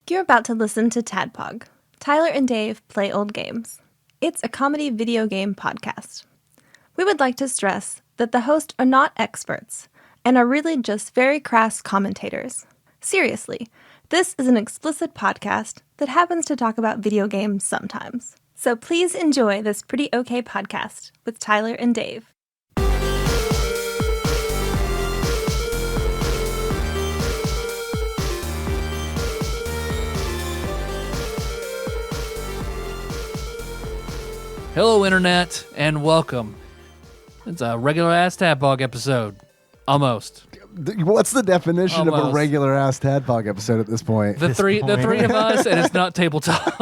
You're about to listen to TADPOG. Tyler and Dave play old games. It's a comedy video game podcast. We would like to stress that the hosts are not experts and are really just very crass commentators. Seriously, this is an explicit podcast that happens to talk about video games sometimes. So please enjoy this pretty okay podcast with Tyler and Dave. Hello, Internet, and welcome. It's a regular-ass TADPOG episode. Almost. What's the definition of a Almost. regular-ass TADPOG episode at this point? The three of us, and it's not tabletop.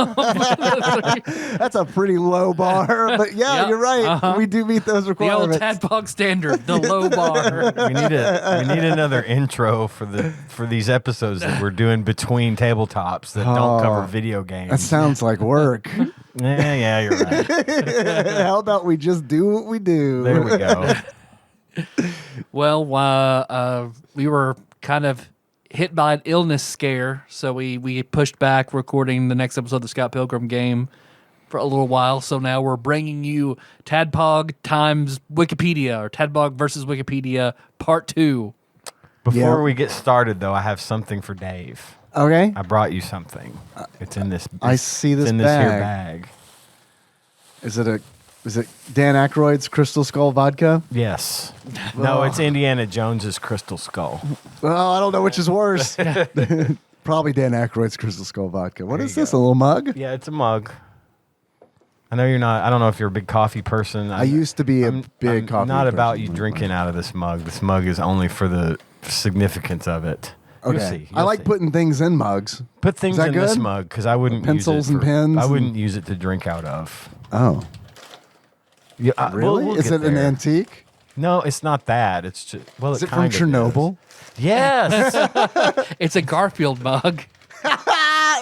That's a pretty low bar, but yeah, Yep. you're right. We do meet those The old requirements. TADPOG standard, the low bar. We need another intro for these episodes that we're doing between tabletops that don't cover video games. That sounds like work. Yeah, you're right. How about we just do what we do? There we go. Well, we were kind of hit by an illness scare, so we pushed back recording the next episode of the Scott Pilgrim game for a little while. So now we're bringing you TADPOG times Wikipedia, or TADPOG versus Wikipedia Part 2. Before we get started, though, I have something for Dave. Okay. I brought you something. It's in this. I see this it's in this here bag. Is it Dan Aykroyd's Crystal Skull vodka? Yes. No, it's Indiana Jones's Crystal Skull. Well, I don't know which is worse. Probably Dan Aykroyd's Crystal Skull vodka. What There is you this? go. A little mug? Yeah, it's a mug. I know you're not. I don't know if you're a big coffee person. I used to be a big I'm coffee not about person. you drinking out of this mug. This mug is only for the significance of it. Okay. You'll see. I like see. putting things in mugs. Put things Is that in this good? mug because I wouldn't Pencils use it and for- pens I wouldn't and- use it to drink out of. Oh, Yeah, really? we'll Is get it an there. antique? No, it's not that. It's just Is it from kind of Chernobyl? is. Yes. It's a Garfield mug.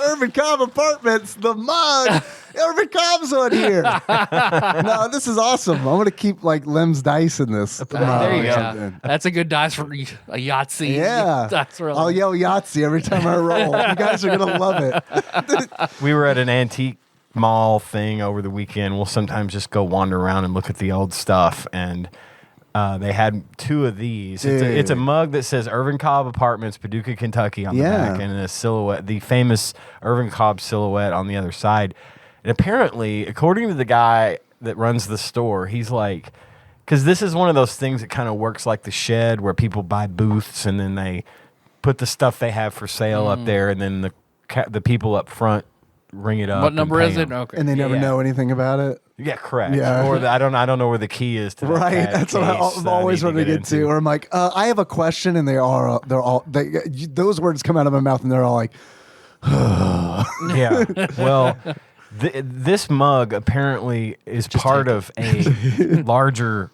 Urban Cobb Apartments, the mug. Urban Cobb's on here. No, this is awesome. I'm going to keep like Lem's dice in this. There you go. Yeah. That's a good dice for a Yahtzee. Yeah. That's really. I'll yell Yahtzee every time I roll. You guys are going to love it. We were at an antique mall thing over the weekend. We'll sometimes just go wander around and look at the old stuff. And they had two of these. It's a Dude. mug that says Irvin Cobb Apartments, Paducah, Kentucky on the Yeah. back, and a silhouette, the famous Irvin Cobb silhouette on the other side. And apparently, according to the guy that runs the store, he's like, because this is one of those things that kind of works like the Shed, where people buy booths and then they put the stuff they have for sale up there, and then the people up front ring it up. What and number pay is it? them. Okay. And they never Yeah. know anything about it. Yeah, correct. Yeah. Or I don't know where the key is to that Right, cat that's what case I've that I always need wanted to get to. Or I'm like, I have a question, and they're all those words come out of my mouth, and they're all like, Yeah. Well, this mug apparently is part of a larger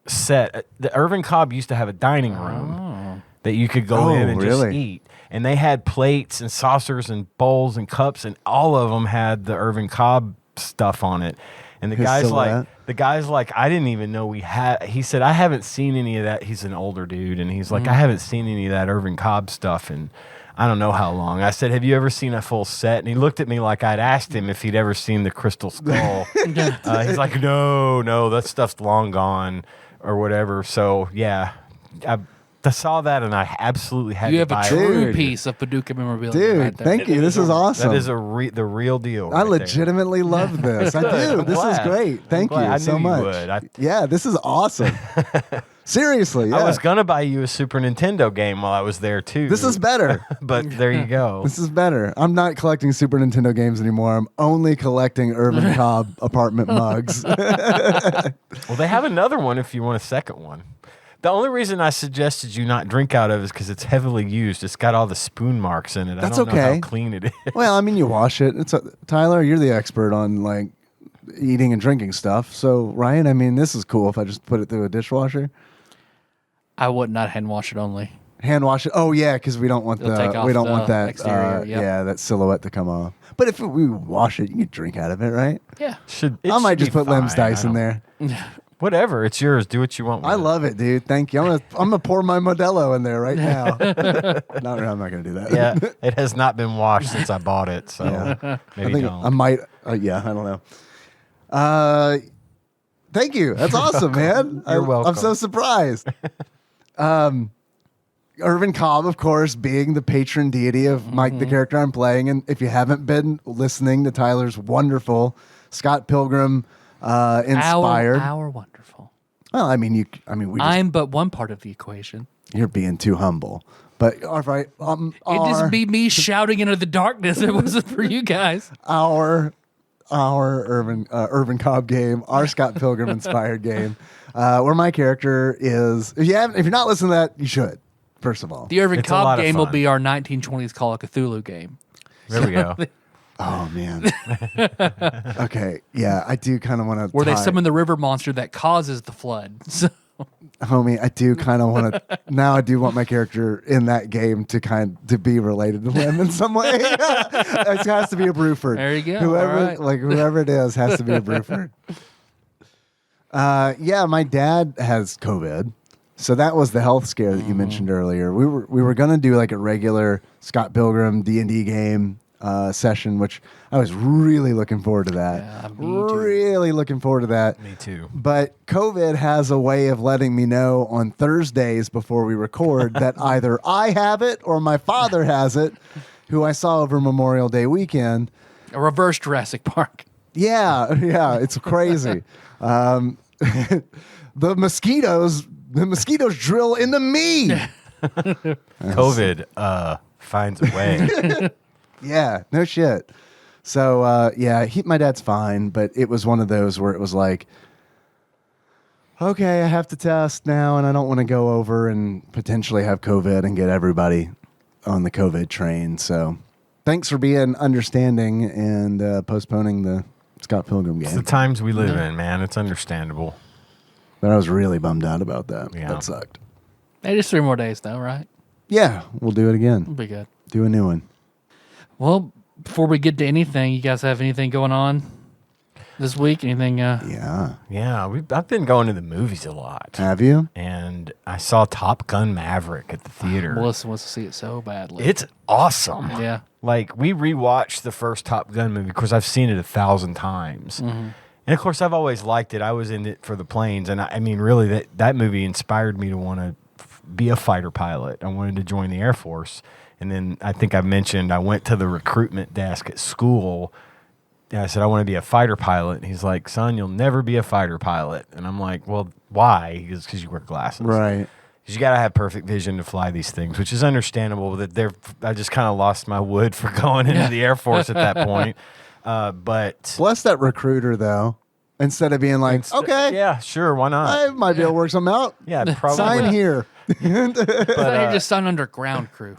set. The Irvin Cobb used to have a dining room that you could go Oh, in and just really? eat. And they had plates and saucers and bowls and cups, and all of them had the Irvin Cobb stuff on it. And His silhouette? the guy's like, I didn't even know we had. He said, I haven't seen any of that. He's an older dude, and he's like, I haven't seen any of that Irvin Cobb stuff in I don't know how long. I said, have you ever seen a full set? And he looked at me like I'd asked him if he'd ever seen the Crystal Skull. He's like, no, that stuff's long gone or whatever. So yeah, I saw that and I absolutely had You to have buy a it. true Dude. piece of Paducah memorabilia. dude, right there. thank you. This is awesome. That is the real deal. I right there. legitimately love this. I do. I'm This is glad. great. Thank glad. you I so knew you much. would. Yeah, this is awesome. Seriously, yeah. I was gonna buy you a Super Nintendo game while I was there too. This is better. but there you go. This is better. I'm not collecting Super Nintendo games anymore. I'm only collecting Irvin Cobb apartment mugs. Well, they have another one if you want a second one. The only reason I suggested you not drink out of is because it's heavily used. It's got all the spoon marks in it. That's I don't know okay. how clean it is. Well, I mean, you wash it. Tyler, you're the expert on like eating and drinking stuff. So, Ryan, I mean, this is cool if I just put it through a dishwasher. I would not hand wash it only. Hand wash it. Oh yeah, because we don't want It'll take off the that exterior, yep. yeah, that silhouette to come off. But if we wash it, you can drink out of it, right? Yeah. It I might should just be put Lem's fine. dice in there. Whatever, it's yours. Do what you want with I it. love it, dude. Thank you. I'm gonna pour my Modelo in there right now. No, I'm not gonna do that. Yeah, it has not been washed since I bought it, so Yeah. maybe I think don't. I might. Yeah, I don't know. Thank you. That's awesome, man. You're welcome. I'm so surprised. Irvin Cobb, of course, being the patron deity of Mike, the character I'm playing. And if you haven't been listening to Tyler's wonderful Scott Pilgrim inspired. Our wonderful. Well, I mean, we just, I'm but one part of the equation. you're being too humble. But all right, It'd just be me shouting into the darkness if it wasn't for you guys. our Irvin Cobb game, our Scott Pilgrim inspired game, where my character is. If you're not listening to that, you should. First of all, The Irvin It's a lot Cobb of game will fun. be our 1920s Call of Cthulhu game. There we go. oh man. Okay, yeah, I do kind of want to. Where they summon the river monster that causes the flood. So, Homie, I do kind of want to. Now I do want my character in that game to be related to him in some way. It has to be a Bruford. There you go. Whoever All right. whoever it is has to be a Bruford. Yeah, my dad has COVID, so that was the health scare that you mentioned earlier. We were gonna do like a regular Scott Pilgrim D&D game session, which I was really looking forward to that. Yeah, me too. Really looking forward to that. Me too. But COVID has a way of letting me know on Thursdays before we record that either I have it or my father has it, who I saw over Memorial Day weekend. a reverse Jurassic Park. Yeah, it's crazy. The mosquitoes drill into me. COVID finds a way. Yeah, no shit. So yeah, my dad's fine, but it was one of those where it was like, okay, I have to test now, and I don't want to go over and potentially have COVID and get everybody on the COVID train. So thanks for being understanding and postponing the Scott Pilgrim It's the game. times we live in, man. It's understandable. But I was really bummed out about that. Yeah. That sucked. Hey, just 3 more days, though, right? Yeah, we'll do it again. It'll be good. Do a new one. Well, before we get to anything, you guys have anything going on this week? Anything? Yeah. Yeah, I've been going to the movies a lot. Have you? And I saw Top Gun Maverick at the theater. Melissa wants to see it so badly. It's awesome. Yeah. Like, we rewatched the first Top Gun movie because I've seen it 1,000 times. And of course, I've always liked it. I was in it for the planes. And I mean, really, that movie inspired me to want to be a fighter pilot. I wanted to join the Air Force. And then I think I mentioned I went to the recruitment desk at school. And I said, I want to be a fighter pilot. And he's like, son, you'll never be a fighter pilot. And I'm like, well, why? He goes, because you wear glasses. Right. Because you got to have perfect vision to fly these things, which is understandable. I just kind of lost my wood for going into the Air Force at that point. But Bless that recruiter, though. Instead of being like, okay, yeah, sure, why not? I might be able to work something out. Yeah, probably. Sign here. But, just sign under ground crew.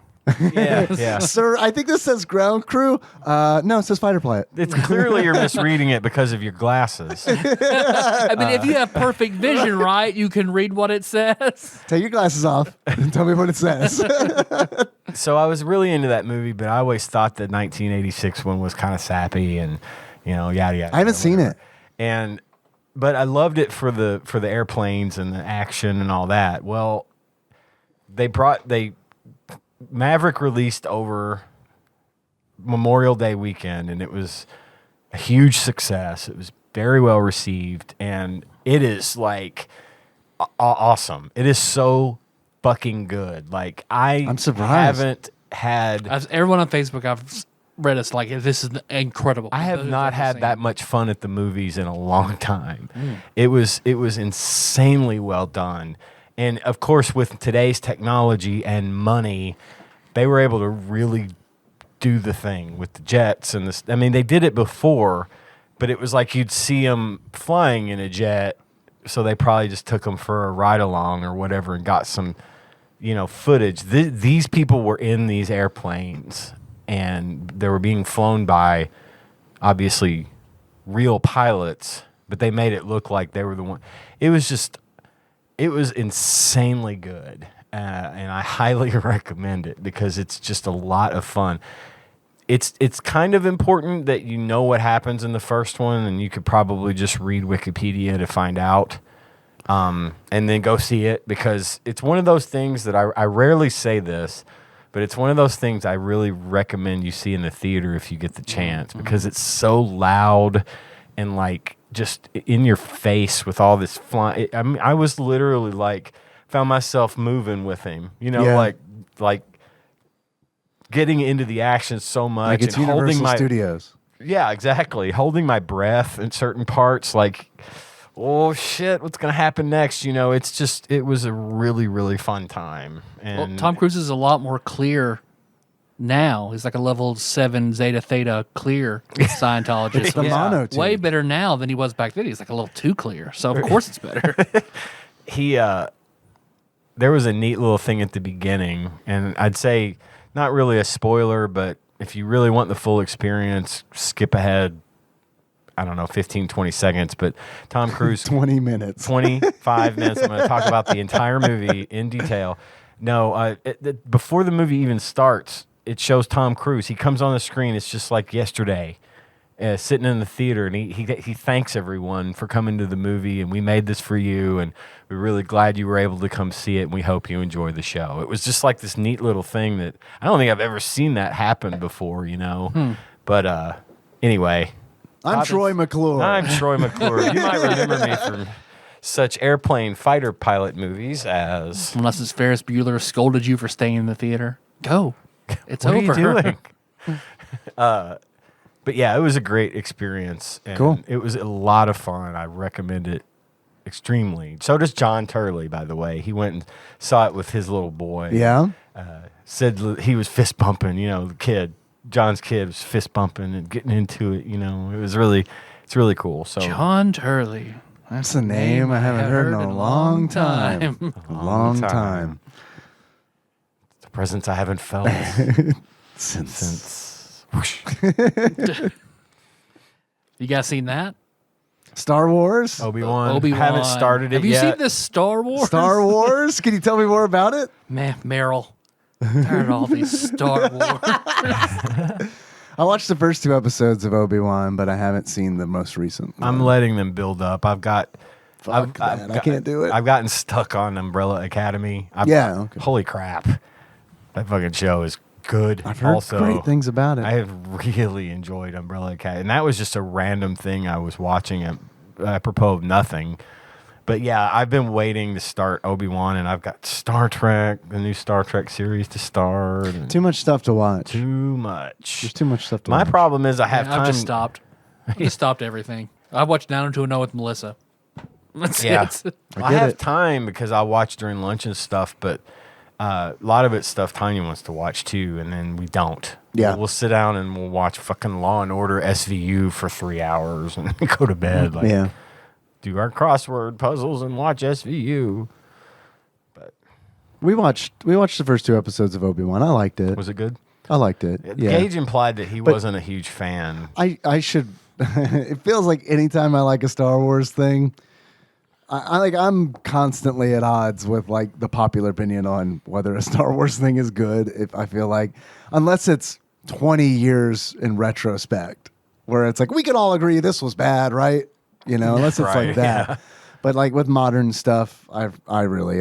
Yeah. Sir, I think this says ground crew. No, it says fighter pilot. It's clearly you're misreading it because of your glasses. I mean, if you have perfect vision, right, you can read what it says. Take your glasses off and tell me what it says. So I was really into that movie, but I always thought the 1986 one was kind of sappy and, yada yada. I haven't seen it. But I loved it for the airplanes and the action and all that. Well, Maverick released over Memorial Day weekend, and it was a huge success. It was very well received, and it is like awesome. It is so fucking good. Like I'm surprised. haven't had. Everyone on Facebook, I've read it's like, this is incredible. I have not had that much fun at the movies in a long time. It was insanely well done. And of course, with today's technology and money, they were able to really do the thing with the jets and this. I mean, they did it before, but it was like you'd see them flying in a jet, so they probably just took them for a ride along or whatever and got some, footage. These people were in these airplanes and they were being flown by, obviously, real pilots, but they made it look like they were the one. It was insanely good, and I highly recommend it because it's just a lot of fun. It's kind of important that you know what happens in the first one, and you could probably just read Wikipedia to find out. and then go see it, because it's one of those things that I rarely say this, but it's one of those things I really recommend you see in the theater if you get the chance, because it's so loud and like just in your face with all this flying. I mean, I was literally like, found myself moving with him, like getting into the action so much, Like it's and Universal Studios. Yeah, exactly. Holding my breath in certain parts, like, oh shit, what's gonna happen next? It was a really, really fun time. And Well, Tom Cruise is a lot more clear now. He's like a level 7 Zeta Theta clear Scientologist. It's the He's monotube. way better now than he was back then. He's like a little too clear. So of course it's better. There was a neat little thing at the beginning, and I'd say not really a spoiler, but if you really want the full experience, skip ahead, I don't know, 15, 20 seconds, but Tom Cruise... 20 minutes. 25 minutes. I'm going to talk about the entire movie in detail. No, before the movie even starts, it shows Tom Cruise. He comes on the screen. It's just like yesterday, sitting in the theater, and he thanks everyone for coming to the movie, and we made this for you, and we're really glad you were able to come see it, and we hope you enjoy the show. It was just like this neat little thing that I don't think I've ever seen that happen before, But anyway. I'm Troy McClure. I'm Troy McClure. You might remember me from such airplane fighter pilot movies as... Unless it's Ferris Bueller scolded you for staying in the theater. Go. It's what over. Are you doing? But yeah, it was a great experience. And Cool. It was a lot of fun. I recommend it extremely. So does John Turley, by the way. He went and saw it with his little boy. Yeah. Said he was fist bumping, the kid. John's kid was fist bumping and getting into it, it's really cool. So John Turley. That's a name I haven't heard in a long time. A long time. It's a presence I haven't felt since whoosh. You guys seen that? Star Wars? Obi-Wan. Obi-Wan. I haven't started it Have you yet. seen this Star Wars? Star Wars? Can you tell me more about it? Man, Meryl. I'm tired of all these Star Wars. I watched the first 2 episodes of Obi-Wan, but I haven't seen the most recent one. I'm letting them build up. I can't do it. I've gotten stuck on Umbrella Academy. Okay. Holy crap. That fucking show is good. I've heard also, great things about it. I have really enjoyed Umbrella Academy. And that was just a random thing I was watching apropos of nothing. But yeah, I've been waiting to start Obi-Wan, and I've got Star Trek, the new Star Trek series to start. Too much stuff to watch. Too much. There's too much stuff to My watch. problem is I have time. I've just stopped. I just stopped everything. I watched Down to a No with Melissa. That's it. I have time because I watch during lunch and stuff, but a lot of it's stuff Tanya wants to watch too, and then we don't. Yeah. We'll sit down and we'll watch fucking Law and Order SVU for 3 hours and go to bed. Yeah. Do our crossword puzzles and watch SVU. But We watched the first 2 episodes of Obi-Wan. I liked it. was it good? I liked it. Yeah. Gage implied that he wasn't a huge fan. I should. It feels like anytime I like a Star Wars thing, I'm constantly at odds with like the popular opinion on whether a Star Wars thing is good. If I feel like, unless it's 20 years in retrospect, where it's like we can all agree this was bad, right? Unless it's Right, like that. yeah. But like with modern stuff, I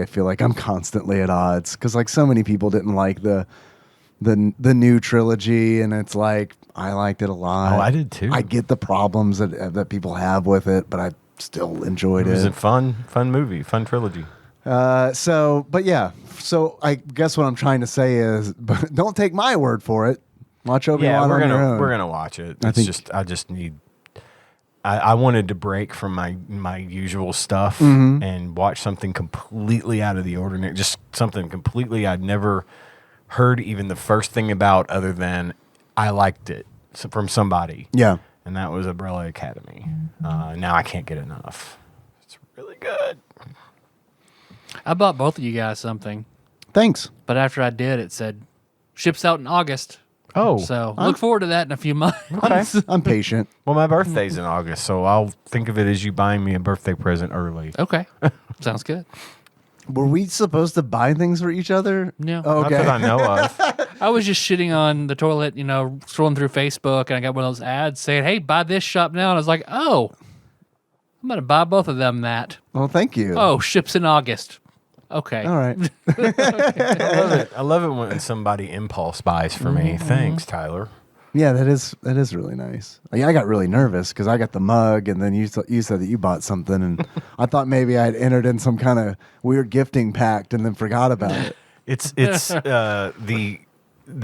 feel like I'm constantly at odds because like so many people didn't like the new trilogy, and it's like I liked it a lot. Oh, I did too. I get the problems that people have with it, but I still enjoyed It was it. a fun movie, fun trilogy. So I guess what I'm trying to say is, but don't take my word for it. Watch Obi-Wan on your own. We're gonna watch it. I I just need. I wanted to break from my usual stuff Mm-hmm. and watch something completely out of the ordinary. Just something completely I'd never heard even the first thing about, other than I liked it from somebody. Yeah. And that was Umbrella Academy. Now I can't get enough. It's really good. I bought both of you guys something, Thanks. but after I did, it said ships out in August. Oh, So look forward to that in a few months. okay. I'm patient. Well, my birthday's in August, so I'll think of it as you buying me a birthday present early. Okay. Sounds good. Were we supposed to buy things for each other? No. Oh, Not okay. that I know of. I was just shitting on the toilet, scrolling through Facebook, and I got one of those ads saying, "Hey, buy this shop now." And I was like, "Oh, I'm going to buy both of them that. Well, thank you. Oh, ships in August. Okay. All right. I love it. I love it when somebody impulse buys for me. Thanks, Tyler. Yeah, that is really nice. I got really nervous because I got the mug, and then you said that you bought something, and I thought maybe I had entered in some kind of weird gifting pact and then forgot about it. It's the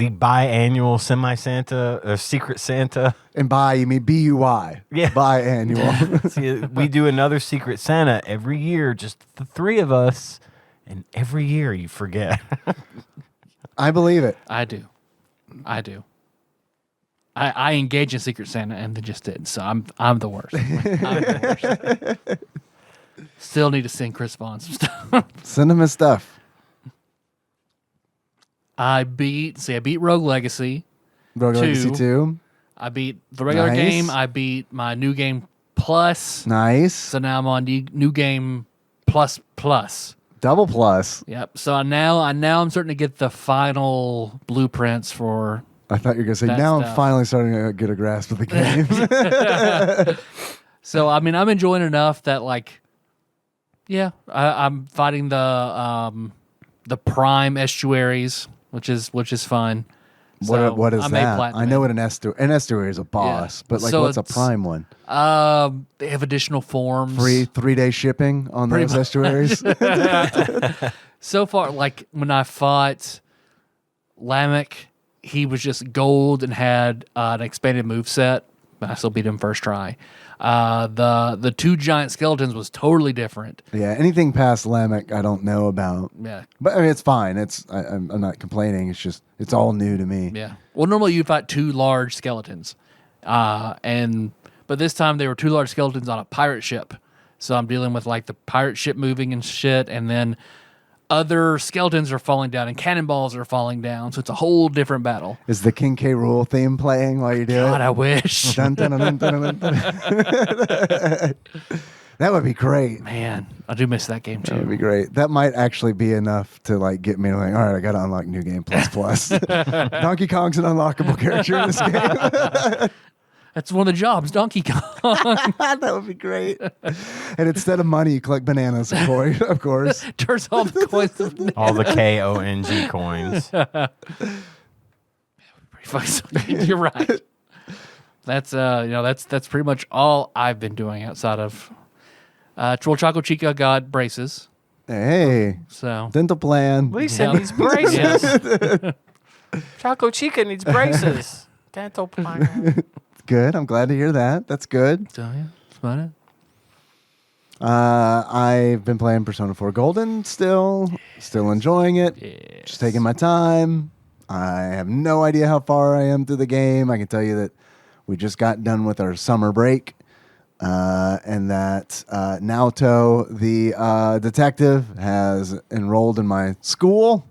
biannual semi Santa or secret Santa. And buy, you mean BUY? Yeah. Biannual. See, we do another secret Santa every year, just the three of us, and every year you forget. I believe it. I do. I engage in Secret Santa and they just didn't. So I'm the worst. I'm the worst. Still need to send Chris Vaughn some stuff. Send him his stuff. I beat Rogue Legacy. Rogue Legacy 2. I beat the regular Nice. game. I beat my new game plus. Nice. So now I'm on new game plus. Double plus. Yep. So now I'm starting to get the final blueprints for. I thought you were going to say, that now stuff. I'm finally starting to get a grasp of the game. So I mean, I'm enjoying enough that like, yeah, I'm fighting the prime estuaries, which is fun. So what is I made that? platinum. I know what an estuary is a boss, Yeah. but like So what's a it's- prime one? They have additional forms. Three-day shipping on Pretty those estuaries? So far, like when I fought Lamech, he was just gold and had an expanded moveset, but I still beat him first try. The two giant skeletons was totally different. Yeah, anything past Lamech I don't know about. Yeah. But I mean, it's fine. I'm not complaining. It's just, it's all new to me. Yeah. Well, normally you fight two large skeletons, but this time they were two large skeletons on a pirate ship. So I'm dealing with like the pirate ship moving and shit, and then other skeletons are falling down and cannonballs are falling down. So it's a whole different battle. Is the King K. Rool theme playing while you do God, it? I wish. Dun, dun, dun, dun, dun, dun. That would be great. Man, I do miss that game That would too. be great. That might actually be enough to like get me like, all right, I got to unlock New Game Plus Plus. Donkey Kong's an unlockable character in this game. That's one of the jobs, Donkey Kong. That would be great. And instead of money, you collect bananas, of course. Turns all the coins of All the KONG coins. You're right. That's that's pretty much all I've been doing outside of Troll Choco Chica got braces. Hey, So dental plan. Lisa Yeah. needs braces. yes. Choco Chica needs braces. Dental plan. Good. I'm glad to hear that. That's good. So yeah, that's about it. I've been playing Persona 4 Golden still enjoying it. Yes. Just taking my time. I have no idea how far I am through the game. I can tell you that we just got done with our summer break, and that Naoto, the detective, has enrolled in my school,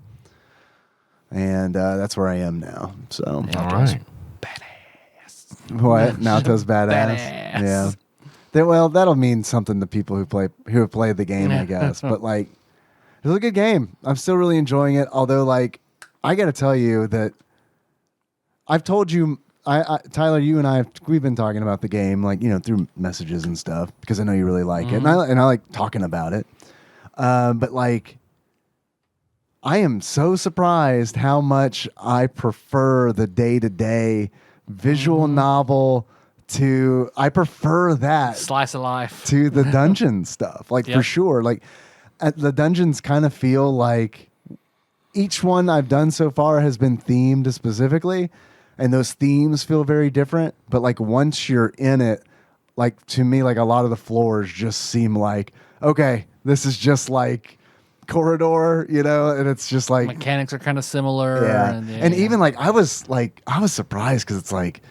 and that's where I am now. So, All right. what? Naoto's badass. Badass. Yeah. Well, that'll mean something to people who have played the game, I guess. But like, it was a good game. I'm still really enjoying it. Although, like, I got to tell you that I've told you, Tyler, you and we've been talking about the game, like, through messages and stuff, because I know you really like it, and I like talking about it. But like, I am so surprised how much I prefer the day-to-day visual novel I prefer that Slice of life. to the dungeon stuff. Like, Yep. for sure. Like, the dungeons kind of feel like each one I've done so far has been themed specifically, and those themes feel very different. But like, once you're in it, like, to me, like, a lot of the floors just seem like, okay, this is just like corridor, and it's just like, Mechanics are kind of similar. yeah. And yeah. even like I was surprised because it's like,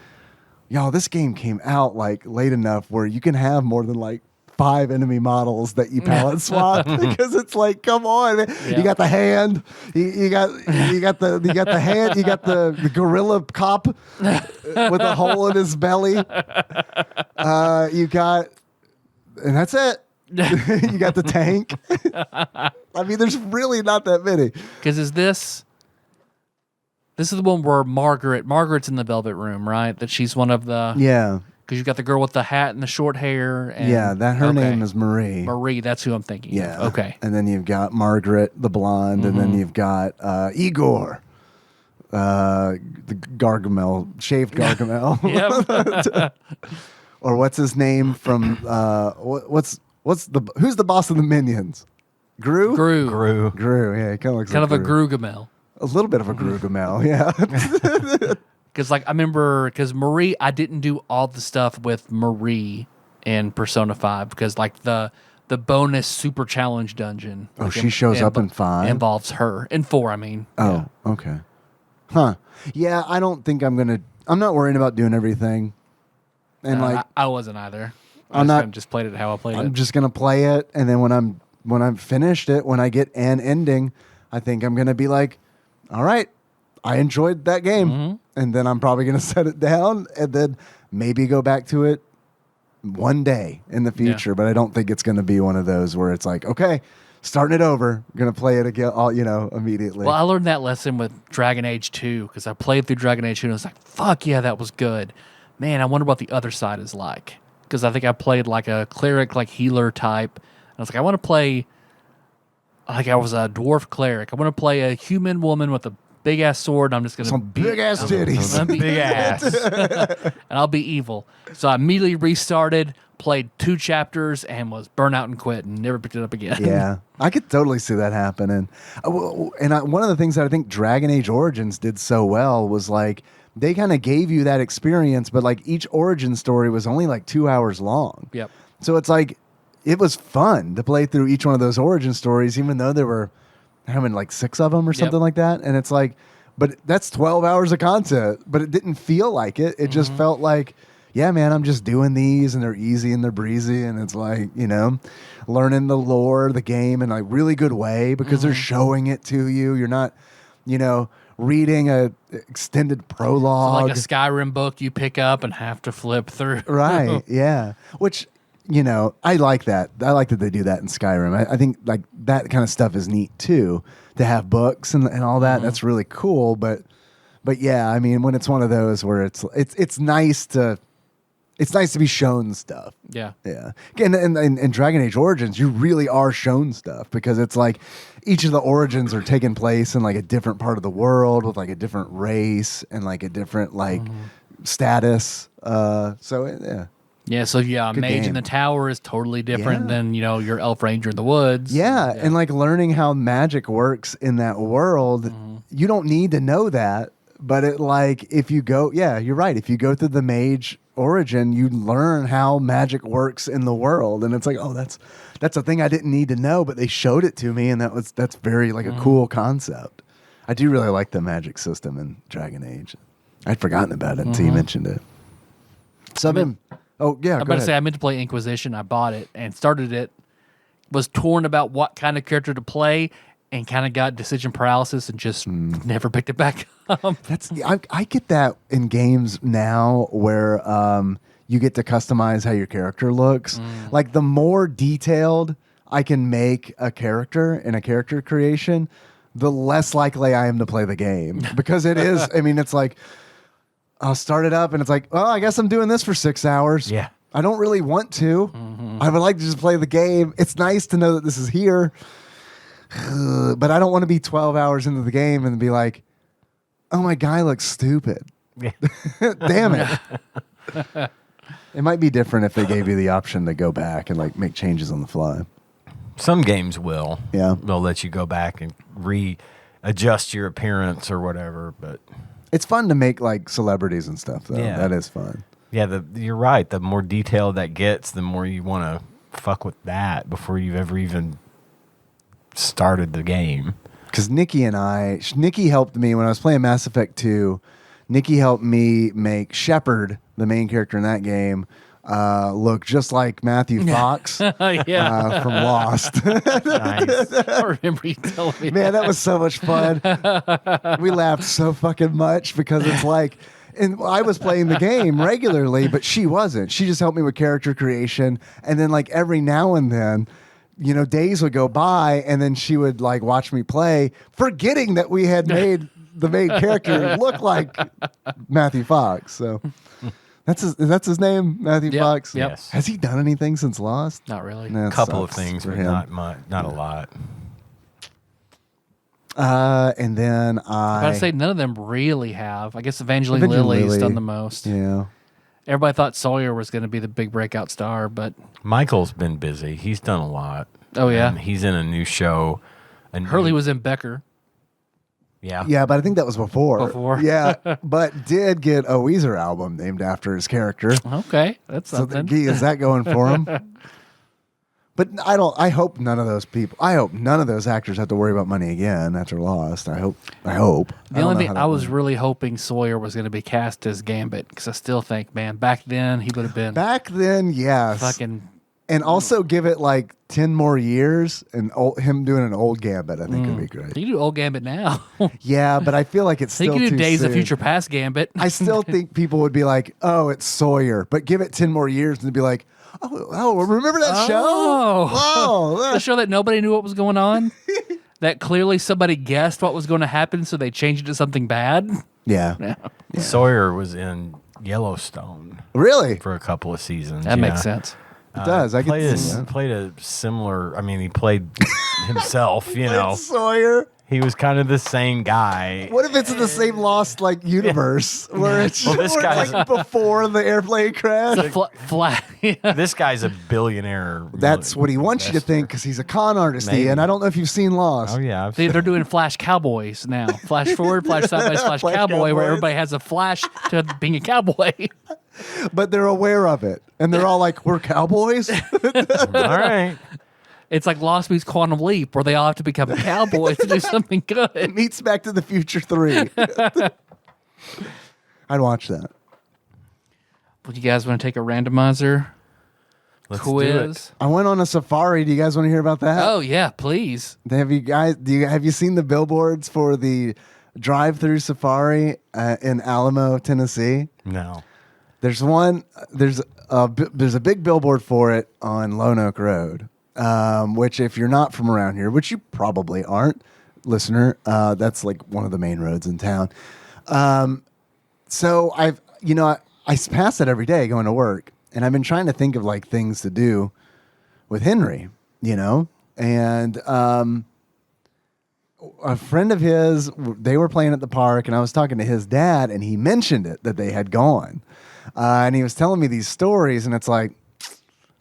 y'all, this game came out like late enough where you can have more than like 5 enemy models that you palette swap, because it's like, come on, man. Yeah. You got the hand, you got the hand, you got the gorilla cop with a hole in his belly. You got, and that's it. You got the tank. I mean, there's really not that many. Because this is the one where Margaret's in the Velvet Room, right? That she's one of the. Yeah. Because you got the girl with the hat and the short hair. And, Yeah, her name is Marie. Marie, that's who I'm thinking. Yeah. Of. Okay. And then you've got Margaret, the blonde, and then you've got Igor, the Gargamel, shaved Gargamel. Yep. Or what's his name from who's the boss of the Minions? Gru? Gru. Gru, yeah, he kind of looks Kind like of a Grugamel. A little bit of a Grugamel, yeah. Because I remember, because Marie, I didn't do all the stuff with Marie in Persona 5 because the bonus super challenge dungeon. Oh, she shows up in 5? Involves her. In 4, I mean. Oh, okay. Huh. Yeah, I don't think I'm not worrying about doing everything. And I wasn't either. I'm not just played it how I played it. I'm just gonna play it, and then when I'm finished it, when I get an ending, I think I'm gonna be like, all right, I enjoyed that game, and then I'm probably gonna set it down, and then maybe go back to it one day in the future. Yeah. But I don't think it's gonna be one of those where it's like, okay, starting it over, I'm gonna play it again, immediately. Well, I learned that lesson with Dragon Age 2 because I played through Dragon Age 2 and I was like, fuck yeah, that was good. Man, I wonder what the other side is like. Because I think I played like a cleric, like healer type. And I was like, I want to play, like I was a dwarf cleric. I want to play a human woman with a big ass sword. And I'm just going to Some big ass titties. Big ass. and I'll be evil. So I immediately restarted, played 2 chapters, and was burnt out and quit and never picked it up again. Yeah, I could totally see that happening. One of the things that I think Dragon Age Origins did so well was like they kind of gave you that experience, but like each origin story was only like 2 hours long. Yep. So it's like it was fun to play through each one of those origin stories, even though there were having like 6 of them or something like that. And it's like, but that's 12 hours of content, but it didn't feel like it. It just felt like, yeah, man, I'm just doing these and they're easy and they're breezy. And it's like, learning the lore, the game in a really good way because they're showing it to you. You're not, reading a extended prologue. So like a Skyrim book you pick up and have to flip through. Right, yeah. Which, I like that. I like that they do that in Skyrim. I think like that kind of stuff is neat too, to have books and all that. That's really cool. But yeah, I mean, when it's one of those where it's nice to be shown stuff. Yeah. Yeah. Again, in Dragon Age Origins, you really are shown stuff because it's like each of the origins are taking place in like a different part of the world with like a different race and like a different status. Yeah. Yeah, so Mage game. in the Tower is totally different than, your Elf Ranger in the Woods. Yeah, and like learning how magic works in that world, you don't need to know that. But if you go, you're right. If you go through the Mage origin, you learn how magic works in the world, and it's like, oh, that's a thing I didn't need to know, but they showed it to me, and that's very like a cool concept. I do really like the magic system in Dragon Age. I'd forgotten about it until you mentioned it. So I'm about to say I meant to play Inquisition. I bought it and started it. Was torn about what kind of character to play, and kind of got decision paralysis and just never picked it back up. I get that in games now where you get to customize how your character looks. Like the more detailed I can make a character in a character creation, the less likely I am to play the game because it is. I mean, it's like I'll start it up and it's like, oh, I guess I'm doing this for 6 hours. Yeah. I don't really want to. I would like to just play the game. It's nice to know that this is here. But I don't want to be 12 hours into the game and be like, oh, my guy looks stupid. Yeah. Damn it. It might be different if they gave you the option to go back and like make changes on the fly. Some games will. Yeah. They'll let you go back and readjust your appearance or whatever. But it's fun to make like celebrities and stuff, though. Yeah. That is fun. Yeah, you're right. The more detailed that gets, the more you want to fuck with that before you've ever even started the game. Because Nikki helped me when I was playing Mass Effect 2. Nikki helped me make Shepard, the main character in that game, look just like Matthew Fox from Lost. Nice. I remember you telling me Man, that was so much fun. We laughed so fucking much because it's like, and I was playing the game regularly, but she wasn't. She just helped me with character creation. And then like every now and then, days would go by and then she would like watch me play, forgetting that we had made the main character look like Matthew Fox. So That's his name, Matthew Yep, Fox. yep. Yes. Has he done anything since Lost? Not really. Nah, A it couple of sucks things, for but him. not much, not a lot. And then I'd say none of them really have. I guess Evangeline Evangeline Lilly's Lilly. done the most. Yeah. Everybody thought Sawyer was going to be the big breakout star, but Michael's been busy. He's done a lot. Oh, yeah? He's in a new show. Hurley was in Becker. Yeah. Yeah, but I think that was before. Before. Yeah, but did get a Weezer album named after his character. Okay, that's So something. is that going for him? But I hope none of those people. I hope none of those actors have to worry about money again after Lost. I hope. The only thing I was really hoping Sawyer was going to be cast as Gambit, because I still think, man, back then he would have been back then, yes. fucking. And also give it like 10 more years and him doing an old Gambit, I think would be great. You can do old Gambit now. Yeah, but I feel like it's You still can do too Days of soon. Future Past Gambit. I still think people would be like, "Oh, it's Sawyer," but give it 10 more years and be like, "Oh, remember that show? The Oh, show that nobody knew what was going on. That clearly somebody guessed what was going to happen, so they changed it to something bad. yeah. Sawyer was in Yellowstone Really? for a couple of seasons. That yeah. makes sense. It does. I played can see that. played a similar. I mean, he played himself. You know, Sawyer. he was kind of the same guy. What if it's in the same Lost like universe where it's, Well, this where it's guy's- like before the airplane crash? It's a flat. This guy's a billionaire. That's what he wants you to think because he's a con artist. Maybe. And I don't know if you've seen Lost. Oh yeah, I've They're doing Flash Cowboys now. Flash forward, Flash sideways, Flash Flash Cowboy, Cowboys. where everybody has a flash to being a cowboy. But they're aware of it. And they're all like, we're cowboys? all right. It's like Lost meets Quantum Leap, where they all have to become cowboys to do something good. Meets Back to the Future 3. I'd watch that. Would you guys want to take a randomizer Let's do quiz? it. I went on a safari. Do you guys want to hear about that? Oh yeah, please. Have you seen the billboards for the drive-through safari in Alamo, Tennessee? No. There's one. There's a big billboard for it on Lone Oak Road. Which, if you're not from around here, which you probably aren't, listener, that's like one of the main roads in town. So I pass it every day going to work, and I've been trying to think of like things to do with Henry, and a friend of his, they were playing at the park, and I was talking to his dad, and he mentioned it that they had gone, and he was telling me these stories, and it's like,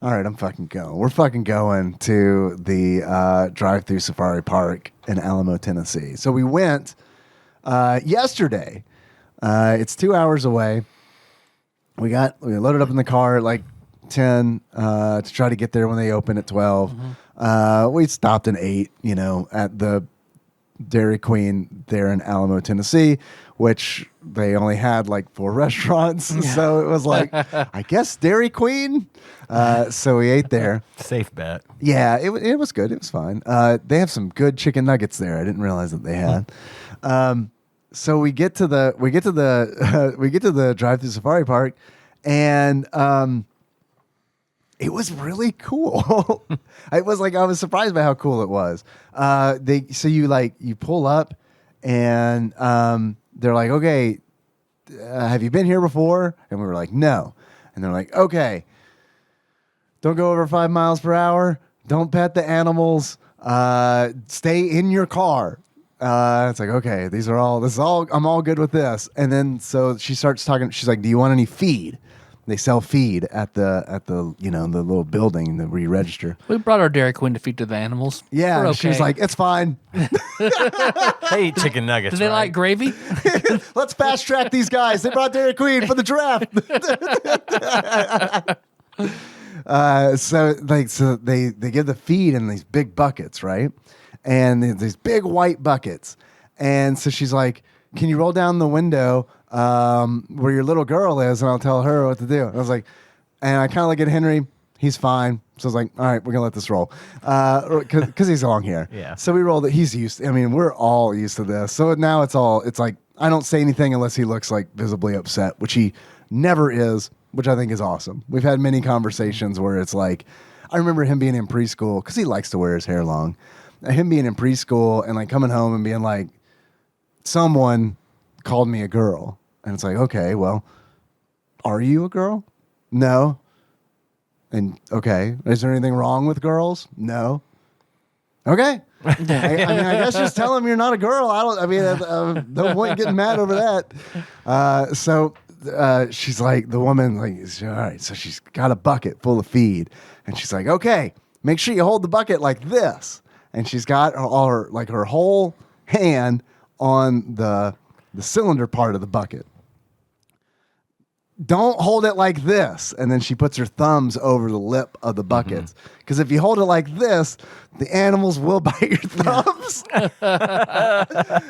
all right, I'm fucking going. We're fucking going to the drive-through safari park in Alamo, Tennessee. So we went yesterday. It's 2 hours away. We loaded up in the car at like 10 to try to get there when they open at 12. We stopped and ate, at the Dairy Queen there in Alamo, Tennessee, which they only had like 4 restaurants. So it was like, I guess Dairy Queen. So we ate there. Safe bet. Yeah, it was good. It was fine. They have some good chicken nuggets there. I didn't realize that they had. So we get to the drive-through safari park, and it was really cool. I was surprised by how cool it was. You pull up, and they're like, okay, have you been here before? And we were like, no. And they're like, okay, don't go over 5 miles per hour. Don't pet the animals. Stay in your car. It's like, okay, I'm all good with this. And then so she starts talking. She's like, do you want any feed? They sell feed at the the little building that we register. We brought our Dairy Queen to feed to the animals. Yeah, We're and okay. she was like, it's fine. They eat chicken nuggets. Do they right? like gravy? Let's fast track these guys. They brought Dairy Queen for the draft. So they give the feed in these big buckets, right? And these big white buckets. And so she's like, can you roll down the window where your little girl is, and I'll tell her what to do. And I was like, and I kind of look at Henry. He's fine. So I was like, all right, we're going to let this roll. Because he's long here. Yeah. So we rolled it. He's used. I mean, we're all used to this. So now it's like, I don't say anything unless he looks like visibly upset, which he never is, which I think is awesome. We've had many conversations where it's like, I remember him being in preschool because he likes to wear his hair long. Him being in preschool and like coming home and being like, someone called me a girl. And it's like, okay, well, Are you a girl? No. And okay, is there anything wrong with girls? No. Okay. I mean, I guess just tell him you're not a girl. No point getting mad over that. So she's like, the woman, like, all right. So she's got a bucket full of feed, and she's like, okay, make sure you hold the bucket like this. And she's got her whole hand on the cylinder part of the bucket. Don't hold it like this. And then she puts her thumbs over the lip of the buckets. Because if you hold it like this, the animals will bite your thumbs.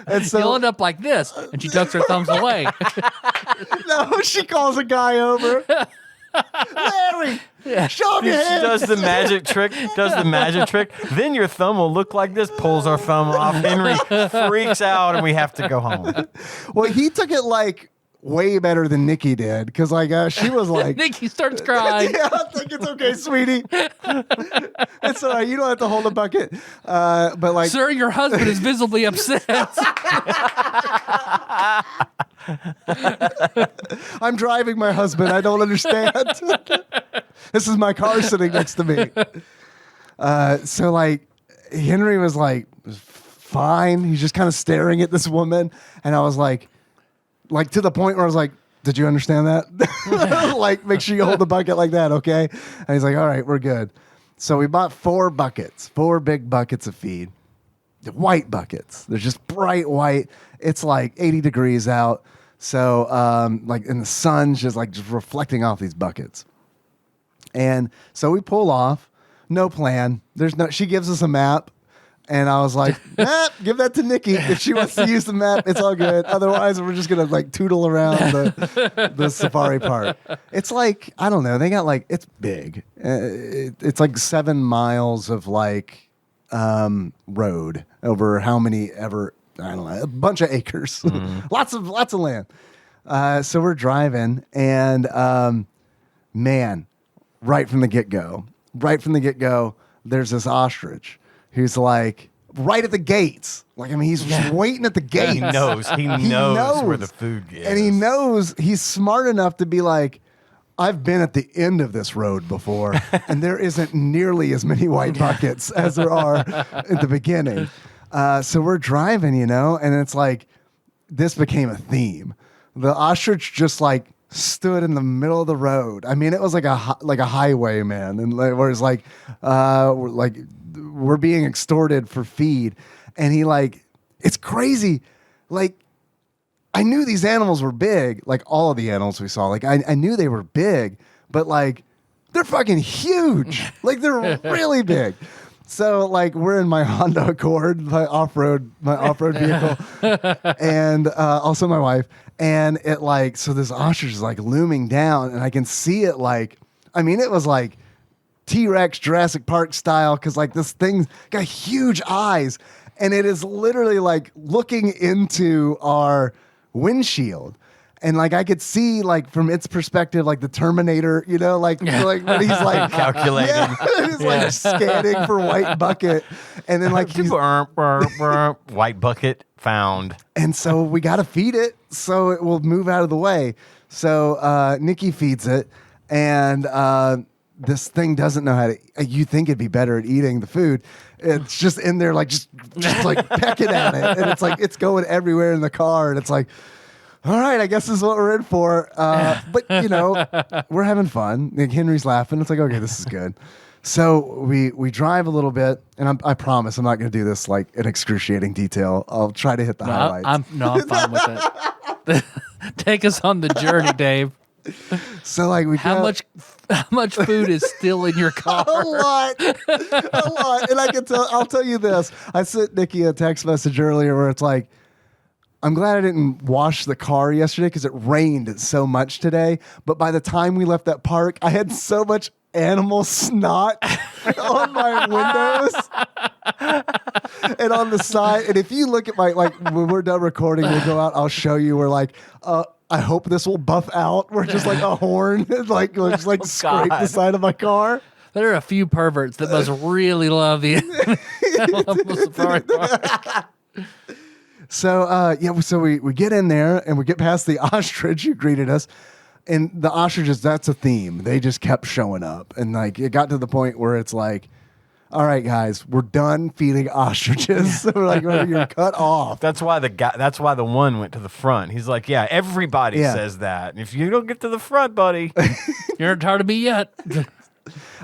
And so You'll end up like this. And she tucks her thumbs away. no, she calls a guy over. Larry, show him your hand. Does the magic trick. Then your thumb will look like this, pulls our thumb off. Henry freaks out, and we have to go home. Well, he took it like way better than Nikki did, because like she was like, Nikki starts crying. yeah, I think it's okay, sweetie. It's all right. You don't have to hold a bucket. But like, Sir, your husband is visibly upset. I'm driving my husband. I don't understand. This is my car sitting next to me. So like, Henry was like, fine. He's just kind of staring at this woman, and I was like to the point where I was like, did you understand that? Like, make sure you hold the bucket like that, okay? And he's like, all right, we're good. So we bought 4 big buckets of feed. The white buckets. They're just bright white. It's like 80 degrees out. So, and the sun's just reflecting off these buckets. And so we pull off. No plan. She gives us a map. And I was like, give that to Nikki. If she wants to use the map, it's all good. Otherwise, we're just going to like tootle around the safari park. It's like, I don't know. They got like, it's big. It's like 7 miles of like road over how many ever, I don't know, a bunch of acres. Lots of land. So we're driving, and man, right from the get-go, there's this ostrich who's like right at the gates. Like, I mean, he's just waiting at the gates. He knows where the food is. And he knows, he's smart enough to be like, I've been at the end of this road before, and there isn't nearly as many white buckets as there are at the beginning. So we're driving, and it's like, this became a theme. The ostrich just like stood in the middle of the road. I mean, it was like a highway, man. And where it's like, we're being extorted for feed. And he like, it's crazy. Like, I knew these animals were big, like all of the animals we saw. Like, I knew they were big, but like, they're fucking huge. Like, they're really big. So like, we're in my Honda Accord, my off-road vehicle, and also my wife. And it like, so this ostrich is like looming down, and I can see it like, I mean, it was like T-Rex Jurassic Park style, because like this thing's got huge eyes, and it is literally like looking into our windshield. And like, I could see like from its perspective, like the Terminator, like when he's like calculating, he's like scanning for white bucket, and then like he's white bucket found. And so we got to feed it so it will move out of the way. So Nikki feeds it, and this thing doesn't know how to. You think it'd be better at eating the food? It's just in there, like just like pecking at it, and it's like it's going everywhere in the car, and it's like, all right, I guess this is what we're in for. But we're having fun. Like, Henry's laughing. It's like, okay, this is good. So we drive a little bit, and I promise I'm not going to do this like in excruciating detail. I'll try to hit the highlights. I'm fine with it. Take us on the journey, Dave. So like how much food is still in your car? a lot. And I'll tell you this. I sent Nikki a text message earlier where it's like, I'm glad I didn't wash the car yesterday because it rained so much today. But by the time we left that park, I had so much animal snot on my windows and on the side. And if you look at my, like, when we're done recording, we'll go out, I'll show you. We're like, I hope this will buff out. We're just like a horn, like just like scrape the side of my car. There are a few perverts that must really love the safari park. So, so we get in there and we get past the ostrich who greeted us. And the ostriches, that's a theme. They just kept showing up. And like it got to the point where it's like, all right, guys, we're done feeding ostriches. So we're like, you're cut off. That's why the one went to the front. He's like, yeah, everybody says that. If you don't get to the front, buddy, You're not tired of me yet.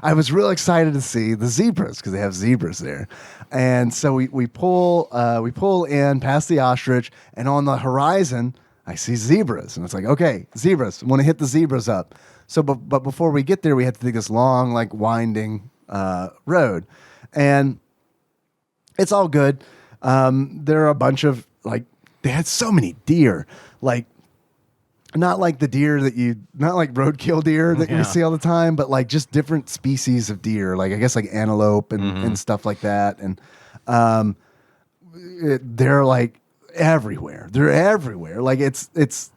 I was real excited to see the zebras because they have zebras there. And so we pull in past the ostrich, and on the horizon, I see zebras. And it's like, okay, zebras, want to hit the zebras up. So, but before we get there, we had to take this long, like winding road, and it's all good. There are a bunch of they had so many deer, like not like the deer not like roadkill deer that you see all the time, but like just different species of deer, like I guess like antelope and stuff like that. And they're like everywhere. They're everywhere. Like it's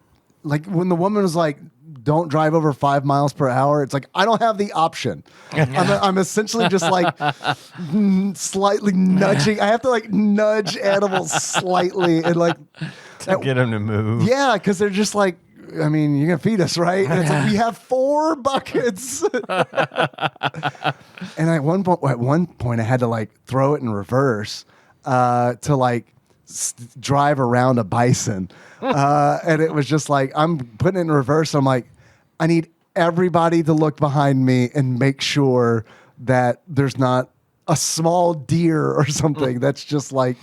like when the woman was like, don't drive over 5 miles per hour. It's like, I don't have the option. I'm essentially just like slightly nudging. I have to like nudge animals slightly and like to get them to move. Yeah, because they're just like, I mean, you're going to feed us, right? And it's like, we have 4 buckets. And at one point, I had to like throw it in reverse to like drive around a bison. And it was just like, I'm putting it in reverse. I'm like, I need everybody to look behind me and make sure that there's not a small deer or something that's just like,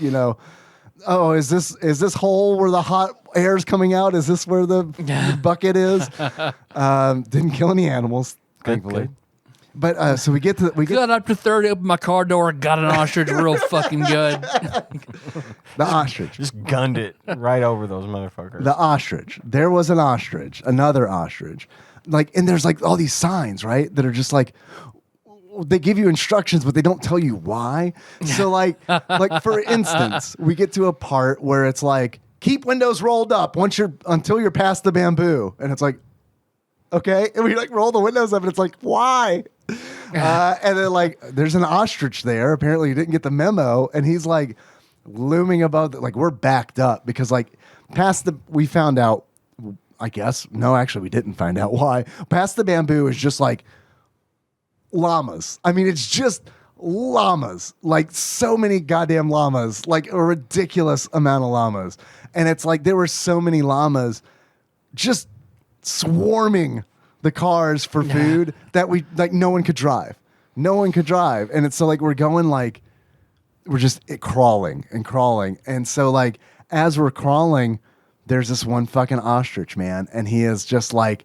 oh, is this hole where the hot air is coming out? Is this where the bucket is? Didn't kill any animals, thankfully. Good. But so we Got up to 30, opened my car door, got an ostrich real fucking good. The ostrich. Just gunned it right over those motherfuckers. The ostrich. There was an ostrich, another ostrich. Like, and there's like all these signs, right? That are just like, they give you instructions, but they don't tell you why. So like for instance, we get to a part where it's like, keep windows rolled up until you're past the bamboo. And it's like, okay. And we like roll the windows up and it's like, why? And then like, there's an ostrich there. Apparently he didn't get the memo. And he's like looming above, like we're backed up because like we found out, I guess, no, actually we didn't find out why. Past the bamboo is just like llamas. I mean, it's just llamas, like so many goddamn llamas, like a ridiculous amount of llamas. And it's like, there were so many llamas just swarming the cars for food that no one could drive. And it's so like, we're going like, we're just crawling. And so like, as we're crawling, there's this one fucking ostrich, man. And he is just like,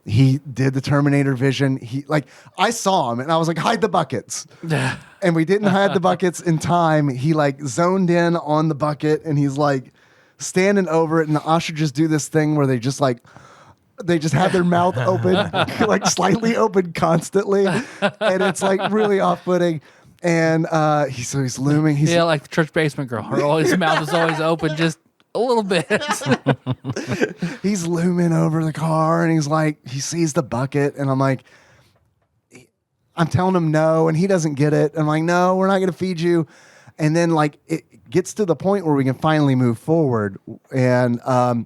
he did the Terminator vision. I saw him and I was like, hide the buckets. And we didn't hide the buckets in time. He like zoned in on the bucket and he's like standing over it. And the ostriches do this thing where they just have their mouth open, like slightly open constantly. And it's like really off-putting. And he's looming. He's like the church basement girl. His mouth is always open, just a little bit. He's looming over the car and he's like, he sees the bucket and I'm like, I'm telling him no and he doesn't get it. I'm like, no, we're not going to feed you. And then like it gets to the point where we can finally move forward and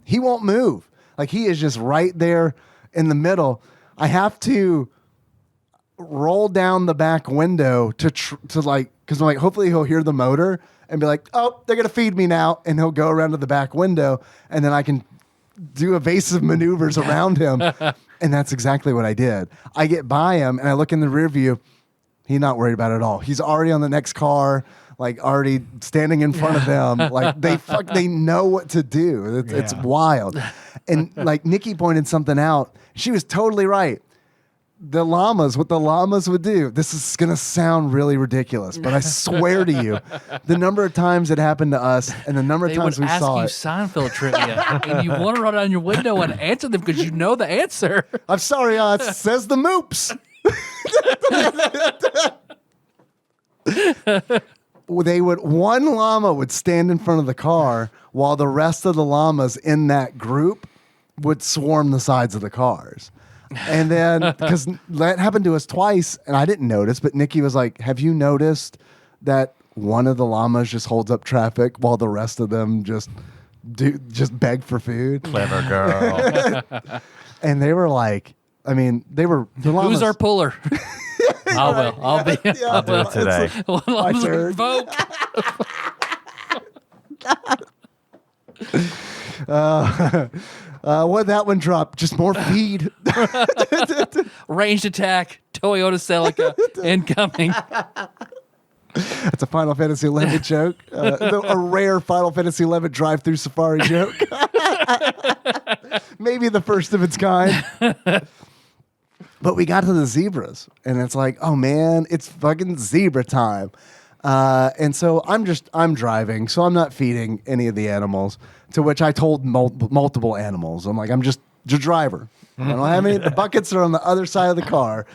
he won't move. Like he is just right there in the middle. I have to roll down the back window to like, because I'm like, hopefully he'll hear the motor and be like, oh, they're going to feed me now. And he'll go around to the back window and then I can do evasive maneuvers around him. And that's exactly what I did. I get by him and I look in the rear view. He's not worried about it at all. He's already on the next car, like already standing in front of them. Like they know what to do. It's wild. And like Nikki pointed something out. She was totally right. What the llamas would do. This is going to sound really ridiculous, but I swear to you, the number of times it happened to us and the number of times we saw it. They would ask you Seinfeld trivia, and you want to run down your window and answer them because you know the answer. I'm sorry, it says the moops. One llama would stand in front of the car while the rest of the llamas in that group would swarm the sides of the cars. And then, because that happened to us twice, and I didn't notice, but Nikki was like, have you noticed that one of the llamas just holds up traffic while the rest of them just beg for food? Clever girl. and they were like, I mean, they were the llamas. Who's our puller? I will. I'll be. Yeah, I'll do it today. Llamas turn. vote. What that one drop? Just more feed. Ranged attack. Toyota Celica incoming. That's a Final Fantasy XI joke. A rare Final Fantasy XI drive-through safari joke. Maybe the first of its kind. But we got to the zebras, and it's like, oh man, it's fucking zebra time. And so I'm driving, so I'm not feeding any of the animals. To which I told multiple animals, I'm like, I'm just the driver. I don't have any. The buckets are on the other side of the car.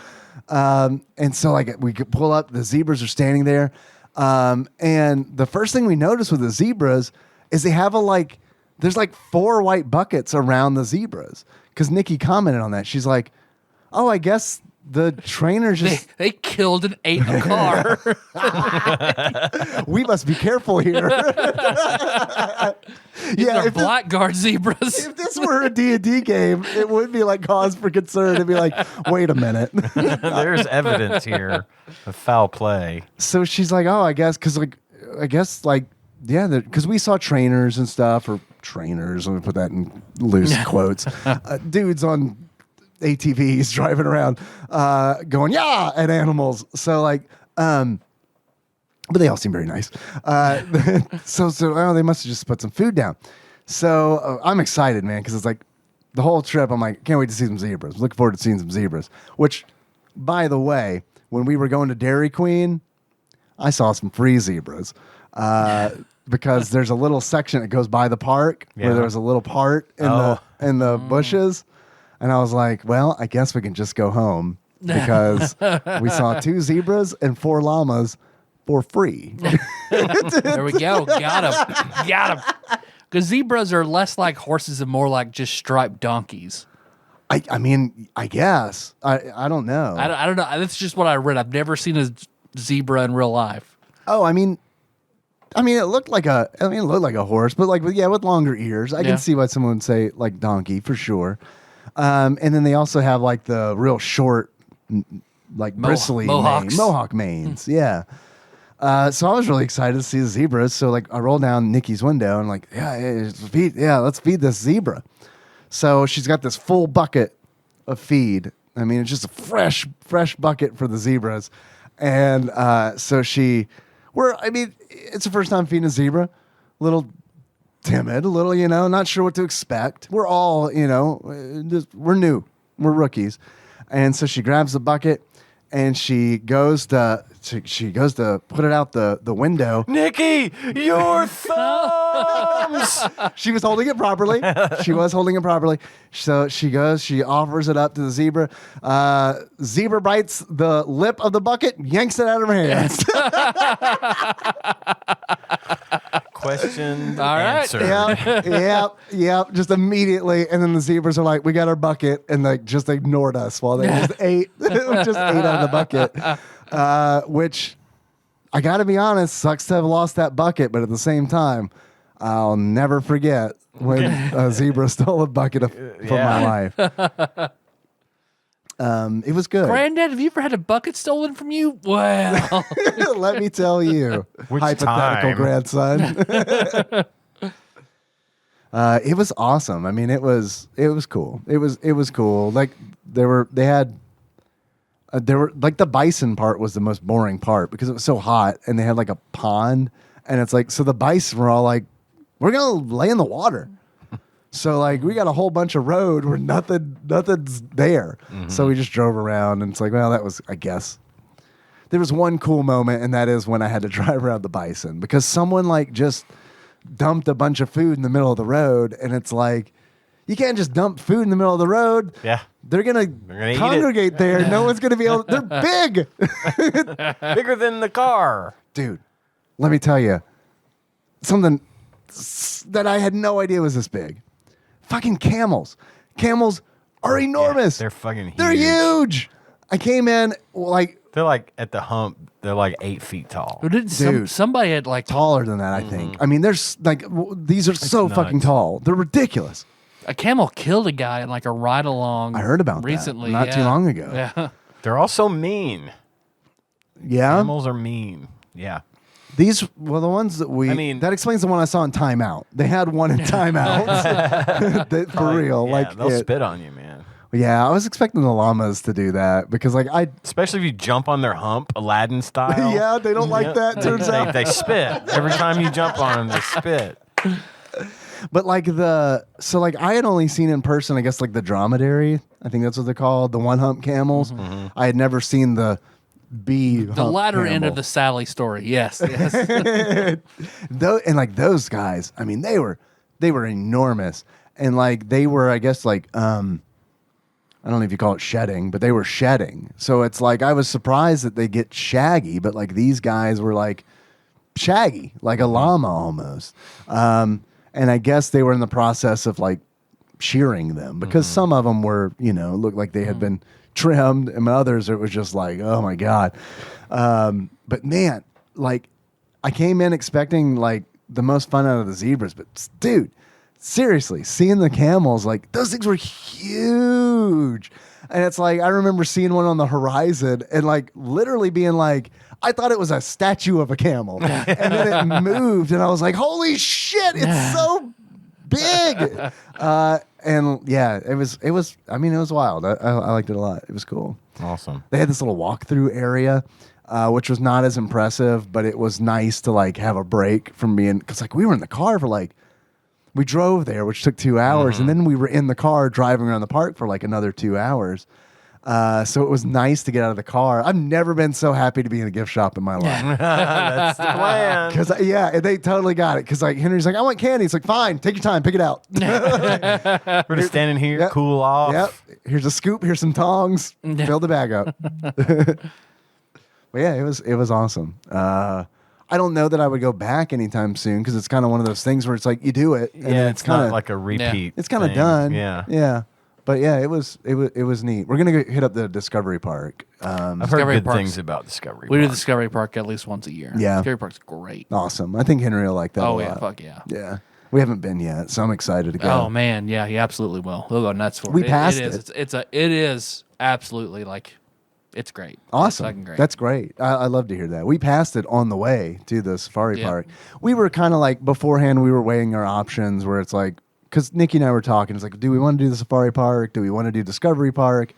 And so like we could pull up, the zebras are standing there. And the first thing we notice with the zebras is they have there's like 4 white buckets around the zebras. Cause Nikki commented on that. She's like, oh, I guess the trainer just... They killed and ate a car. We must be careful here. Yeah, blackguard zebras. If this were a D&D game, it would be like cause for concern. It'd be like, wait a minute. There's evidence here of foul play. So she's like, oh, I guess, because because we saw trainers and stuff, or trainers, let me put that in loose quotes, dudes on ATVs driving around, going, yeah, at animals. So but they all seem very nice. So they must have just put some food down. So I'm excited, man, because it's like the whole trip, I'm like, can't wait to see some zebras. Looking forward to seeing some zebras. Which, by the way, when we were going to Dairy Queen, I saw some free zebras. Because there's a little section that goes by the park where there was a little part in the bushes. And I was like, well, I guess we can just go home because we saw 2 zebras and 4 llamas for free. There we go. Got him. Because zebras are less like horses and more like just striped donkeys. I mean, I guess. I don't know. I don't know. That's just what I read. I've never seen a zebra in real life. Oh, I mean, it looked like a horse, but with longer ears. I can see why someone would say like donkey for sure. And then they also have like the real short, like bristly mohawk manes. Yeah. So I was really excited to see the zebras. So like I roll down Nikki's window and like, let's feed this zebra. So she's got this full bucket of feed. I mean, it's just a fresh bucket for the zebras. And so it's the first time feeding a zebra. A little timid, a little, not sure what to expect. We're all, we're new. We're rookies. And so she grabs the bucket and she goes to put it out the window. Nikki, your thumbs! She was holding it properly. So she offers it up to the zebra. Zebra bites the lip of the bucket, yanks it out of her hands. Question, all right. answer. Yep. Just immediately. And then the zebras are like, we got our bucket, and they just ignored us while they just ate out of the bucket. Which, I got to be honest, sucks to have lost that bucket, but at the same time, I'll never forget when a zebra stole a bucket from my life. It was good. Granddad, have you ever had a bucket stolen from you? Well, let me tell you, Which hypothetical time? grandson. It was awesome. I mean, it was cool. It was cool. Like they were like the bison part was the most boring part because it was so hot and they had like a pond and it's like, so the bison were all like, we're going to lay in the water. So like we got a whole bunch of road where nothing's there. Mm-hmm. So we just drove around and it's like, well, that was, I guess. There was one cool moment, and that is when I had to drive around the bison because someone like just dumped a bunch of food in the middle of the road, and it's like, you can't just dump food in the middle of the road. Yeah. They're gonna congregate there. No one's gonna be able. They're big. Bigger than the car. Dude, let me tell you something that I had no idea was this big. Fucking camels. Camels are enormous. Yeah, they're fucking huge. They're huge. I came in like... They're like at the hump. They're like 8 feet tall. Dude, somebody had like... Taller than that, I think. I mean, there's like... these are so nuts. fucking tall. They're ridiculous. A camel killed a guy in like a ride along. I heard about recently, that not too long ago. Yeah. They're also mean. Yeah. Animals are mean. Yeah. These the ones that that explains the one I saw in Time Out. They had one in Time Out. For real. Yeah, like they'll spit on you, man. Yeah, I was expecting the llamas to do that because especially if you jump on their hump, Aladdin style. Yeah, they don't like that, turns out. They spit. Every time you jump on them, they spit. But like I had only seen in person, I guess, like the dromedary. I think that's what they're called, the one hump camels. Mm-hmm. I had never seen the the latter camel. end of the Sally story. Yes. And like those guys, I mean, they were enormous, and like they were, I guess, like I don't know if you call it shedding, but they were shedding. So it's like I was surprised that they get shaggy, but like these guys were like shaggy, like a llama almost. And I guess they were in the process of like shearing them because some of them were, looked like they had been trimmed, and others it was just like, oh my God. But man, like I came in expecting like the most fun out of the zebras, but dude, seriously, seeing the camels, like those things were huge. And it's like, I remember seeing one on the horizon and like literally being like, I thought it was a statue of a camel. And then it moved and I was like, holy shit, it's so big. And yeah, it was wild. I liked it a lot. It was cool. Awesome. They had this little walkthrough area, which was not as impressive, but it was nice to like have a break from being, because like we were in the car for like, we drove there, which took 2 hours, and then we were in the car driving around the park for like another 2 hours. So it was nice to get out of the car. I've never been so happy to be in a gift shop in my life. That's the plan. Because and they totally got it. Because like Henry's like, I want candy. It's like, fine, take your time, pick it out. We're just standing here, Yep. cool off. Yep. Here's a scoop. Here's some tongs. Fill the bag up. But yeah, it was awesome. I don't know that I would go back anytime soon because it's kind of one of those things where it's like you do it and then it's kind not of like a repeat. it's kind of thing. done. Yeah. But yeah, it was neat. We're gonna hit up the Discovery Park. I've heard Discovery good Park's- things about Discovery We do Park. Discovery Park at least once a year. Yeah. Discovery Park's great. Awesome. I think Henry will like that. Oh a yeah, lot. fuck yeah. Yeah. We haven't been yet, so I'm excited to go. Oh man, yeah, he absolutely will. He'll go nuts for it. We passed It is absolutely like, it's great. Awesome. It's fucking great. That's great. I love to hear that. We passed it on the way to the safari park. We were kind of like, beforehand, we were weighing our options where it's like, because Nikki and I were talking, it's like, do we want to do the safari park? Do we want to do Discovery Park?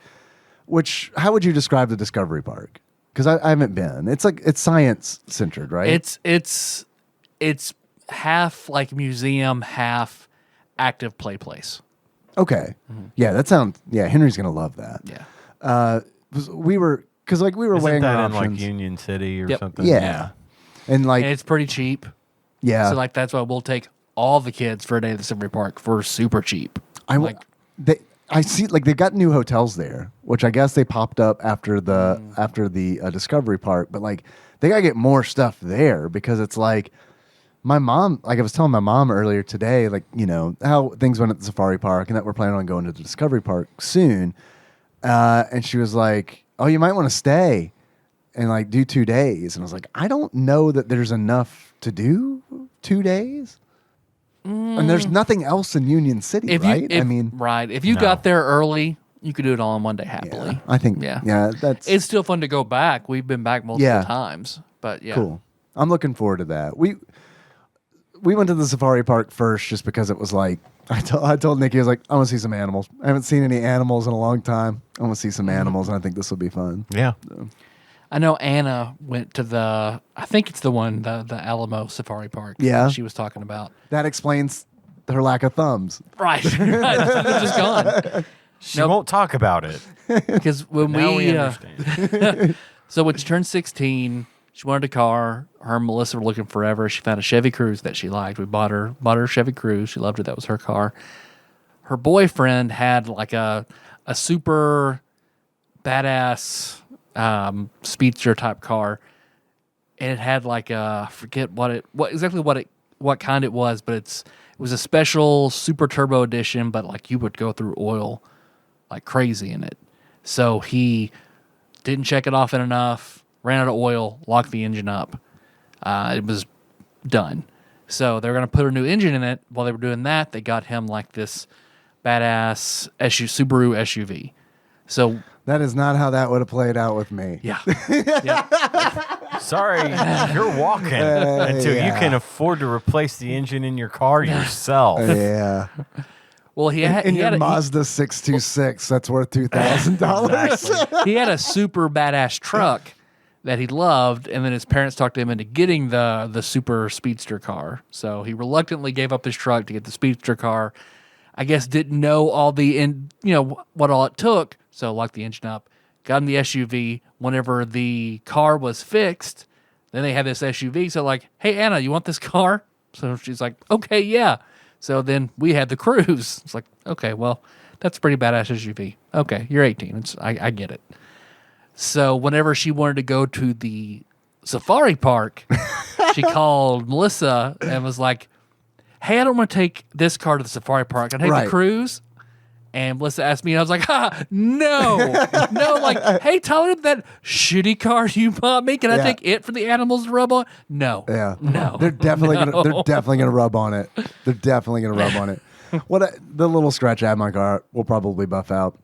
How would you describe the Discovery Park? Because I haven't been. It's like, it's science centered, right? It's half like museum, half active play place. Okay. Yeah, Henry's going to love that. Yeah. We were Isn't weighing that our in options. like Union City or Yep. something? Yeah. And like, And it's pretty cheap. yeah. So like that's why we'll take all the kids for a day at the Discovery Park for super cheap. I see like they've got new hotels there, which I guess they popped up after the Discovery Park, but like they gotta get more stuff there because it's like my mom, like I was telling my mom earlier today, like, how things went at the safari park and that we're planning on going to the Discovery Park soon. And she was like, oh, you might want to stay and like do 2 days. And I was like, I don't know that there's enough to do 2 days. And there's nothing else in Union City, right? If you got there early, you could do it all in one day happily. Yeah, I think, that's It's still fun to go back. We've been back multiple times, but yeah. cool. I'm looking forward to that. We went to the safari park first just because it was like, I told Nikki, I was like, I want to see some animals. I haven't seen any animals in a long time. I want to see some animals, and I think this will be fun. Yeah. So. I know Anna went to I think it's the one, the Alamo Safari Park. Yeah. She was talking about. That explains her lack of thumbs. Right. They're just gone. She won't talk about it. Because when Now we we understand. so when she turned 16, she wanted a car. Her and Melissa were looking forever. She found a Chevy Cruze that she liked. We bought her a Chevy Cruze. She loved it. That was her car. Her boyfriend had like a super badass speedster type car, and it had like I forget what kind it was, but it was a special super turbo edition. But like you would go through oil like crazy in it. So he didn't check it off enough, ran out of oil, locked the engine up. It was done. So they were going to put a new engine in it. While they were doing that, they got him like this badass Subaru SUV. So That is not how that would have played out with me. yeah, Sorry, you're walking until you can afford to replace the engine in your car yourself. Yeah. well he had In he your had a, Mazda 626, that's worth $2,000. he had a super badass truck that he loved, and then his parents talked to him into getting the super speedster car. So he reluctantly gave up his truck to get the speedster car. I guess didn't know all what all it took. So locked the engine up, got in the SUV. Whenever the car was fixed, then they had this SUV. So like, hey Anna, you want this car? So she's like, okay, yeah. So then we had the Cruise. It's like, okay, well, that's a pretty badass SUV. Okay, you're 18. I get it. So whenever she wanted to go to the safari park, she called Melissa and was like, hey, I don't want to take this car to the safari park. Can I take Right. the Cruise? And Melissa asked me, and I was like, no. Like, hey, Tyler, that shitty car you bought me, can I Yeah. take it for the animals to rub on? No. Yeah. No. They're definitely gonna rub on it. They're definitely gonna rub on it. The little scratch I have in my car will probably buff out.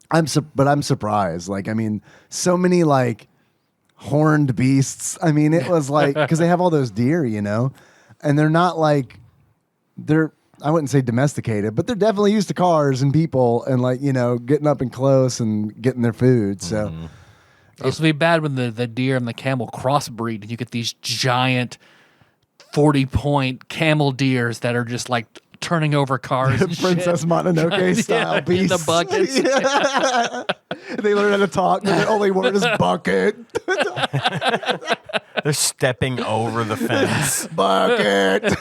But I'm surprised. Like, I mean, so many like horned beasts. I mean, it was like because they have all those deer, and they're not like I wouldn't say domesticated, but they're definitely used to cars and people and like, getting up and close and getting their food. So This would be bad when the deer and the camel crossbreed and you get these giant 40-point camel deers that are just like turning over cars. And Princess shit. Mononoke style Yeah, in beasts. the buckets. They learn how to talk, but their only word is bucket. They're stepping over the fence. Bucket.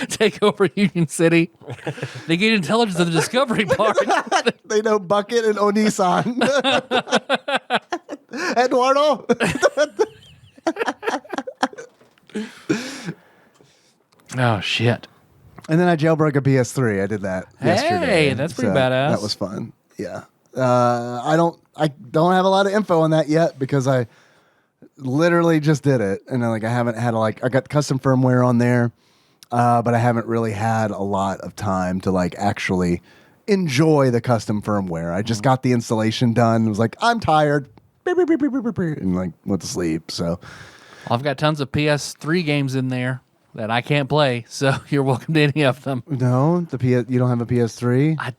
Take over Union City. They get intelligence of the Discovery Park. They know bucket and Onisan. Eduardo. Oh shit! And then I jailbroke a PS3. I did that yesterday. Hey, that's pretty badass. That was fun. Yeah. I don't have a lot of info on that yet because I literally just did it, and I haven't had I got custom firmware on there, but I haven't really had a lot of time to actually enjoy the custom firmware. I just got the installation done. Was like, I'm tired, and went to sleep. So I've got tons of PS3 games in there that I can't play, so you're welcome to any of them. no, you don't have a PS3.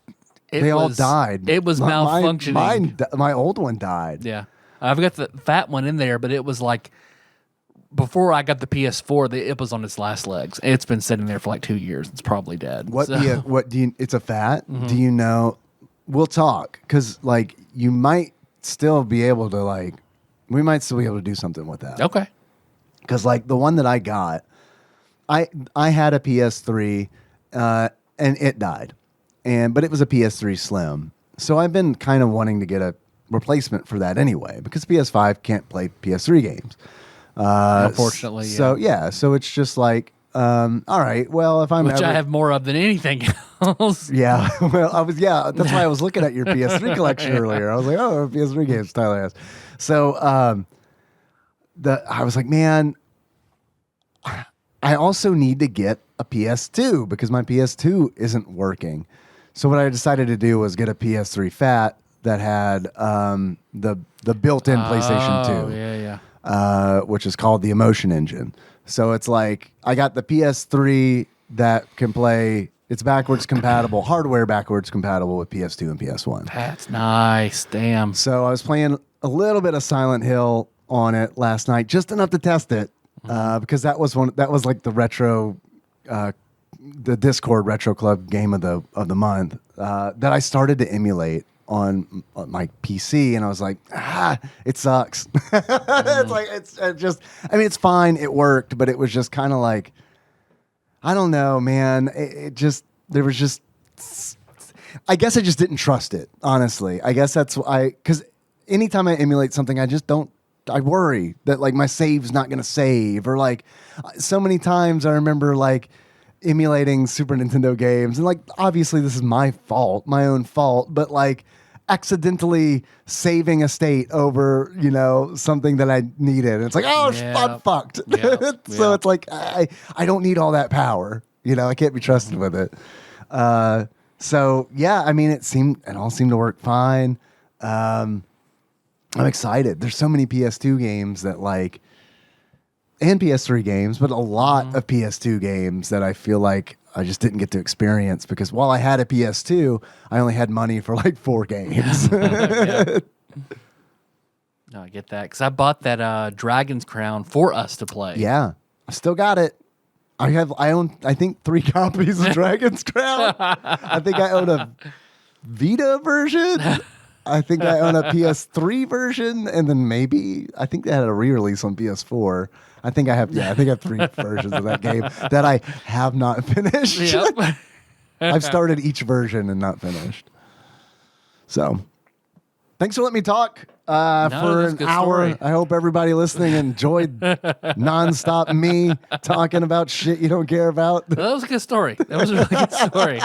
They all died. It was malfunctioning. My old one died. Yeah, I've got the fat one in there, but it was like before I got the PS4, it was on its last legs. It's been sitting there for like 2 years. It's probably dead. It's a fat. Do you know? We'll talk because you might still be able to we might still be able to do something with that. Okay. Because the one that I got, I had a PS3 and it died, but it was a PS3 Slim. So I've been kind of wanting to get a replacement for that anyway because PS5 can't play PS3 games. Unfortunately, yeah. So it's just all right. Well, if I'm Which I have more of than anything else. yeah. Well, that's why I was looking at your PS3 collection earlier. I was like, oh, PS3 games Tyler has. So I was like, man, I also need to get a PS2 because my PS2 isn't working. So what I decided to do was get a PS3 Fat that had the built-in PlayStation 2. Yeah. Which is called the Emotion Engine. So it's I got the PS3 that can play. It's backwards compatible, hardware backwards compatible with PS2 and PS1. That's nice. Damn. So I was playing a little bit of Silent Hill on it last night, just enough to test it, because that was the retro, the Discord Retro Club game of the month that I started to emulate on my PC, and I was like, it sucks. It's fine. It worked, but it was just kind of I don't know, man. I guess I just didn't trust it, honestly. I guess that's why, because anytime I emulate something, I worry that my save's not going to save, or so many times I remember emulating Super Nintendo games, and obviously this is my own fault, but accidentally saving a state over something that I needed. And it's I'm fucked. So it's I don't need all that power. I can't be trusted with it. So yeah, I mean, it all seemed to work fine. I'm excited. There's so many PS2 games that like, and PS3 games, but a lot of PS2 games that I feel like I just didn't get to experience because while I had a PS2, I only had money for like 4 games. Yeah. No, I get that because I bought that Dragon's Crown for us to play. Yeah, I still got it. I own, I think 3 copies of Dragon's Crown. I think I own a Vita version. I think I own a PS3 version, and then maybe I think they had a re-release on PS4. I think I have 3 versions of that game that I have not finished. Yep. I've started each version and not finished. So, thanks for letting me talk for an hour. Story. I hope everybody listening enjoyed nonstop me talking about shit you don't care about. That was a good story. That was a really good story.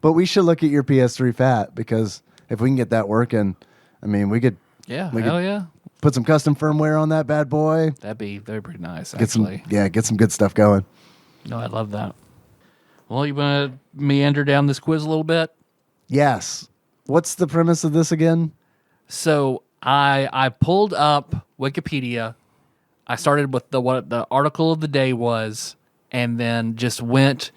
But we should look at your PS3 Fat because if we can get that working, I mean, we could Hell yeah. put some custom firmware on that bad boy. That'd be pretty nice, Get actually. get some good stuff going. No, I love that. Well, you want to meander down this quiz a little bit? Yes. What's the premise of this again? So I pulled up Wikipedia. I started with what the article of the day was, and then just went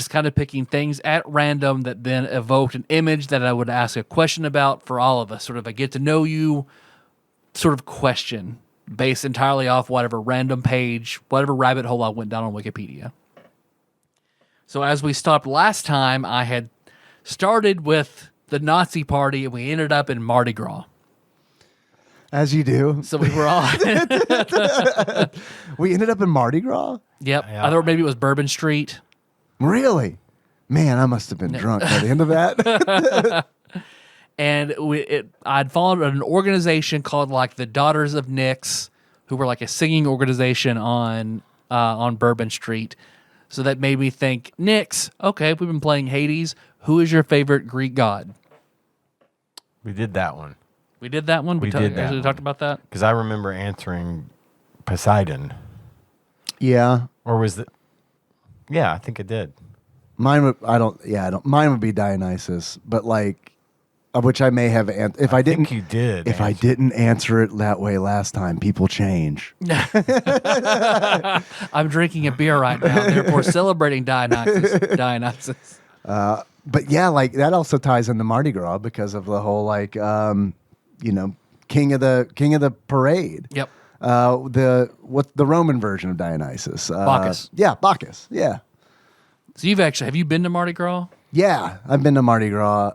kind of picking things at random that then evoked an image that I would ask a question about for all of us, sort of a get to know you sort of question based entirely off whatever random page, whatever rabbit hole I went down on Wikipedia. So as we stopped last time, I had started with the Nazi party and we ended up in Mardi Gras. As you do. So we were all... We ended up in Mardi Gras? Yep. Yeah. I thought maybe it was Bourbon Street. Really? Man, I must have been drunk by the end of that. And I'd followed an organization called like the Daughters of Nyx, who were like a singing organization on Bourbon Street. So that made me think, Nyx, okay, we've been playing Hades. Who is your favorite Greek god? We did that one. We did that one? We did that We one. talked about that? Because I remember answering Poseidon. Yeah. Or was it? Yeah, I think it did. Mine would mine would be Dionysus, but like which I may have if I didn't think you did. If I didn't answer it that way last time, people change. I'm drinking a beer right now, therefore celebrating Dionysus. But yeah, like that also ties into Mardi Gras because of the whole like king of the parade. Yep. The Roman version of Dionysus? Bacchus. Yeah, Bacchus. Yeah. So have you been to Mardi Gras? Yeah, I've been to Mardi Gras.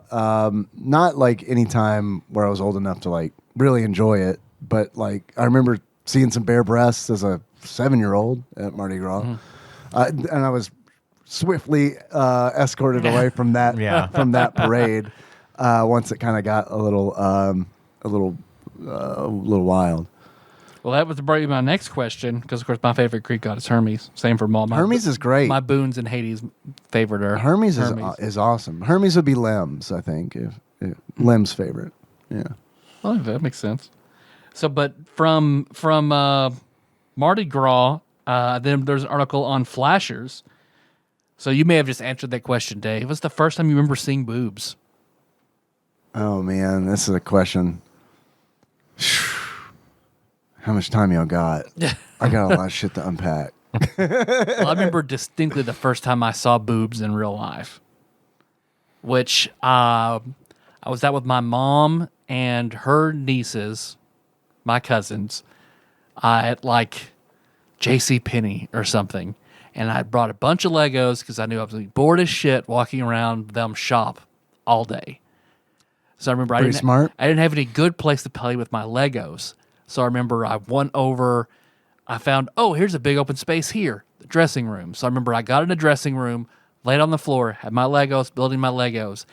Not like any time where I was old enough to like really enjoy it, but like I remember seeing some bare breasts as a 7-year-old at Mardi Gras, and I was swiftly escorted away from that from that parade once it kind of got a little wild. Well, that was probably my next question, because of course my favorite Greek god is Hermes. Same for Maul. Hermes is great. My boons and Hades favorite are Hermes is awesome. Hermes would be Lem's, I think. If Lem's favorite. Yeah. Well, that makes sense. So, but from Mardi Gras, then there's an article on flashers. So you may have just answered that question, Dave. What's the first time you remember seeing boobs? Oh man, this is a question. How much time y'all got? I got a lot of shit to unpack. Well, I remember distinctly the first time I saw boobs in real life, which I was out with my mom and her nieces, my cousins, at like JCPenney or something. And I brought a bunch of Legos because I knew I was bored as shit walking around them shop all day. So I remember I didn't have any good place to play with my Legos. So I remember I went over, I found, here's a big open space here, the dressing room. So I remember I got in the dressing room, laid on the floor, had my Legos, building my Legos.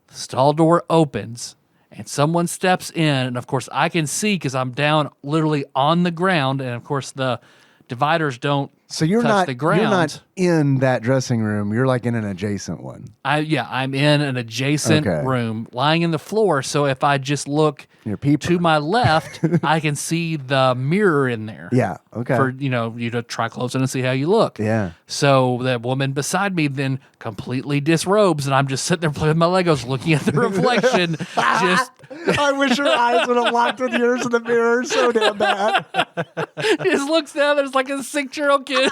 The stall door opens, and someone steps in, and of course I can see because I'm down literally on the ground, and of course the dividers don't touch the ground. in that dressing room. You're like in an adjacent one. I'm in an adjacent Okay. room, lying in the floor. So if I just look Your peeper. to my left, I can see the mirror in there. Yeah. Okay. For you to try closing and see how you look. Yeah. So the woman beside me then completely disrobes, and I'm just sitting there playing with my Legos, looking at the reflection. Just I wish her eyes would have locked with yours in the mirror so damn bad. just looks down. There's like a 6-year-old kid.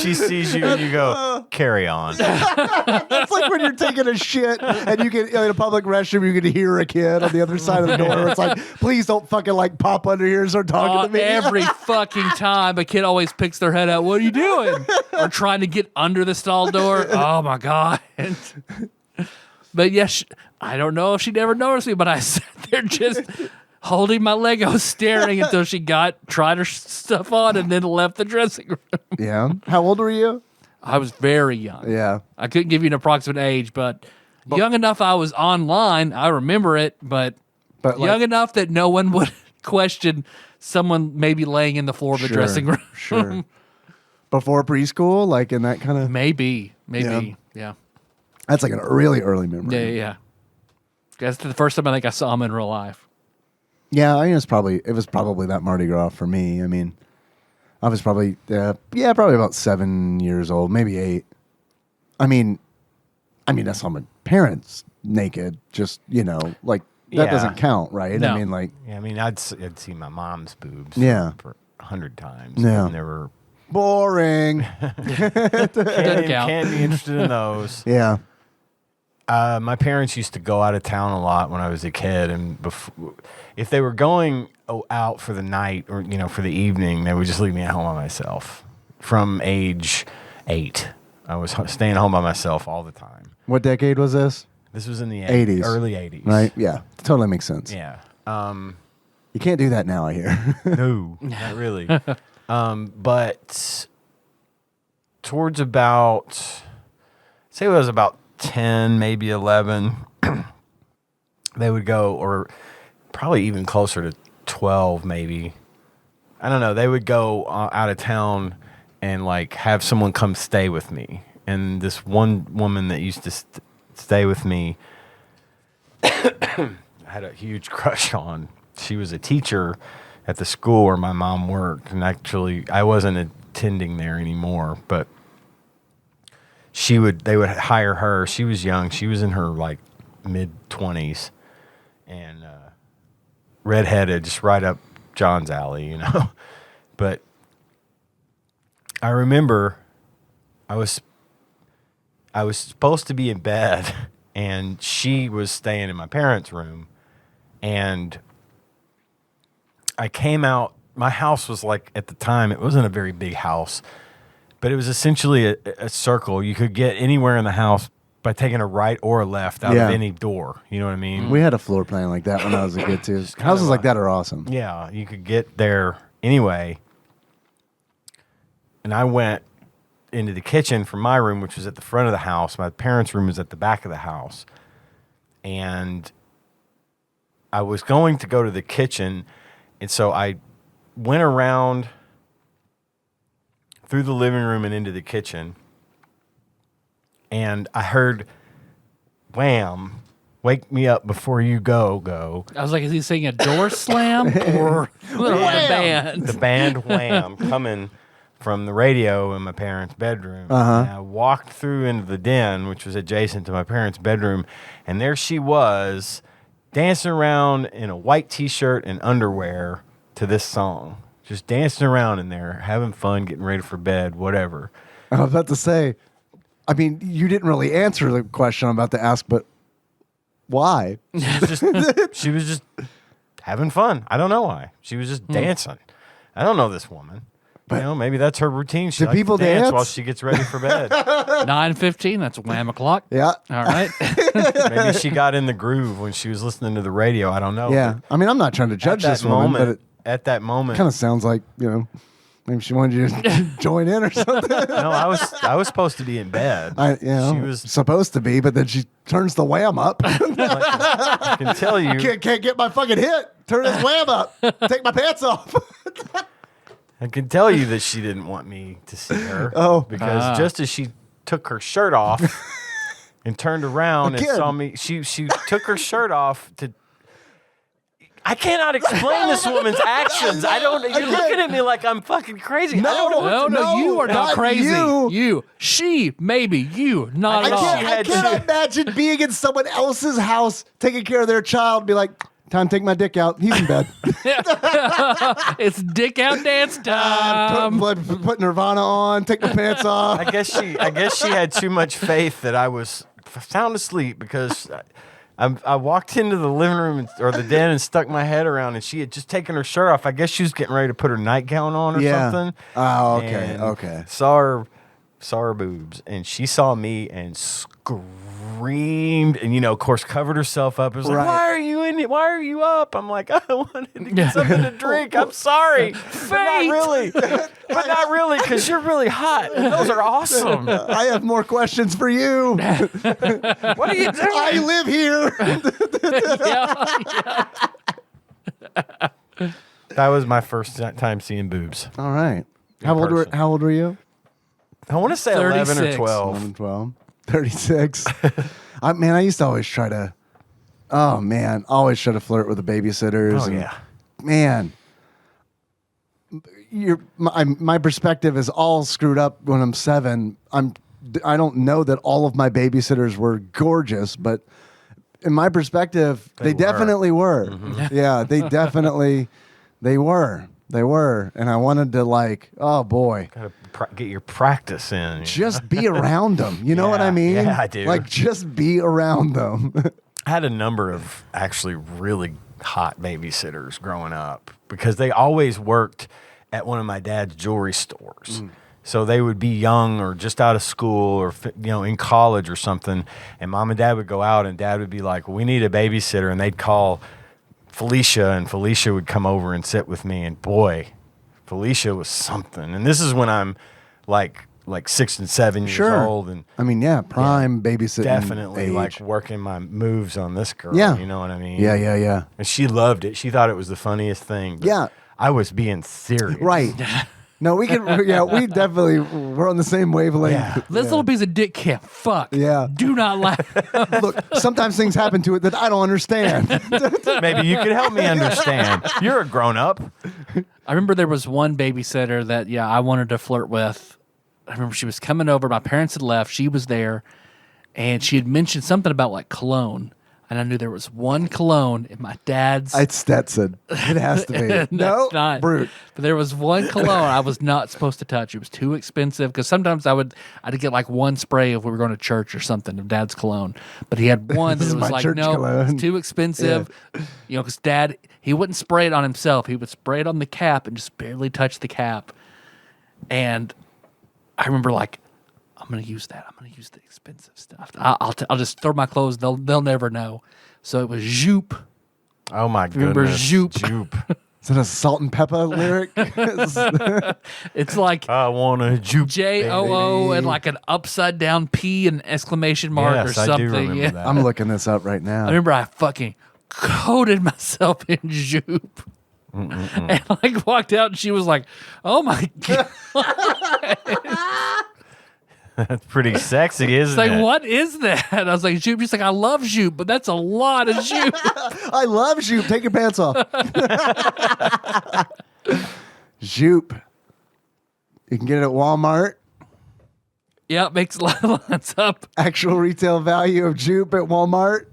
She sees you and you go, carry on. It's like when you're taking a shit and you get in a public restroom, you can hear a kid on the other side of the door. It's like, please don't fucking like pop under here and start talking to me. Every fucking time a kid always picks their head out. What are you doing? Or trying to get under the stall door. Oh my God. But yes, I don't know if she'd ever noticed me, but I sat there just holding my Legos, staring until she tried her stuff on and then left the dressing room. Yeah. How old were you? I was very young. Yeah. I couldn't give you an approximate age, but young enough I was online. I remember it, but young enough that no one would question someone maybe laying in the floor of the dressing room. Sure. Before preschool, like in that kind of. Maybe. Yeah. That's like a really early memory. Yeah. That's the first time I think I saw him in real life. Yeah, I mean, it was probably that Mardi Gras for me. I mean, I was probably probably about 7 years old, maybe 8. I mean, I saw my parents naked. Just like that doesn't count, right? No. I mean, like Yeah, I mean, I'd see my mom's boobs. Yeah. For 100 times. Yeah. And they were boring. can't be interested in those. Yeah. My parents used to go out of town a lot when I was a kid, and if they were going out for the night or for the evening, they would just leave me at home by myself. From age 8, I was staying home by myself all the time. What decade was this? This was in the 80s. early 80s. Right? Yeah. Totally makes sense. Yeah. You can't do that now, I hear. No, not really. But towards say it was about 10, maybe 11, they would go, or probably even closer to 12, maybe. I don't know. They would go out of town and like have someone come stay with me. And this one woman that used to stay with me, I had a huge crush on. She was a teacher at the school where my mom worked. And actually, I wasn't attending there anymore, but they would hire her. She was young. She was in her like mid-20s and redheaded, just right up John's alley, But I remember I was supposed to be in bed and she was staying in my parents' room, and I came out. My house was like, at the time, it wasn't a very big house, but it was essentially a circle. You could get anywhere in the house by taking a right or a left out of any door. You know what I mean? We had a floor plan like that when I was a kid too. Houses like that are awesome. Yeah, you could get there anyway. And I went into the kitchen from my room, which was at the front of the house. My parents' room was at the back of the house. And I was going to go to the kitchen, and so I went around through the living room and into the kitchen, and I heard, "Wham, wake me up before you go." I was like, is he saying a door slam or the band? The band Wham coming from the radio in my parents' bedroom. Uh-huh. And I walked through into the den, which was adjacent to my parents' bedroom, and there she was, dancing around in a white T-shirt and underwear to this song. Just dancing around in there, having fun, getting ready for bed, whatever. I was about to say, I mean, you didn't really answer the question I'm about to ask, but why? She was just having fun. I don't know why. She was just dancing. I don't know this woman. But maybe that's her routine. She do likes people to dance dance while she gets ready for bed. 9:15. That's wham o'clock. Yeah. All right. Maybe she got in the groove when she was listening to the radio. I don't know. Yeah. I mean, I'm not trying to judge this woman, but it at that moment, kind of sounds like, maybe she wanted you to join in or something. no, I was supposed to be in bed. She was supposed to be, but then she turns the wham up. I can tell you. Can't get my fucking hit. Turn this wham up. Take my pants off. I can tell you that she didn't want me to see her. Because just as she took her shirt off and turned around and saw me, she took her shirt off to. I cannot explain this woman's actions. I don't. You're looking at me like I'm fucking crazy. No, you are not crazy. She, maybe you, not at all. I can't imagine being in someone else's house, taking care of their child, be like, time to take my dick out. He's in bed. It's dick out dance time. Put Nirvana on, take my pants off. I guess she had too much faith that I was sound asleep because. I walked into the living room or the den and stuck my head around, and she had just taken her shirt off. I guess she was getting ready to put her nightgown on or something. Oh, okay, and okay. Saw her boobs, and she saw me and screamed, and of course, covered herself up. It was like, "Why are you in it? Why are you up?" I'm like, "I wanted to get something to drink. I'm sorry, but not really, because you're really hot. And those are awesome." I have more questions for you. What are you doing? I live here. That was my first time seeing boobs. All right. How old were you? I want to say 11 or 12. 11, 12. 36. I used to always try to, always try to flirt with the babysitters. Oh, yeah. Man, my perspective is all screwed up when I'm 7. I don't know that all of my babysitters were gorgeous, but in my perspective, they definitely were. Mm-hmm. Yeah, they were. They were. And I wanted to oh boy. Gotta get your practice in. Just be around them. You know what I mean? Yeah, I do. Just be around them. I had a number of actually really hot babysitters growing up because they always worked at one of my dad's jewelry stores. So they would be young or just out of school or in college or something, and mom and dad would go out, and dad would be like, "We need a babysitter," and they'd call Felicia, and Felicia would come over and sit with me, and boy, Felicia was something. And this is when I'm like 6 and 7 years old, and prime babysitting. Definitely age. working my moves on this girl. Yeah. You know what I mean? Yeah. And she loved it. She thought it was the funniest thing. Yeah. I was being serious. Right. No, we definitely we're on the same wavelength. Yeah. This little piece of dick can't fuck. Yeah. Do not laugh. Look, sometimes things happen to it that I don't understand. Maybe you could help me understand. You're a grown up. I remember there was one babysitter that, I wanted to flirt with. I remember she was coming over. My parents had left. She was there. And she had mentioned something about cologne. And I knew there was one cologne in my dad's. It's Stetson. It has to be. No, not. Brute. But there was one cologne I was not supposed to touch. It was too expensive because sometimes I'd get one spray if we were going to church or something of dad's cologne. But he had one that was like, no, cologne. it's too expensive. Because dad, he wouldn't spray it on himself. He would spray it on the cap and just barely touch the cap. And I remember I'm going to use that. I'm going to use the expensive stuff. I'll just throw my clothes. They'll never know. So it was Joop. Oh my Remember goodness. Joop. Is it a salt and pepper lyric? It's like I want a Joop. J-O-O and an upside down P and exclamation mark or something. I do remember that. I'm looking this up right now. I remember I fucking coated myself in Joop. And walked out and she was like, "Oh my God." That's pretty sexy, isn't it? What is that? I was like, Joop. She's like, I love Joop, but that's a lot of Joop. I love Joop. Take your pants off. Joop. You can get it at Walmart. Yeah, it makes a lot of lines up. Actual retail value of Joop at Walmart,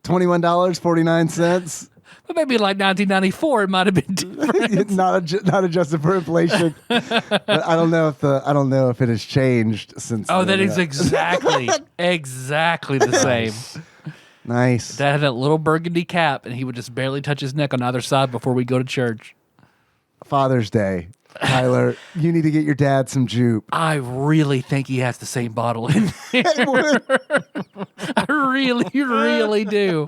$21.49. But maybe 1994, it might have been different. not adjusted for inflation. But I don't know if it has changed since. Oh, then. that is exactly the same. Nice. Dad had a little burgundy cap, and he would just barely touch his neck on either side before we go to church. Father's Day. Tyler, you need to get your dad some Joop. I really think he has the same bottle in there. I really do.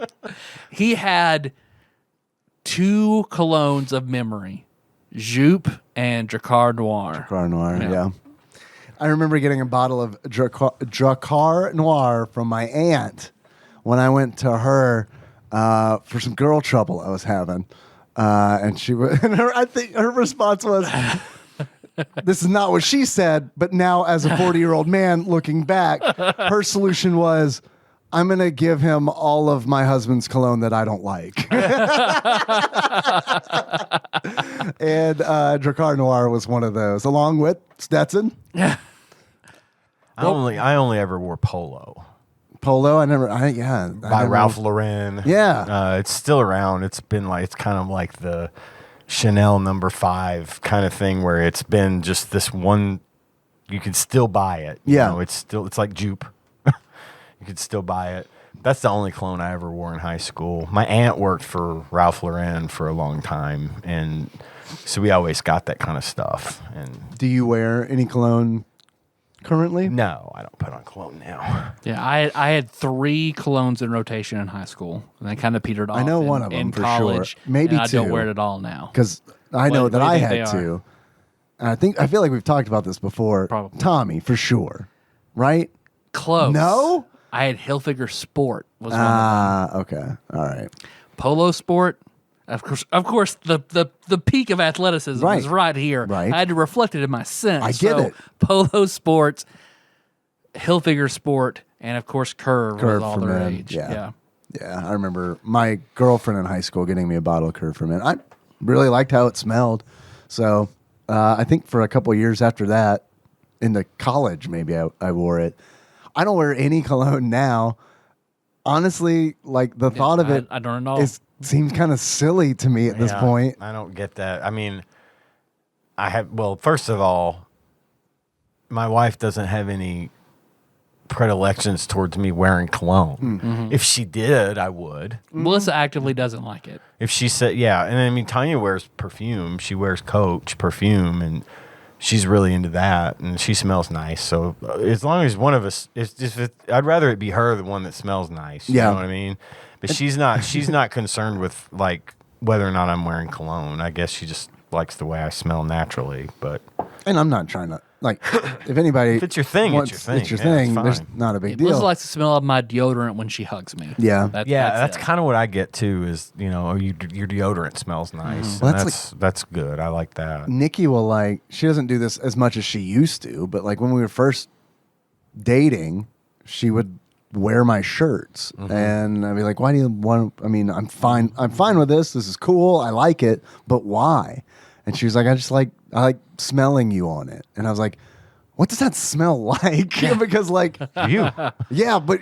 He had 2 colognes of memory, Joop and Dracar Noir. Dracar Noir, yeah. I remember getting a bottle of Dracar Noir from my aunt when I went to her for some girl trouble I was having. And I think her response was, this is not what she said, but now as a 40-year-old man looking back, her solution was, I'm going to give him all of my husband's cologne that I don't like. And Drakkar Noir was one of those, along with Stetson. I only ever wore Polo. Polo, By Ralph Lauren. Yeah. It's still around. It's kind of like the Chanel No. 5 kind of thing where it's been just this one, you could still buy it. Yeah. It's like Jupe. You could still buy it. That's the only cologne I ever wore in high school. My aunt worked for Ralph Lauren for a long time, and so we always got that kind of stuff. And Do you wear any cologne currently? no, I don't put on cologne now. Yeah, I had 3 colognes in rotation in high school, and they kind of petered off. I know one of them in for college, sure. Maybe and I don't 2. wear it at all now. Because I know What that do you I think had they are? to. And I feel like we've talked about this before. Probably. Tommy, for sure. Right? Close. No? I had Hilfiger Sport was one of them. Okay. All right. Polo Sport. Of course, the peak of athleticism Right. is right here. Right. I had to reflect it in my sense. I get it. Polo Sports, Hilfiger Sport, and of course Curve was all for the men. rage. Yeah. Yeah, I remember my girlfriend in high school getting me a bottle of Curve for Men. I really liked how it smelled. So I think for a couple of years after that, into college maybe I wore it. I don't wear any cologne now. Honestly, like the thought of it I don't know. seems kind of silly to me at this point. I don't get that. I mean, first of all, my wife doesn't have any predilections towards me wearing cologne. Mm-hmm. If she did, I would. Melissa actively doesn't like it. If she said, yeah, and I mean, Tanya wears perfume. She wears Coach perfume, and she's really into that, and she smells nice. So as long as one of us, I'd rather it be her, the one that smells nice. You know what I mean? But she's not concerned with like whether or not I'm wearing cologne. I guess she just likes the way I smell naturally. But And I'm not trying to, like, if anybody. if it's your thing, wants, it's your thing. It's your Yeah, it's thing. fine. There's not a big Melissa deal. likes the smell of my deodorant when she hugs me. Yeah. That's it. kind of what I get too. Is your deodorant smells nice. Well, And that's that's good. I like that. Nikki will she doesn't do this as much as she used to, but like when we were first dating, she would wear my shirts and I'd be like, why do you want, I'm fine with this. This is cool. I like it, but why? And she was like, I like smelling you on it. And I was like, what does that smell like? Because like, You. yeah, but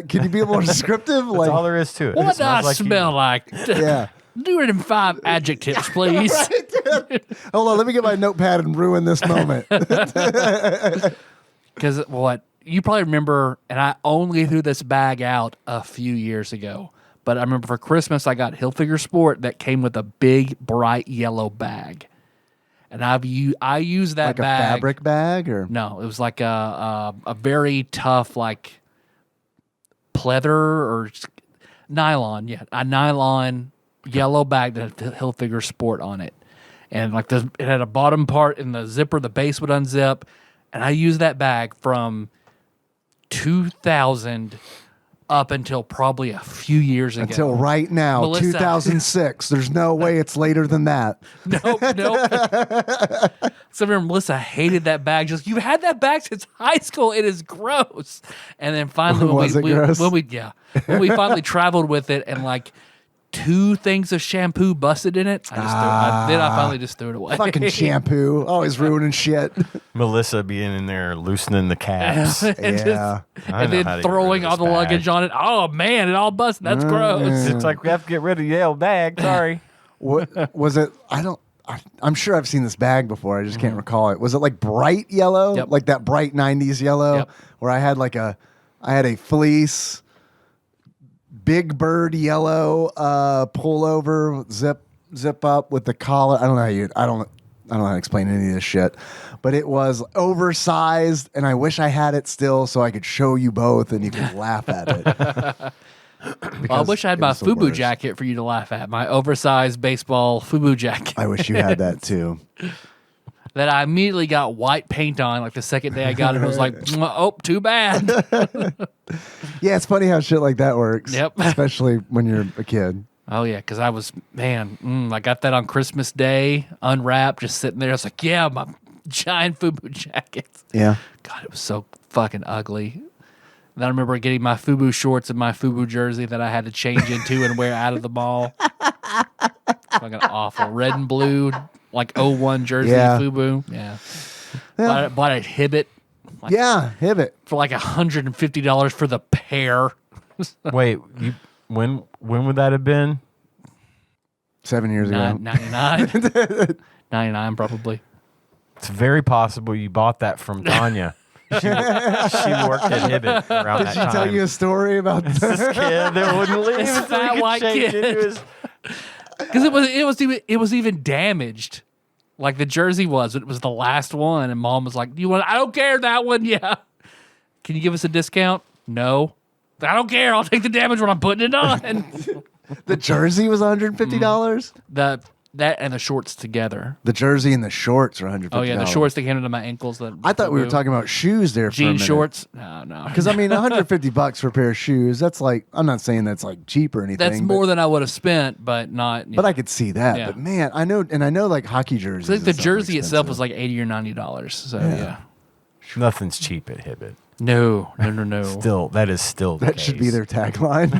can you be more descriptive? That's all there is to it. What It does I smells like you. smell like? Yeah. Do it in 5 adjectives, please. Hold on, let me get my notepad and ruin this moment. Because what you probably remember, and I only threw this bag out a few years ago, but I remember for Christmas I got Hilfiger Sport that came with a big bright yellow bag, and I used that Like bag. a fabric bag or No, it was like a very tough like pleather or nylon. Yeah, a nylon yellow bag that had Hilfiger Sport on it, and like it had a bottom part in the zipper. The base would unzip, and I used that bag from 2000 up until probably a few years ago. until right now, Melissa. 2006. There's no way it's later than that. Nope. So I remember Melissa hated that bag. Just, you've had that bag since high school. It is gross. And then finally, Was it gross? when we finally traveled with it, and like 2 things of shampoo busted in it, I finally just threw it away. Fucking shampoo, always ruining shit. Melissa being in there loosening the caps. and Yeah. I and know then how to get throwing rid of all the this luggage bag. on it. Oh man, it all busted. That's gross. It's like we have to get rid of the yellow bag. Sorry. What was it? I'm sure I've seen this bag before. I just can't recall it. Was it like bright yellow, Yep. like that bright '90s yellow, Yep. where I had I had a fleece, big bird yellow pullover, zip up with the collar. I don't know how to explain any of this shit, but it was oversized, and I wish I had it still so I could show you both and you could laugh at it. Well, I wish I had my was the FUBU worst. jacket for you to laugh at. My oversized baseball FUBU jacket I wish you had that too. that I immediately got white paint on. Like the second day I got it, I was like, oh, too bad. Yeah, it's funny how shit like that works. Yep. Especially when you're a kid. Oh yeah, because I was I got that on Christmas Day, unwrapped, just sitting there. I was like, yeah, giant FUBU jackets. Yeah. God, it was so fucking ugly. And I remember getting my FUBU shorts and my FUBU jersey that I had to change into and wear out of the mall. Fucking awful. Red and blue, like '01 jersey FUBU. Yeah. Bought a Hibbit. Hibbit. For like $150 for the pair. Wait, when would that have been? 7 years ago. 99. 99 probably. It's very possible you bought that from Tanya. She worked at Hibbit around that time. Did she tell you a story about this kid that wouldn't leave? This fat white kid. Because it was even damaged. Like the jersey was. It was the last one. And Mom was like, I don't care, that one. Yeah. Can you give us a discount? No. I don't care. I'll take the damage when I'm putting it on. The jersey was $150? That and the shorts together. The jersey and the shorts are $150. Oh, yeah. The shorts that came into my ankles. I thought we were talking about shoes there for a minute. Jean shorts? No. Because, I mean, $150 for a pair of shoes, that's like, I'm not saying that's like cheap or anything. That's more than I would have spent, but not. But I could see that. Yeah. But, man, I know like hockey jerseys. So I think the jersey itself was like $80 or $90. So, yeah. Nothing's cheap at Hibbit. No. Still, that is still the That case. should be their tagline.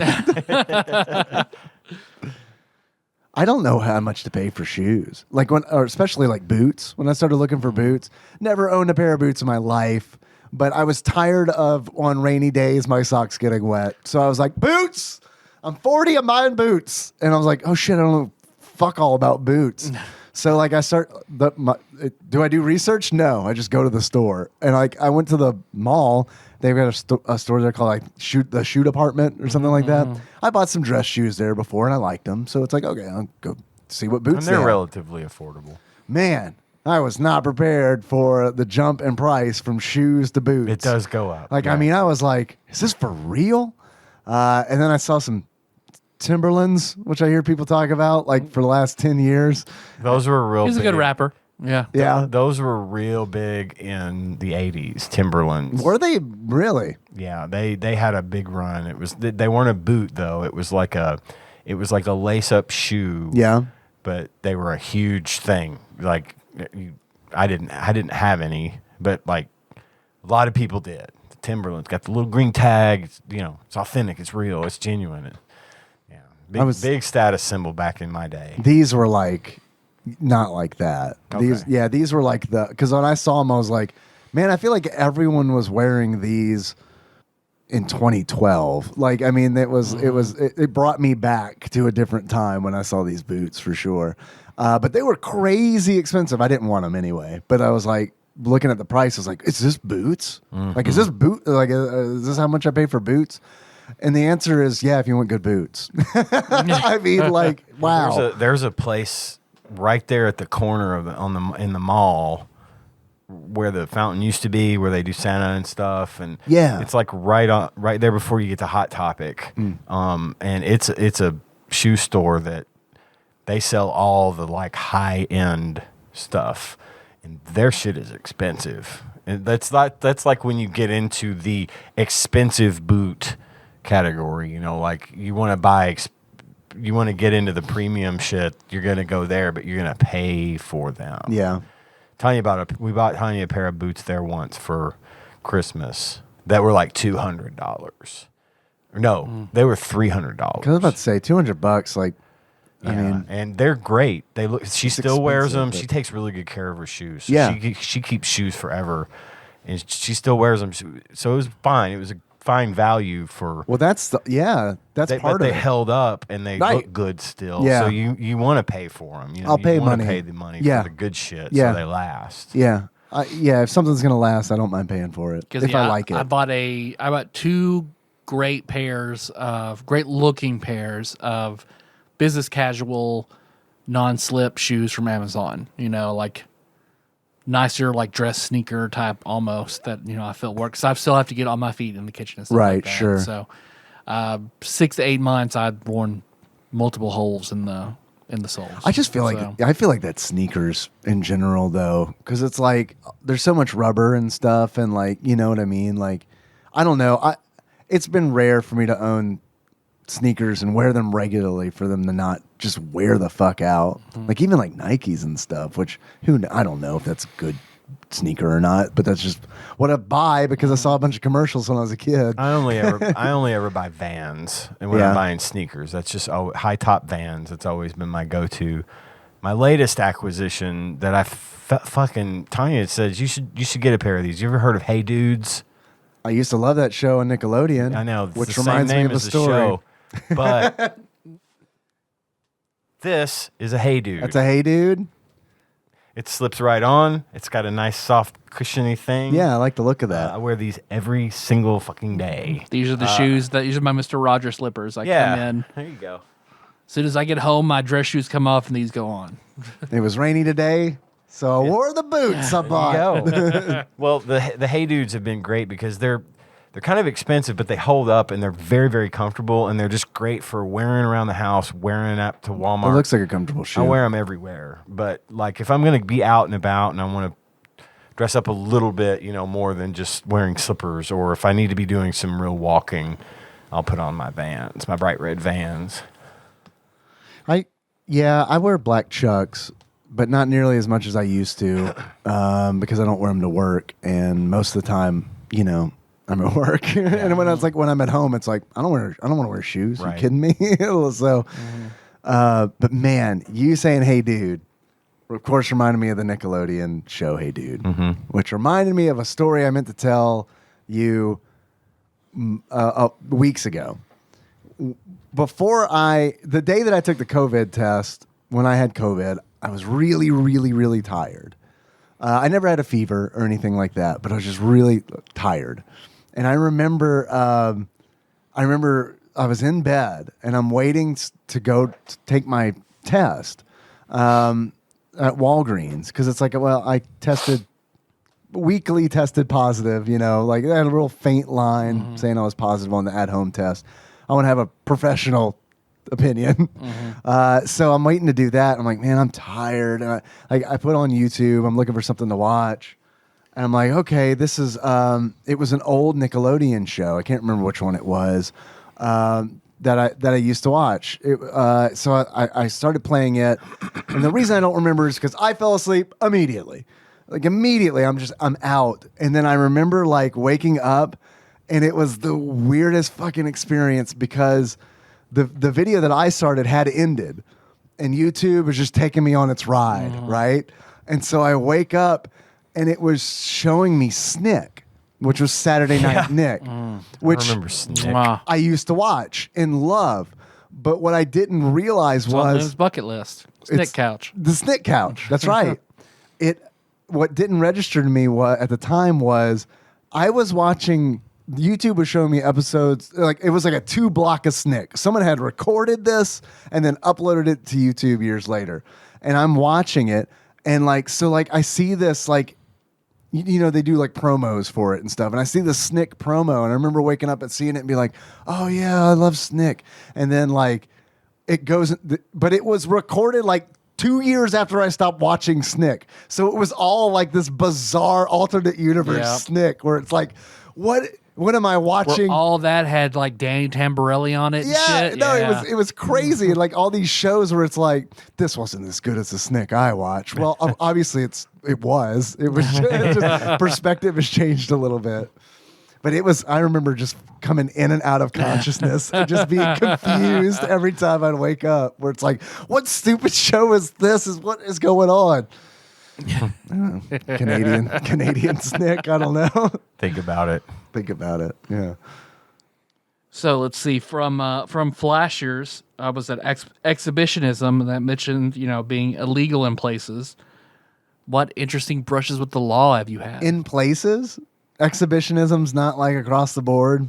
I don't know how much to pay for shoes. Like or especially like boots. When I started looking for boots, never owned a pair of boots in my life, but I was tired of on rainy days my socks getting wet. So I was like, boots. I'm 40, I'm buying boots. And I was like, oh shit, I don't know fuck all about boots. So like do I do research? No, I just go to the store. And like I went to the mall. They've got a store there called like the Shoe Department or something like that. I bought some dress shoes there before and I liked them. So it's like, okay, I'll go see what boots and they're they relatively affordable. Man, I was not prepared for the jump in price from shoes to boots. It does go up. Like, I mean, I was like, is this for real? And then I saw some Timberlands, which I hear people talk about like for the last 10 years. Those were real He's big. a good rapper. Yeah. Yeah. Those were real big in the 80s, Timberlands. Were they really? Yeah, they had a big run. It was they weren't a boot though. It was like a lace-up shoe. Yeah. But they were a huge thing. Like I didn't have any, but like a lot of people did. The Timberlands got the little green tag. It's authentic. It's real. It's genuine. Big status symbol back in my day. These were like not like that. Okay. These were like because when I saw them, I was like, man, I feel like everyone was wearing these in 2012. Like, I mean, it brought me back to a different time when I saw these boots for sure. But they were crazy expensive. I didn't want them anyway, but I was like looking at the price. I was like, is this boots? Like, is this is this how much I pay for boots? And the answer is, yeah, if you want good boots. I mean, like, wow. There's a place right there at the corner of in the mall where the fountain used to be, where they do Santa and stuff, and it's like right there before you get to Hot Topic. And it's a shoe store that they sell all the like high end stuff, and their shit is expensive. And that's like when you get into the expensive boot category, like you want to get into the premium shit, you're going to go there, but you're going to pay for them. Yeah. We bought Tanya a pair of boots there once for Christmas that were like $200. No, they were $300. Because I was about to say $200. Like, I mean, and they're great. They look. She still wears them. but- She takes really good care of her shoes. So Yeah. she keeps shoes forever, and she still wears them. So it was fine. It was a fine value for. well, that's part But of they it. held up and they Right. look good still. Yeah. So you want to pay for them. I'll pay you wanna money. Pay the money Yeah. for the good shit Yeah. so they last. Yeah. If something's going to last, I don't mind paying for it. If I like it. I bought two great looking pairs of business casual non-slip shoes from Amazon. Like nicer, like dress sneaker type almost that, I feel work. Because I still have to get on my feet in the kitchen and stuff Right, like that. sure. So 6 to 8 months I'd worn multiple holes in the soles. I just feel like that's sneakers in general though, because it's like there's so much rubber and stuff, and like, you know what I mean? Like, I don't know. It's been rare for me to own sneakers and wear them regularly for them to not just wear the fuck out. Like even like Nikes and stuff, which I don't know if that's good sneaker or not, but that's just what I buy because I saw a bunch of commercials when I was a kid. I only ever buy Vans, and when I'm buying sneakers, that's just high top Vans. It's always been my go-to. My latest acquisition that I fucking Tanya says you should get a pair of these. You ever heard of Hey Dudes? I used to love that show on Nickelodeon. I know, which the reminds same name me of a as the story. show, but this is a Hey Dude. That's a Hey Dude. It slips right on. It's got a nice, soft, cushiony thing. Yeah, I like the look of that. I wear these every single fucking day. These are the shoes these are my Mr. Rogers slippers. I come in. There you go. As soon as I get home, my dress shoes come off and these go on. It was rainy today, so I wore the boots I bought. Go. Well, the Hey Dudes have been great because they're kind of expensive, but they hold up and they're very, very comfortable, and they're just great for wearing around the house, wearing up to Walmart. It looks like a comfortable shoe. I wear them everywhere, but like if I'm going to be out and about and I want to dress up a little bit, more than just wearing slippers, or if I need to be doing some real walking, I'll put on my Vans, my bright red Vans. I wear black Chucks, but not nearly as much as I used to because I don't wear them to work, and most of the time, I'm at work. And when I'm at home, it's like I don't want to wear shoes. Right. You kidding me? So, but man, you saying "Hey Dude," of course, reminded me of the Nickelodeon show "Hey Dude," which reminded me of a story I meant to tell you weeks ago. The day that I took the COVID test, when I had COVID, I was really, really, really tired. I never had a fever or anything like that, but I was just really tired. And I remember I was in bed and I'm waiting to go to take my test at Walgreens because it's like, well, I weekly tested positive, like I had a real faint line saying I was positive on the at-home test. I want to have a professional opinion. So I'm waiting to do that. I'm like, man, I'm tired. And I put on YouTube. I'm looking for something to watch. And I'm like, okay, this is, it was an old Nickelodeon show. I can't remember which one it was that I used to watch. So I started playing it. And the reason I don't remember is because I fell asleep immediately. Like immediately, I'm out. And then I remember like waking up and it was the weirdest fucking experience because the video that I started had ended and YouTube was just taking me on its ride, right? And so I wake up and it was showing me Snick, which was Saturday Night Nick, which I remember Snick. I used to watch and love. But what I didn't realize was his bucket list. Snick couch. The Snick couch. That's right. What didn't register to me at the time was I was watching. YouTube was showing me episodes, like it was like a 2 block of Snick. Someone had recorded this and then uploaded it to YouTube years later. And I'm watching it and I see this they do like promos for it and stuff. And I see the Snick promo and I remember waking up and seeing it and be like, oh yeah, I love Snick. And then it goes, but it was recorded 2 years after I stopped watching Snick. So it was all like this bizarre alternate universe Snick where it's like, what am I watching? Where all that had like Danny Tamborelli on it. Yeah, and shit. No, it was crazy. And all these shows where it's like, this wasn't as good as the Snick I watch. Well, obviously it was. It was just perspective has changed a little bit. But I remember just coming in and out of consciousness and just being confused every time I'd wake up. Where it's like, what stupid show is this? What is going on? I don't know. Canadian Snick. I don't know. Think about it. Yeah. So let's see. From Flashers, I was at exhibitionism that mentioned being illegal in places. What interesting brushes with the law have you had? In places, exhibitionism's not across the board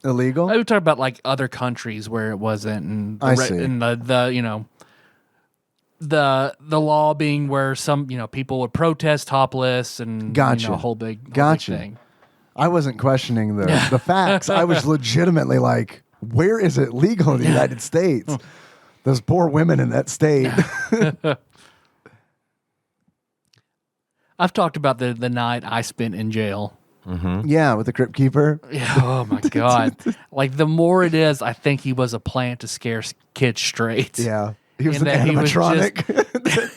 illegal. I would talk about other countries where it wasn't, and I see. And the law being where some people would protest topless and gotcha. A whole big thing. I wasn't questioning the facts. I was legitimately like, where is it legal in the United States? Those poor women in that state. I've talked about the night I spent in jail. Yeah, with the Crypt Keeper. Yeah. Oh my God. The more it is, I think he was a plant to scare kids straight. Yeah. He was And an that he was animatronic.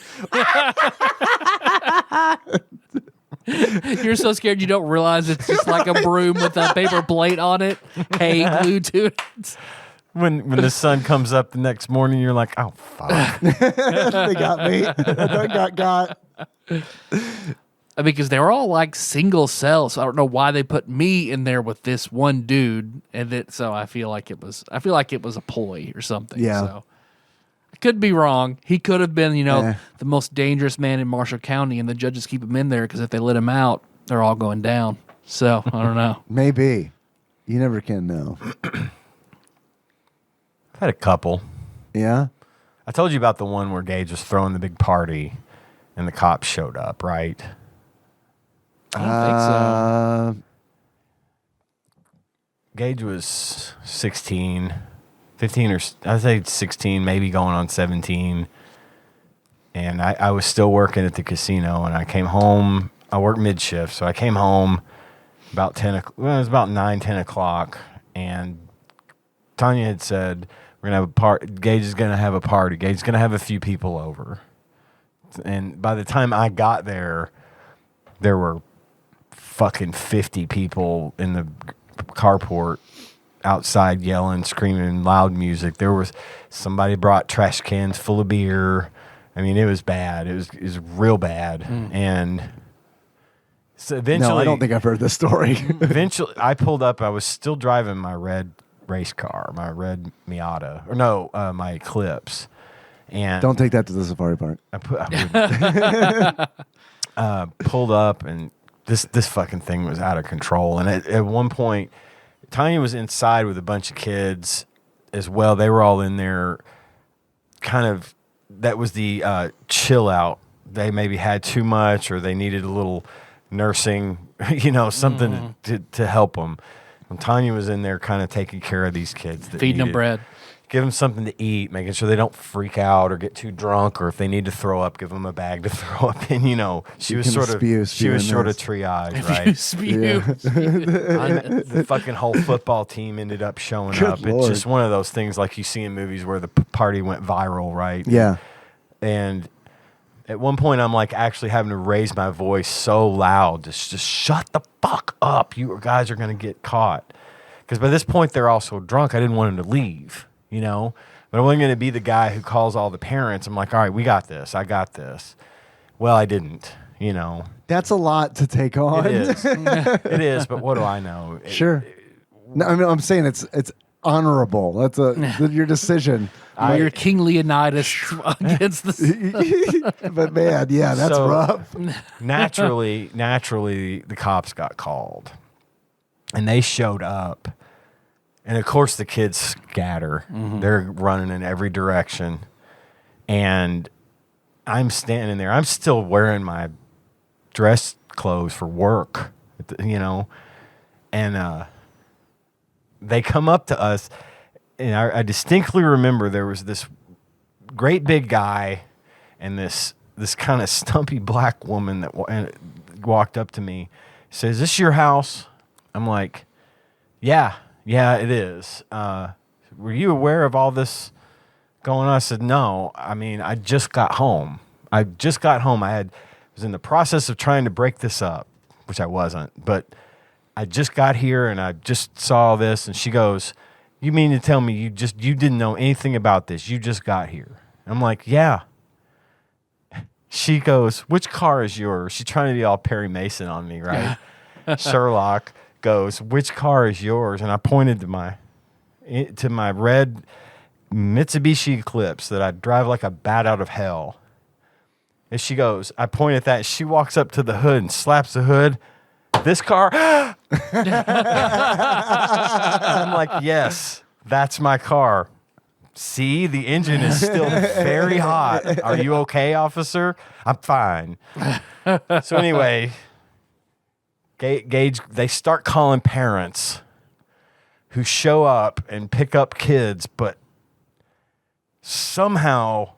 You're so scared you don't realize it's just like a broom with a paper plate on it, hay glued to it. When the sun comes up the next morning, you're like, oh, fuck. They got me. I got. Because they were all like single cells. So I don't know why they put me in there with this one dude, so I feel like it was a ploy or something. Yeah. So I could be wrong. He could have been, the most dangerous man in Marshall County, and the judges keep him in there because if they let him out, they're all going down. So I don't know. Maybe. You never can know. I've had a couple. Yeah. I told you about the one where Gage was throwing the big party and the cops showed up, right? I don't think so. Gage was 16, 15 or I'd say 16, maybe going on 17. And I was still working at the casino, and I came home. I worked mid-shift, so I came home about 10 o'clock. Well, it was about 9, 10 o'clock, and Tanya had said, we're going to have a party. Gage is going to have a party. Gage is going to have a few people over. And by the time I got there were fucking 50 people in the carport outside yelling, screaming, loud music. There was somebody brought trash cans full of beer. I mean, it was bad. It was real bad. And so eventually, No, I don't think I've heard this story. eventually, I pulled up. I was still driving my red race car, my red Miata, or no, my Eclipse. And Don't take that to the safari park. I pulled up, and this fucking thing was out of control. And at one point, Tanya was inside with a bunch of kids as well. They were all in there, kind of. That was the chill out. They maybe had too much, or they needed a little nursing, something to help them. And Tanya was in there kind of taking care of these kids. Feeding them bread. Give them something to eat, making sure they don't freak out or get too drunk, or if they need to throw up, give them a bag to throw up in. She was sort of triage, right? Spew. The fucking whole football team ended up showing Good up. Lord. It's just one of those things like you see in movies where the party went viral, right? Yeah. And at one point, I'm like actually having to raise my voice so loud, just shut the fuck up. You guys are going to get caught. Because by this point, they're all so drunk, I didn't want them to leave, But I wasn't going to be the guy who calls all the parents. I'm like, all right, we got this. I got this. Well, I didn't, That's a lot to take on. It is. It is, but what do I know? Sure. No, I'm saying it's honorable. That's your decision. You're King Leonidas against the. But man, yeah, that's rough. Naturally, the cops got called, and they showed up, and of course the kids scatter. Mm-hmm. They're running in every direction, and I'm standing there. I'm still wearing my dress clothes for work, and they come up to us. And I distinctly remember there was this great big guy and this kind of stumpy black woman that walked up to me. Says, "Is this your house?" I'm like, yeah, it is. Were you aware of all this going on? I said, no. I mean, I just got home. I was in the process of trying to break this up, which I wasn't. But I just got here and I just saw this. And she goes, "You mean to tell me you didn't know anything about this? You just got here?" I'm like, yeah. She goes, "Which car is yours?" She's trying to be all Perry Mason on me, right? Sherlock goes, "Which car is yours?" And I pointed to my red Mitsubishi Eclipse that I drive like a bat out of hell. And she goes, I point at that, and she walks up to the hood and slaps the hood. "This car?" I'm like, yes, that's my car. See, the engine is still very hot. Are you okay, officer? I'm fine. So anyway, Gage, they start calling parents who show up and pick up kids, but somehow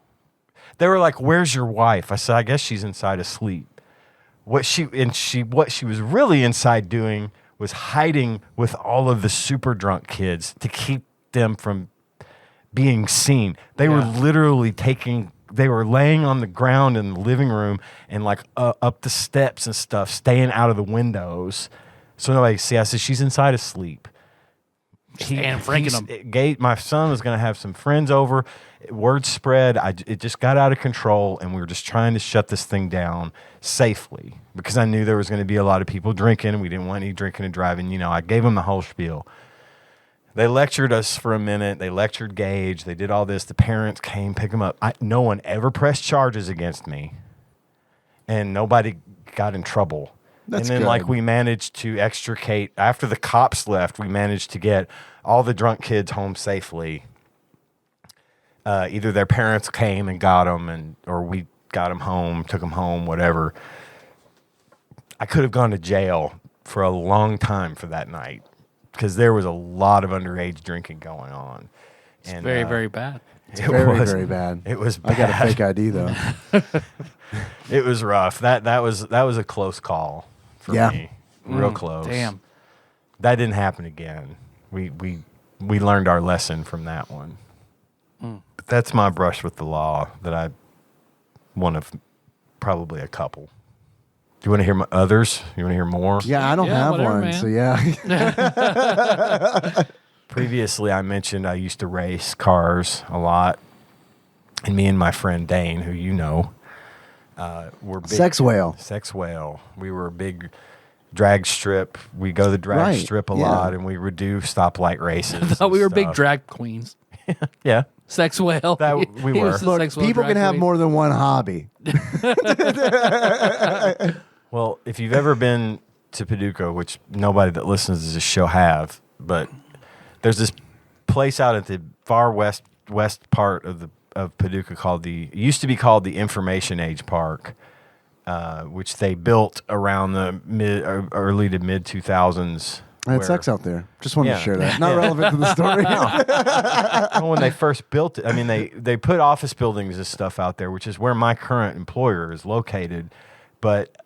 they were like, "Where's your wife?" I said, "I guess she's inside asleep." What she was really inside doing was hiding with all of the super drunk kids to keep them from being seen. They were literally taking they were laying on the ground in the living room and like up the steps and stuff, staying out of the windows. So nobody see. I said, she's inside asleep. My son was going to have some friends over. Word spread. It just got out of control, and we were just trying to shut this thing down safely because I knew there was going to be a lot of people drinking, and we didn't want any drinking and driving. You know, I gave them the whole spiel. They lectured us for a minute. They lectured Gage. They did all this. The parents came, pick them up. No one ever pressed charges against me, and nobody got in trouble. That's and then, good. like, we managed to extricate, after the cops left, we managed to get all the drunk kids home safely. Either their parents came and got them, or we got them home, took them home, whatever. I could have gone to jail for a long time for that night because there was a lot of underage drinking going on. It's very, very bad. Very bad. It was bad. I got a fake ID though. It was rough. That was a close call for me. Real close. Damn. That didn't happen again. We learned our lesson from that one. But that's my brush with the law. One of probably a couple. Do you want to hear others? You want to hear more? Yeah, I don't have whatever, one. man. So yeah. Previously, I mentioned I used to race cars a lot, and me and my friend Dane, who you know, were big. Sex whale. Sex whale. We were a big drag strip. We go to the drag strip a lot, and we would do stoplight races. I thought we were big stuff. drag queens. Yeah. Sex whale. We He were. was a Look, sex whale people drag can have queen. more than one hobby. Well, if you've ever been to Paducah, which nobody that listens to this show have, but there's this place out at the far west part of Paducah called it used to be called the Information Age Park, which they built around the early to mid 2000s. I had sex out there. Just wanted to Yeah. share that. Not relevant to the story. Well, when they first built it, I mean, they put office buildings and stuff out there, which is where my current employer is located. But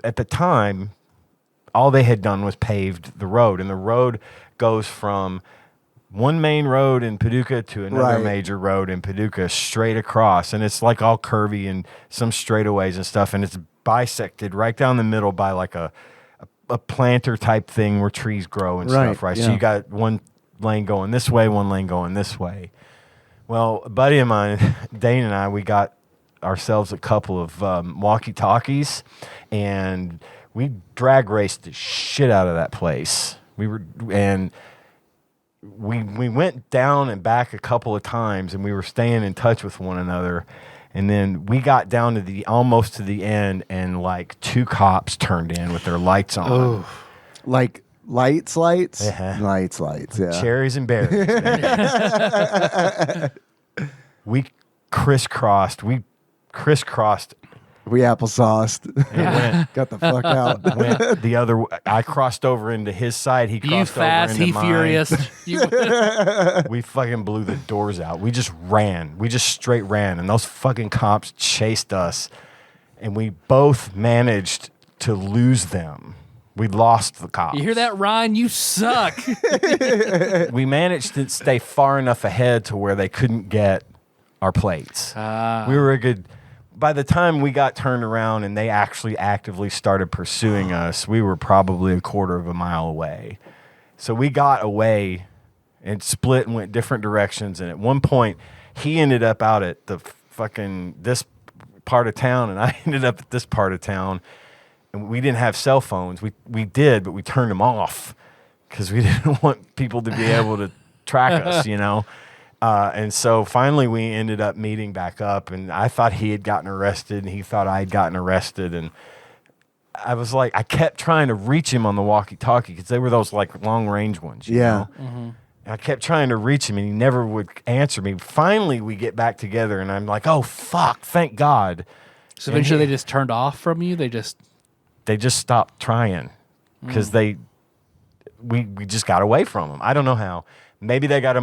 at the time, all they had done was paved the road, and the road goes from one main road in Paducah to another major road in Paducah straight across, and it's like all curvy and some straightaways and stuff, and it's bisected right down the middle by like a planter type thing where trees grow and stuff, right? Yeah. So you got one lane going this way, one lane going this way. Well, a buddy of mine, Dane and I, we got ourselves a couple of walkie-talkies, and we drag raced the shit out of that place. We went down and back a couple of times, and we were staying in touch with one another. And then we got down to almost to the end, and like 2 cops turned in with their lights on. Oh. Like lights. Uh-huh. Lights, yeah. Cherries and berries. We crisscrossed. We applesauced. Went Got the fuck out. the other. I crossed over into his side. He crossed You fast, over into he mine. furious. We fucking blew the doors out. We just ran. We just straight ran, and those fucking cops chased us, and we both managed to lose them. We lost the cops. You hear that, Ryan? You suck. We managed to stay far enough ahead to where they couldn't get our plates. We were a good. By the time we got turned around and they actually actively started pursuing us, we were probably a quarter of a mile away. So we got away and split and went different directions. And at one point, he ended up out at the fucking this part of town, and I ended up at this part of town. And we didn't have cell phones. We did, but we turned them off because we didn't want people to be able to track us, you know. And so finally we ended up meeting back up, and I thought he had gotten arrested and he thought I had gotten arrested. And I was like, I kept trying to reach him on the walkie-talkie because they were those like long range ones. You know? Mm-hmm. And I kept trying to reach him and he never would answer me. Finally we get back together and I'm like, oh fuck, thank God. So eventually they just turned off from you? They just stopped trying because we just got away from them. I don't know how. Maybe they got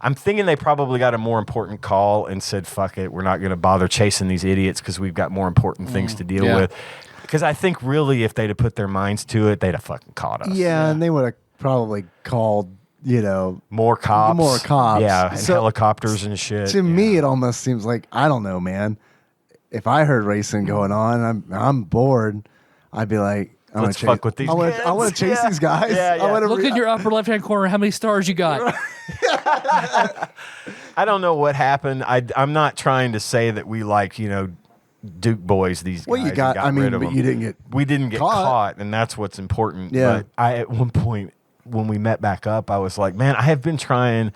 I'm thinking they probably got a more important call and said, fuck it, we're not going to bother chasing these idiots because we've got more important things to deal with. Because I think really if they'd have put their minds to it, they'd have fucking caught us. Yeah, and they would have probably called more cops. Yeah, and So, helicopters and shit. To me, it almost seems like, I don't know, man. If I heard racing going on, I'm bored. I'd be like, Let's fuck with these I want kids. to chase these guys. Yeah, yeah. I wanna Look in your upper left-hand corner. How many stars you got? I don't know what happened. I'm not trying to say that we Duke boys these guys. Well, you got. I mean, rid of but them. you didn't get. We didn't get caught, and that's what's important. Yeah. But at one point when we met back up, I was like, man, I have been trying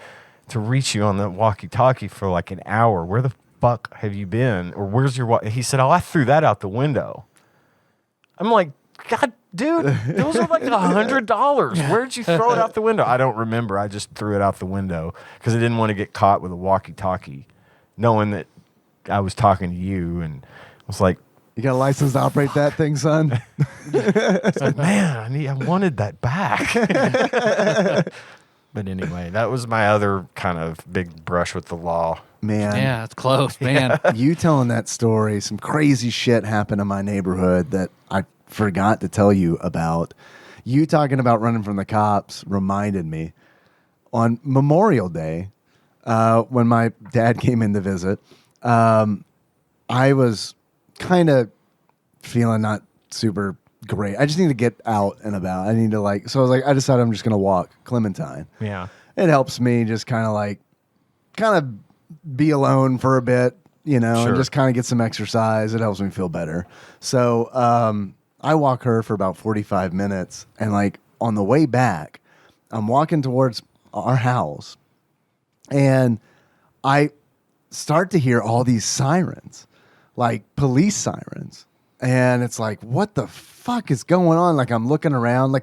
to reach you on the walkie-talkie for like an hour. Where the fuck have you been? Or where's your He said, I threw that out the window. I'm like, God, dude, those are like $100. Where'd you throw it out the window? I don't remember. I just threw it out the window because I didn't want to get caught with a walkie-talkie, knowing that I was talking to you, and I was like, You got a license to operate that thing, son? it's like, man, I wanted that back. But anyway, that was my other kind of big brush with the law. Man. Yeah, it's close, man. You telling that story, some crazy shit happened in my neighborhood that I forgot to tell you about. You talking about running from the cops reminded me. On Memorial Day, when my dad came in to visit, I was kind of feeling not super great. I just need to get out and about. I need to so I was like, I decided I'm just going to walk Clementine. Yeah. It helps me just kind of be alone for a bit, Sure. and just kind of get some exercise. It helps me feel better. So I walk her for about 45 minutes, and on the way back, I'm walking towards our house, and I start to hear all these sirens, like police sirens. And it's like, what the fuck is going on? I'm looking around,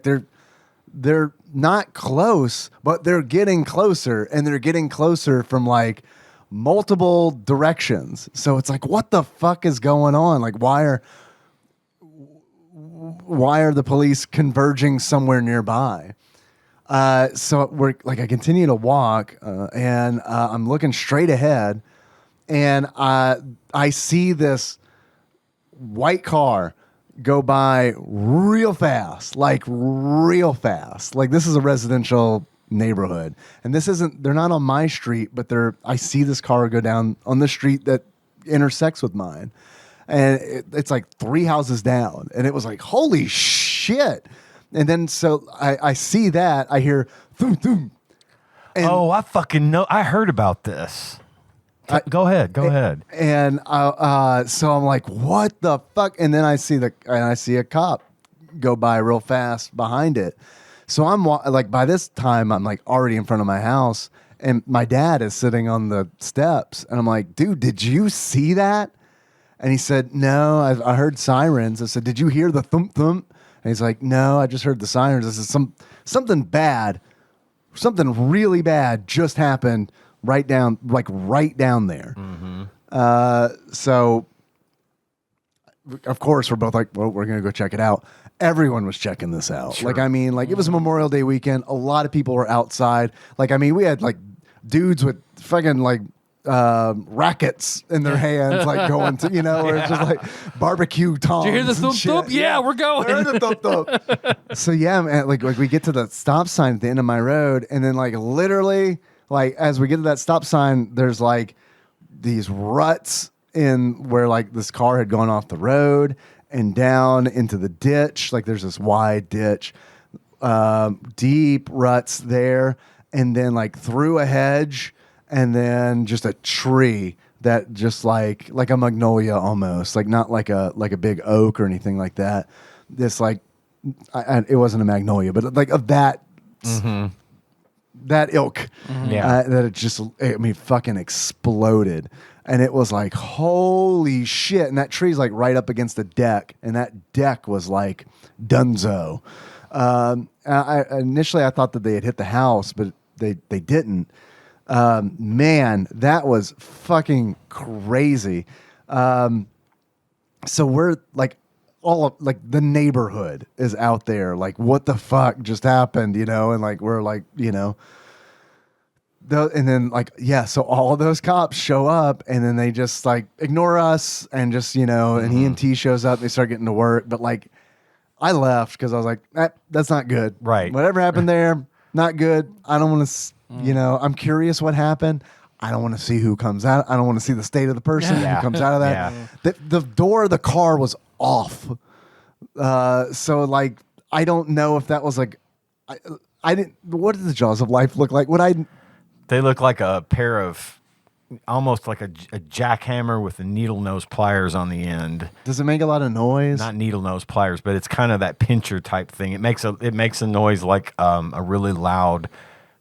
they're not close, but they're getting closer, and they're getting closer from multiple directions. So it's like, what the fuck is going on? Why are the police converging somewhere nearby? So I continue to walk, and I'm looking straight ahead, and I see this white car go by real fast, real fast. This is a residential neighborhood, and they're not on my street, but I see this car go down on the street that intersects with mine, and it's 3 houses down, and it was like, holy shit. And then so I see that, I hear thum thum. And I fucking know. I heard about this. Go ahead. And so I'm like, what the fuck? And then I see a cop go by real fast behind it. So I'm by this time I'm already in front of my house, and my dad is sitting on the steps, and I'm like, dude, did you see that? And he said, no, I heard sirens. I said, did you hear the thump thump? And he's like, no, I just heard the sirens. I said, something bad, something really bad just happened right down there. Mm-hmm. So of course we're both like, well, we're gonna go check it out. Everyone was checking this out. Sure. It was a Memorial Day weekend. A lot of people were outside. We had dudes with fucking rackets in their hands, going to, where it's just barbecue tongs. Did you hear the and thump shit. thump? Yeah, we're going. I heard the thump thump. So yeah, man, we get to the stop sign at the end of my road, and then literally, as we get to that stop sign, there's these ruts in where this car had gone off the road and down into the ditch. There's this wide ditch, deep ruts there, and then through a hedge, and then just a tree that just like a magnolia almost, not like a big oak or anything like that. This it wasn't a magnolia, but of that. Mm-hmm. That ilk, Yeah. that it just, fucking exploded. And it was like, holy shit. And that tree's right up against the deck. And that deck was dunzo. Initially, I thought that they had hit the house, but they didn't. Man, that was fucking crazy. So we're all of the neighborhood is out there, what the fuck just happened, and we're and then so all of those cops show up, and then they just ignore us, and just and EMT shows up, they start getting to work, but I left because I was like, that's not good, Right. Whatever happened there, not good. I don't want to, I'm curious what happened. I don't want to see who comes out. I don't want to see the state of the person who comes out of that. Yeah. The door of the car was off. So like, I don't know if that was like, I didn't, what did the jaws of life look like? They look like a pair of, almost like a jackhammer with the needle nose pliers on the end. Does it make a lot of noise? Not needle nose pliers, but it's kind of that pincher type thing. It makes a noise like a really loud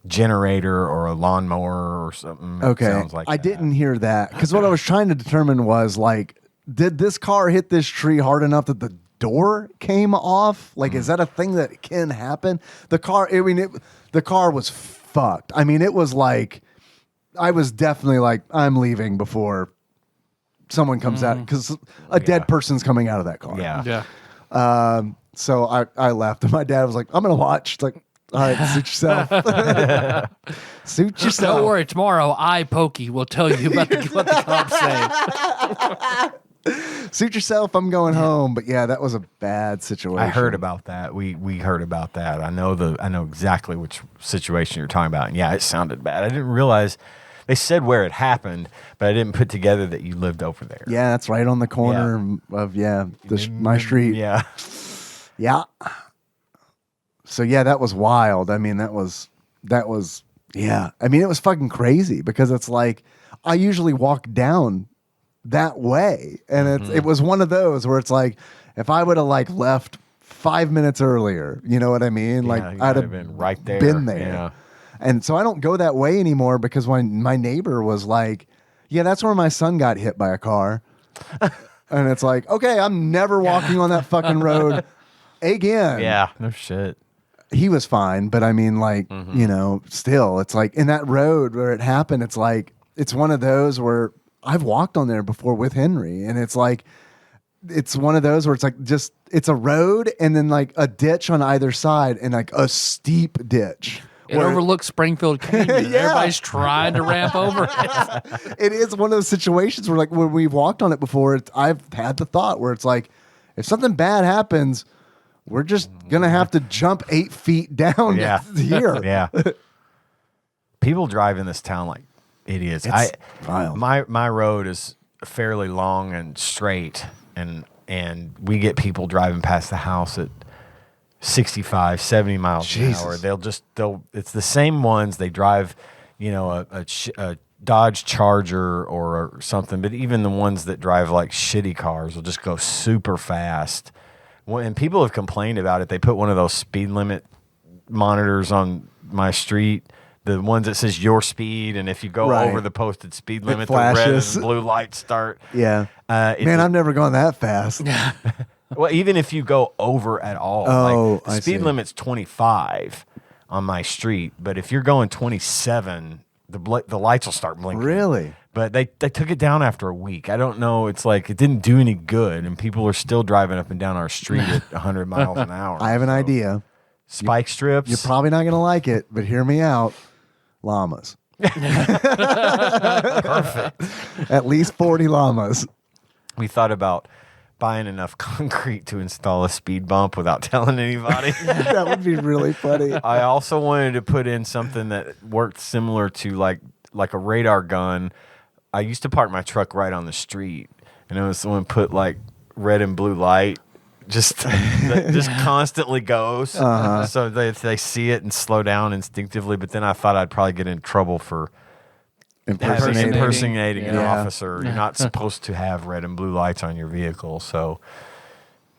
generator or a lawnmower or something. Okay. It sounds like I that. didn't hear that because what I was trying to determine was like, did this car hit this tree hard enough that the door came off? Like, is that a thing that can happen? The car was fucked. I mean, it was like, I was definitely like, I'm leaving before someone comes out because a dead person's coming out of that car. Yeah. Yeah. So I left and my dad was like, I'm going to watch. It's like, all right, suit yourself. Suit yourself. Don't worry. Tomorrow, Pokey will tell you about what the cops say. Suit yourself. I'm going home. But yeah, that was a bad situation. I heard about that. We heard about that. I know exactly which situation you're talking about. And yeah, it sounded bad. I didn't realize they said where it happened, but I didn't put together that you lived over there. Yeah, that's right on the corner of my street. Yeah. Yeah. So yeah, that was wild. I mean, that was yeah. I mean, it was fucking crazy because it's like I usually walk down that way, and it was one of those where it's like if I would have like left 5 minutes earlier, you know what I mean? Like you I'd might have been right there. been there. Yeah. And so I don't go that way anymore because when my neighbor was like, yeah, that's where my son got hit by a car. And it's like, okay, I'm never walking on that fucking road again. Yeah. No shit. He was fine, but I mean, like, still, it's like in that road where it happened, it's like, it's one of those where I've walked on there before with Henry, and it's like, it's one of those where it's like it's a road and then like a ditch on either side and like a steep ditch. It overlooks Springfield Canyon. Yeah. Everybody's trying to ramp over it. It is one of those situations where like when we've walked on it before, I've had the thought where it's like, if something bad happens, we're just going to have to jump 8 feet down here. Yeah. People drive in this town like idiots. It's wild. My road is fairly long and straight, and we get people driving past the house at 65, 70 miles an hour. It's the same ones. They drive, a Dodge Charger or something, but even the ones that drive like shitty cars will just go super fast. And people have complained about it. They put one of those speed limit monitors on my street, the ones that says your speed, and if you go over the posted speed limit, the red and blue lights start. Yeah. Man, I've never gone that fast. Well, even if you go over at all, like the speed limit's 25 on my street, but if you're going 27, the lights will start blinking. Really? But they took it down after a week. I don't know. It's like it didn't do any good, and people are still driving up and down our street at 100 miles an hour. I have an idea. Spike strips. You're probably not going to like it, but hear me out. Llamas. Perfect. At least 40 llamas. We thought about buying enough concrete to install a speed bump without telling anybody. That would be really funny. I also wanted to put in something that worked similar to like a radar gun. I used to park my truck right on the street, and it was someone put like red and blue light just constantly goes, so they see it and slow down instinctively. But then I thought I'd probably get in trouble for impersonating an officer. You're not supposed to have red and blue lights on your vehicle, so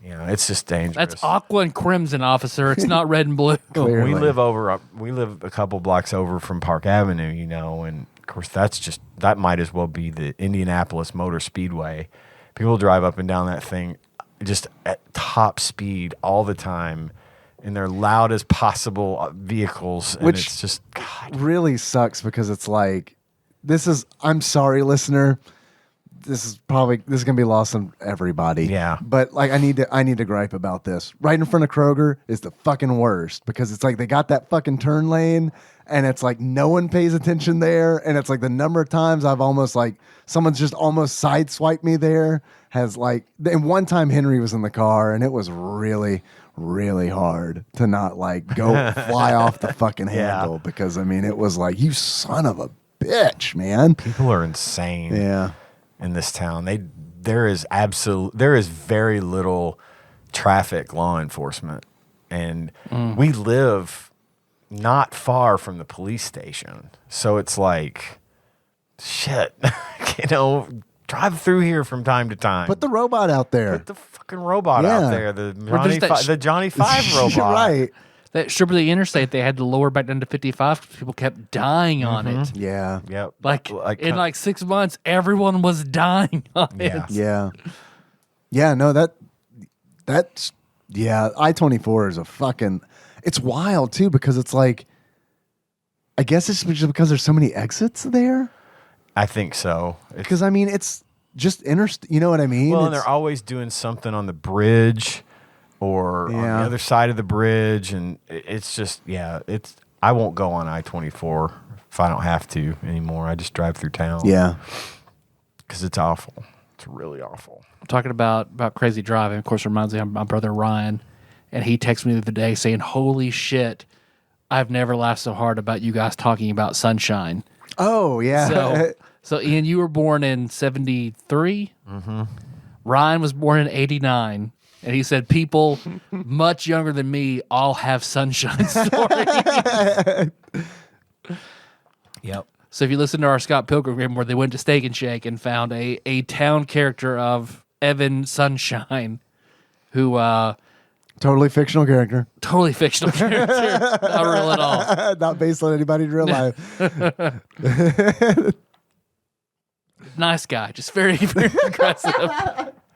it's just dangerous. That's aqua and crimson, officer. It's not red and blue. Clearly. We live a couple blocks over from Park Avenue, and of course that might as well be the Indianapolis Motor Speedway. People drive up and down that thing just at top speed all the time in their loudest possible vehicles, and which it's just God. Really sucks because it's like, I'm sorry, listener. this is gonna be lost on everybody. Yeah. But like I need to gripe about this. Right in front of Kroger is the fucking worst because it's like they got that fucking turn lane and it's like no one pays attention there, and it's like the number of times I've almost like someone's just almost sideswiped me there has like, and one time Henry was in the car and it was really, really hard to not like go fly off the fucking handle because I mean it was like, you son of a bitch, man. People are insane. Yeah. In this town, there is very little traffic law enforcement, and we live not far from the police station, so it's like, shit, drive through here from time to time. Put the robot out there. Put the fucking robot out there. The Johnny Five robot. You're right. That strip of the interstate, they had to lower back down to 55 because people kept dying on it. Yeah. Yep. Like in like 6 months, everyone was dying on Yeah. it. Yeah. Yeah. No, that's I-24 is a fucking, it's wild too because it's like, I guess it's just because there's so many exits there. I think so. Because I mean, it's just you know what I mean? Well, and they're always doing something on the bridge or on the other side of the bridge, and it's just I won't go on I-24 if I don't have to anymore. I just drive through town. Yeah. Because it's awful. It's really awful. Talking about crazy driving, of course, reminds me of my brother Ryan, and he texted me the other day saying, "Holy shit, I've never laughed so hard about you guys talking about sunshine." Oh, yeah. So Ian, you were born in 73. Mm-hmm. Ryan was born in 89. And he said, people much younger than me all have sunshine stories. Yep. So if you listen to our Scott Pilgrim game where they went to Steak and Shake and found a town character of Evan Sunshine, who Totally fictional character. totally fictional character, not real at all. Not based on anybody in real life. Nice guy, just very, very aggressive.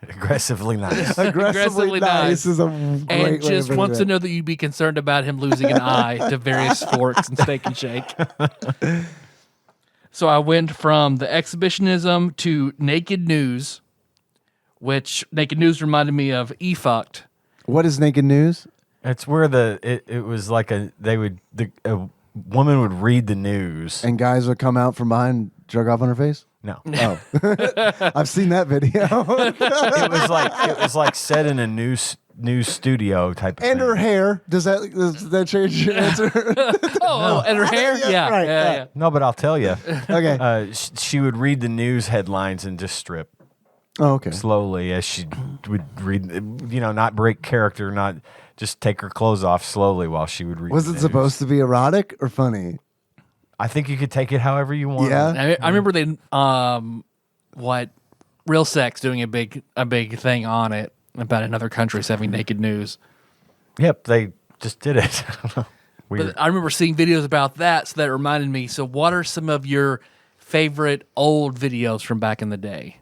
Aggressively nice. Aggressively nice is a great And way just of wants putting to know that you'd be concerned about him losing an eye to various forks and Steak and Shake. So I went from the exhibitionism to naked news, which naked news reminded me of E-Fucked. What is naked news? It's where it was like a woman would read the news. And guys would come out from behind, jerk off on her face? No. Oh. I've seen that video. it was like set in a news studio type of And thing. her hair. Does that change your answer? And her hair? Yeah. right, Yeah. No, but I'll tell you. Okay. She would read the news headlines and just strip Oh, okay. slowly as she would read, not break character, not just take her clothes off slowly while she would read Was the it news. supposed to be erotic or funny? I think you could take it however you want. Yeah. I remember they, Real Sex doing a big thing on it about another countries having naked news. Yep, they just did it. Weird. But I remember seeing videos about that, so that reminded me. So what are some of your favorite old videos from back in the day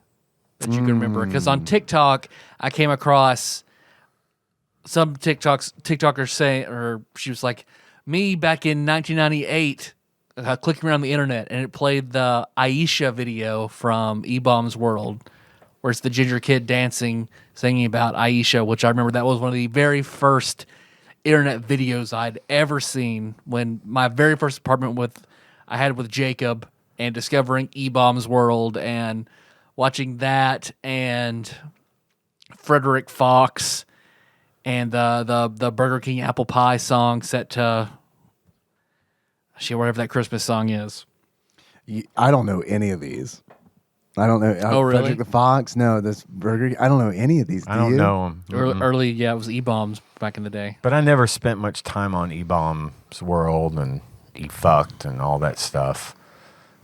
that you can remember? Because on TikTok, I came across some TikTokers saying, or she was like, me back in 1998, clicking around the internet, and it played the Aisha video from E-Bomb's World, where it's the ginger kid dancing, singing about Aisha, which I remember that was one of the very first internet videos I'd ever seen when my very first apartment I had with Jacob, and discovering E-Bomb's World and watching that and Frederick Fox and the Burger King apple pie song set to whatever that Christmas song is. I don't know any of these. I don't know. Oh, really? Frederick the Fox? No, this Burger. I don't know any of these. I don't know them. Early, it was E-Bombs back in the day. But I never spent much time on E-Bomb's World and E-Fucked and all that stuff.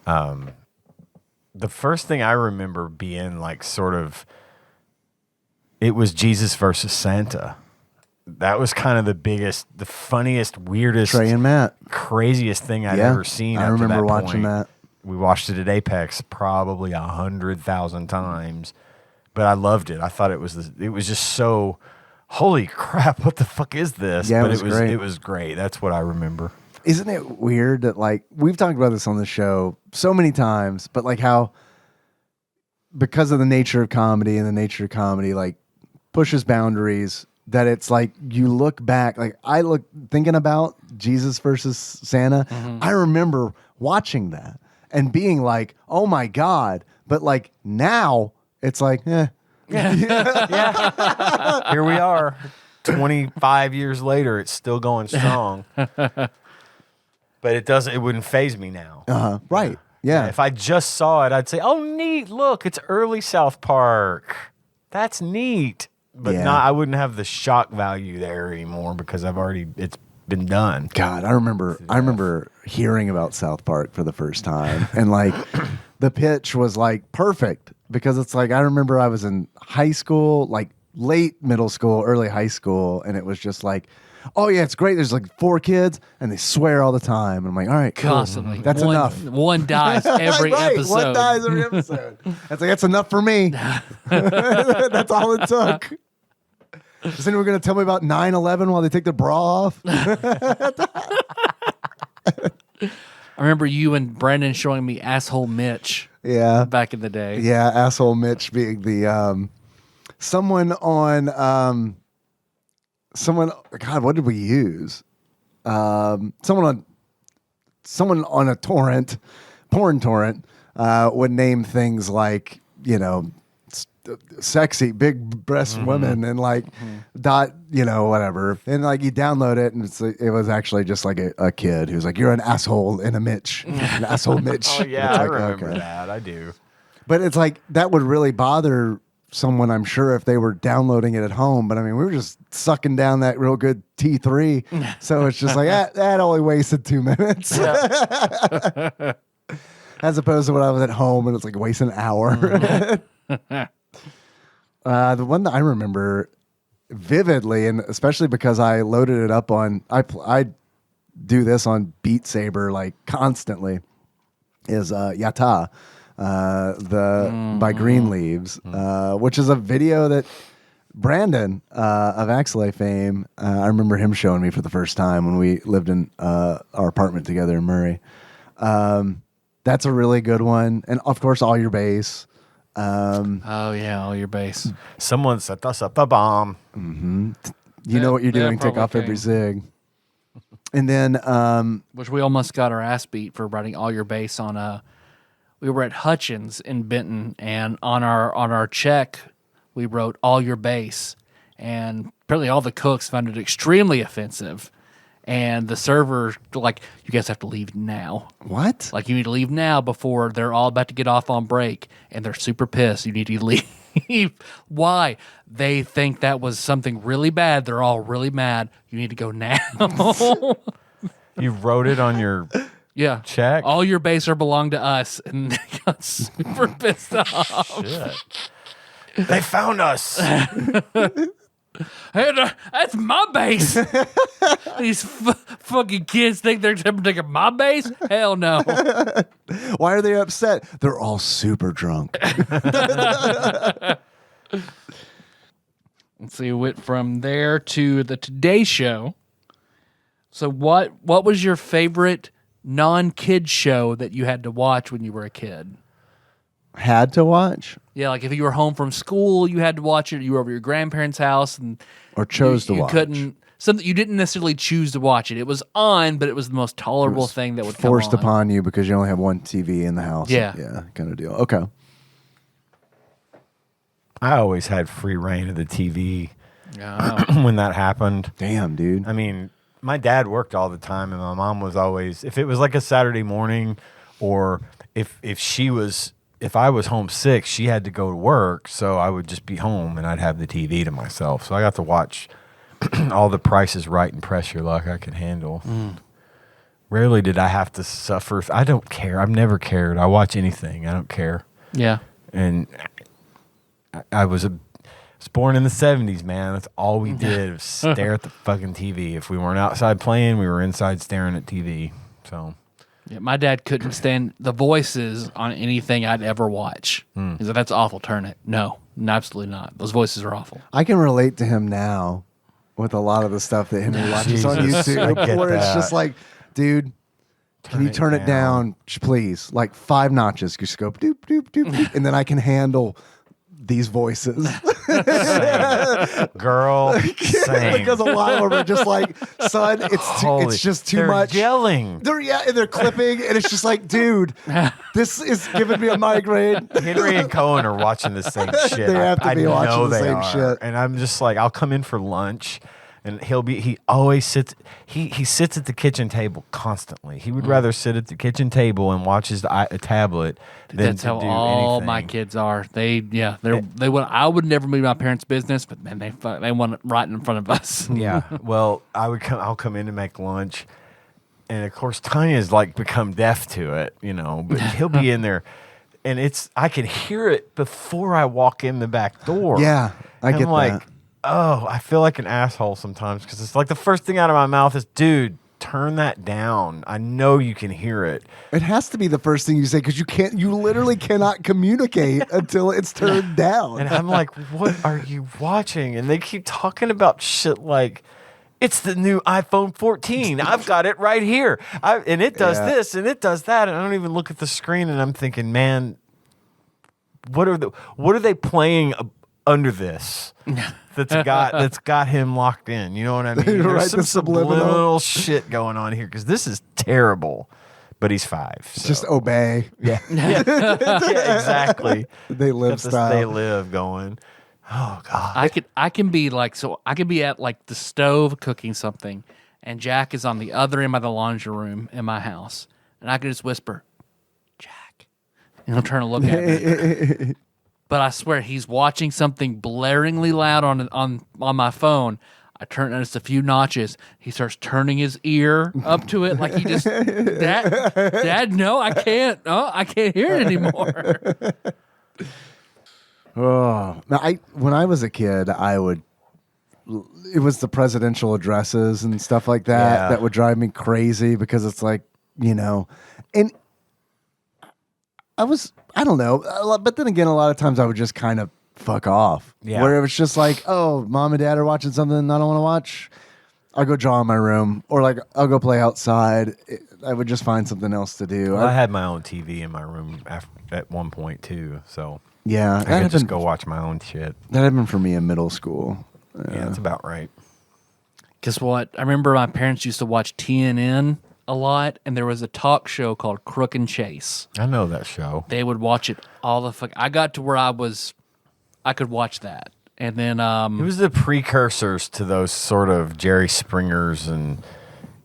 The first thing I remember being like it was Jesus versus Santa. That was kind of the biggest, the funniest, weirdest, Trey and Matt. craziest thing I'd ever seen. I up to remember that watching point. that. We watched it at Apex probably 100,000 times, but I loved it. I thought it was just so, holy crap! What the fuck is this? Yeah, but it was great. It was great. That's what I remember. Isn't it weird that like we've talked about this on the show so many times, but like how because of the nature of comedy and the nature of comedy, like pushes boundaries. That it's like you look back, like I look thinking about Jesus versus Santa. I remember watching that and being like, "Oh my God!" But like now, it's like, Yeah. Here we are, 25 years later. It's still going strong, but it doesn't. It wouldn't faze me now. Right? Yeah. If I just saw it, I'd say, "Oh, neat! Look, it's early South Park. That's neat." But Yeah. I wouldn't have the shock value there anymore because it's been done. God, I remember hearing about South Park for the first time, and like the pitch was like perfect because it's like I remember I was in high school, like late middle school, early high school, and it was just like, oh yeah, it's great. There's like 4 kids, and they swear all the time. And I'm like, all right, cool. Constantly. That's enough. One dies every Right, episode. one dies every episode. That's like that's enough for me. That's all it took. Is anyone going to tell me about 9/11 while they take the bra off? I remember you and Brandon showing me Asshole Mitch Yeah. back in the day. Yeah, asshole Mitch being the someone on God, what did we use? Someone on a porn torrent would name things like, sexy big breast women and like dot, whatever. And like you download it and it was actually just like a kid who's like, you're an asshole and a Mitch. An asshole Mitch. Oh yeah, It's I like, remember okay. that. I do. But it's like that would really bother someone, I'm sure, if they were downloading it at home. But I mean, we were just sucking down that real good T3. So it's just like, that only wasted 2 minutes. As opposed to when I was at home and it's like wasting an hour. The one that I remember vividly, and especially because I loaded it up on, I do this on Beat Saber like constantly, is Yata. By Greenleaves, which is a video that Brandon of Axelay fame, I remember him showing me for the first time when we lived in our apartment together in Murray. That's a really good one. And of course, All Your Bass. Oh yeah, All Your Bass. Someone set us up a bomb. You know what you're doing, take probably off every came. zig. And then, Which we almost got our ass beat for writing All Your Bass on we were at Hutchins in Benton, and on our check we wrote All Your Bass, and apparently all the cooks found it extremely offensive, and the server like, you guys have to leave now. what? Like, you need to leave now before they're all about to get off on break, and they're super pissed. You need to leave. Why? They think that was something really bad. They're all really mad. You need to go now. You wrote it on your Yeah. check? All Your Bass are belong to us, and they got super pissed off. Shit. They found us. Hey, that's my bass. These fucking kids think they're taking my bass? Hell no. Why are they upset? They're all super drunk. Let's see, we went from there to the Today Show. So what was your favorite non-kid show that you had to watch when you were a kid? Had to watch Yeah, like if you were home from school, you had to watch it. You were over at your grandparents' house, and or chose to you watch. couldn't. Something you didn't necessarily choose to watch it. It was on, but it was the most tolerable thing that would forced come on. upon you because you only have one TV in the house. Yeah. Kind of deal. Okay. I always had free reign of the TV Oh. when that happened. Damn, dude. I mean, my dad worked all the time, and my mom was always, if it was like a Saturday morning, or if I was homesick, she had to go to work, so I would just be home and I'd have the TV to myself. So I got to watch all the Prices Right and Press Your Luck I could handle. Rarely did I have to suffer. I don't care. I've never cared. I watch anything. I don't care. Yeah. And I was born in the 70s, man. That's all we did was stare at the fucking TV. If we weren't outside playing, we were inside staring at TV. So Yeah, my dad couldn't stand the voices on anything I'd ever watch. He's like, that's awful, turn it. No, absolutely not. Those voices are awful. I can relate to him now with a lot of the stuff that Henry watches on Jesus, I YouTube, get where it's that. just like, dude, Can you turn it down, please? Like 5 notches. Just go doop, doop, doop, doop, and then I can handle these voices. Same. Girl, same. Because a lot of them are just like, son, it's just too much. Yelling. And they're clipping, and it's just like, dude, this is giving me a migraine. Henry and Cohen are watching the same shit. They have to be watching the same shit. And I'm just like, I'll come in for lunch. And he always sits. He sits at the kitchen table constantly. He would rather sit at the kitchen table and watch his tablet than That's to how do all anything. my kids are. They want. I would never be my parents' business, but man, they want it right in front of us. Yeah. Well, I'll come in to make lunch, and of course Tanya's like become deaf to it, But he'll be in there, and I can hear it before I walk in the back door. Yeah, I get like, that. oh, I feel like an asshole sometimes because it's like the first thing out of my mouth is, dude, turn that down. I know you can hear it. It has to be the first thing you say because you literally cannot communicate until it's turned down. And I'm like, what are you watching? And they keep talking about shit like, it's the new iPhone 14. I've got it right here. And it does this and it does that. And I don't even look at the screen and I'm thinking, man, what are they playing under this? That's got him locked in. You know what I mean? There's Right, some the subliminal subliminal shit going on here because this is terrible. But he's 5. So. Just obey. Yeah. Yeah, exactly. They live Got the style. They live going. Oh God. I can be at like the stove cooking something, and Jack is on the other end of the laundry room in my house, and I can just whisper, Jack, and he'll turn and look at me. But I swear he's watching something blaringly loud on my phone. I turn it just a few notches. He starts turning his ear up to it like he just Dad, no, I can't. Oh, I can't hear it anymore. Oh, now when I was a kid, it was the presidential addresses and stuff like that that would drive me crazy because it's like, and I don't know, but then again, a lot of times I would just kind of fuck off. Yeah. Where it was just like, oh, mom and dad are watching something I don't want to watch. I'll go draw in my room, or like I'll go play outside. I would just find something else to do. Well, I had my own TV in my room at one point too, so yeah, I could just go watch my own shit. That had been for me in middle school. Yeah, that's about right. Guess what? I remember my parents used to watch TNN a lot, and there was a talk show called Crook and Chase. I know that show. They would watch it all the fuck. I got to where I could watch that, and then It was the precursors to those sort of Jerry Springers, and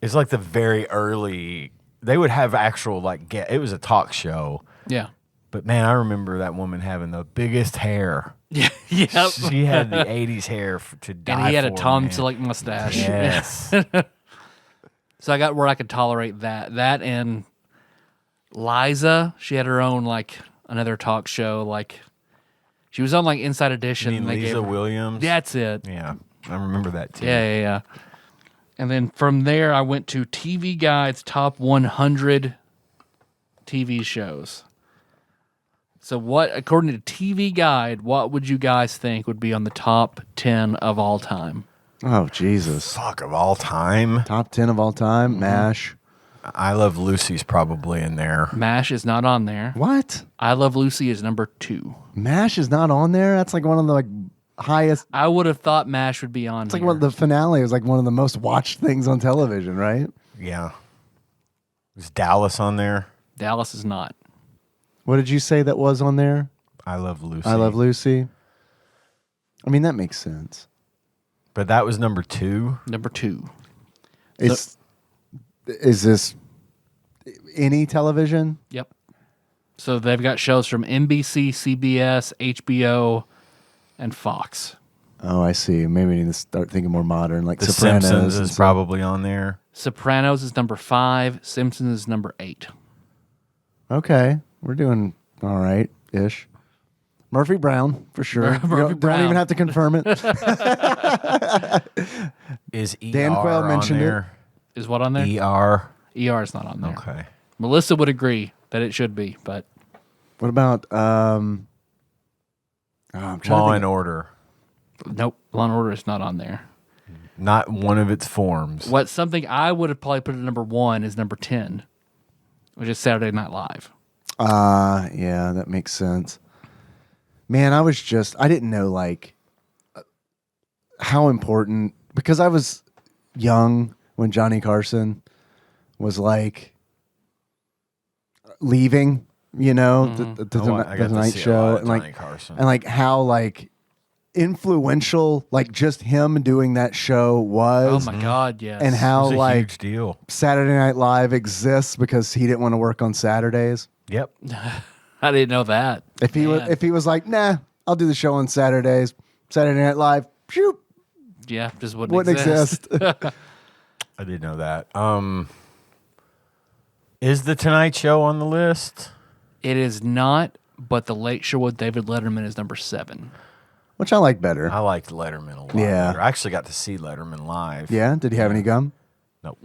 it's like the very early. They would have actual it was a talk show. yeah. But man, I remember that woman having the biggest hair. Yeah, yep. She had the '80s hair to die And he had a for, Tom man. Selleck mustache. Yes. So I got where I could tolerate that. That and Liza, she had her own another talk show. She was on Inside Edition. You mean and they Lisa gave her- Williams? That's it. Yeah, I remember that too. Yeah. And then from there, I went to TV Guide's top 100 TV shows. So according to TV Guide, what would you guys think would be on the top 10 of all time? Oh, Jesus. Fuck, of all time. Top 10 of all time, MASH. I Love Lucy's probably in there. MASH is not on there. What? I Love Lucy is number 2. MASH is not on there? That's one of the highest. I would have thought MASH would be on It's here. one of the finale was one of the most watched things on television, right? Yeah. Was Dallas on there? Dallas is not. What did you say that was on there? I Love Lucy. I Love Lucy. I mean, that makes sense. But that was number 2. Number 2. Is this any television? Yep. So they've got shows from NBC, CBS, HBO, and Fox. Oh, I see. Maybe we need to start thinking more modern, like The Sopranos. Simpsons and is stuff. probably on there. Sopranos is number 5. Simpsons is number 8. Okay. We're doing all right-ish. Murphy Brown, for sure. Murphy You don't Brown. even have to confirm it. Is ER Dan Quayle on mentioned it. there? Is what on there? ER. ER is not on there. Okay. Melissa would agree that it should be, but What about I'm trying to Law think and Order. nope. Law and Order is not on there. Not one of its forms. What something I would have probably put at number 1 is number 10. which is Saturday Night Live. Yeah, that makes sense. Man, I didn't know like how important, because I was young when Johnny Carson was like leaving, the Tonight Show, and like Carson. and like how like influential like just him doing that show was. Oh my God, yes. And how It was a like huge deal. Saturday Night Live exists because he didn't want to work on Saturdays. Yep. I didn't know that. If he was like, nah, I'll do the show on Saturdays. Saturday Night Live, shoot, Yeah, just wouldn't exist. I did know that. Is the Tonight Show on the list? It is not, but The Late Show with David Letterman is number 7. Which I like better. I liked Letterman a lot. Yeah. better. I actually got to see Letterman live. Yeah. Did he have any gum? Nope.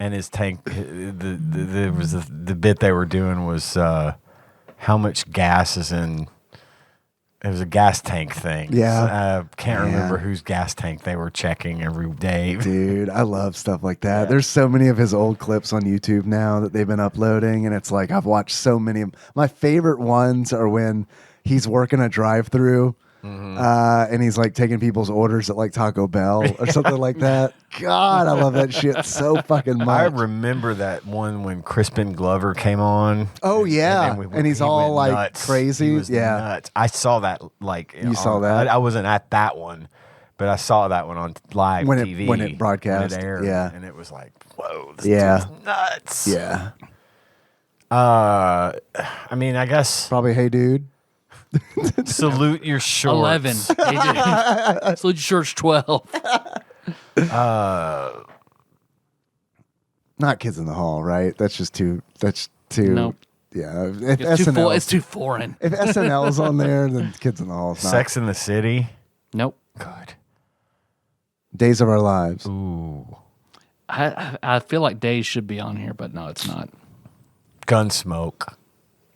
And his tank, the bit they were doing was how much gas is in. It was a gas tank thing. Yeah. Can't remember whose gas tank they were checking every day. Dude, I love stuff like that. There's so many of his old clips on YouTube now that they've been uploading, and it's like I've watched so many. My favorite ones are when he's working a drive-through, and he's like taking people's orders at like Taco Bell or something like that. God, I love that shit so fucking much. I remember that one when Crispin Glover came on. Oh, yeah. And he's he all, went like, nuts. crazy. He was Yeah. nuts. I saw that like You saw that? I wasn't at that one, but I saw that one on live When TV it broadcast. when it aired, Yeah. and it was like, whoa, this Yeah. dude's nuts. Yeah. I mean, I guess Probably, hey, dude. salute your shorts. 11. Salute your shorts, 12. Not Kids in the Hall, right? That's too. Nope. Yeah. If It's too foreign. If SNL's on there, then Kids in the Hall is not. Sex in the City. Nope. Good. Days of Our Lives. Ooh. I feel like Days should be on here, but no, it's not. Gunsmoke.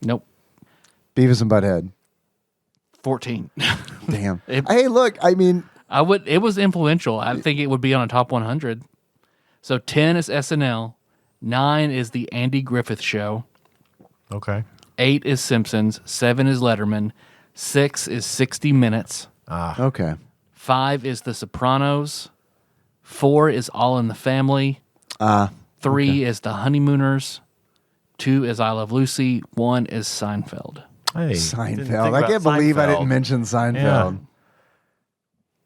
Nope. Beavis and Butthead. 14. Damn. It- Hey, look, I mean, It was influential. I think it would be on a top 100. So 10 is SNL. 9 is the Andy Griffith Show. Okay. 8 is Simpsons. 7 is Letterman. 6 is 60 Minutes. okay. 5 is The Sopranos. 4 is All in the Family. 3 is The Honeymooners. 2 is I Love Lucy. 1 is Seinfeld. Hey, didn't Seinfeld. think I about can't believe I Seinfeld. didn't mention Seinfeld.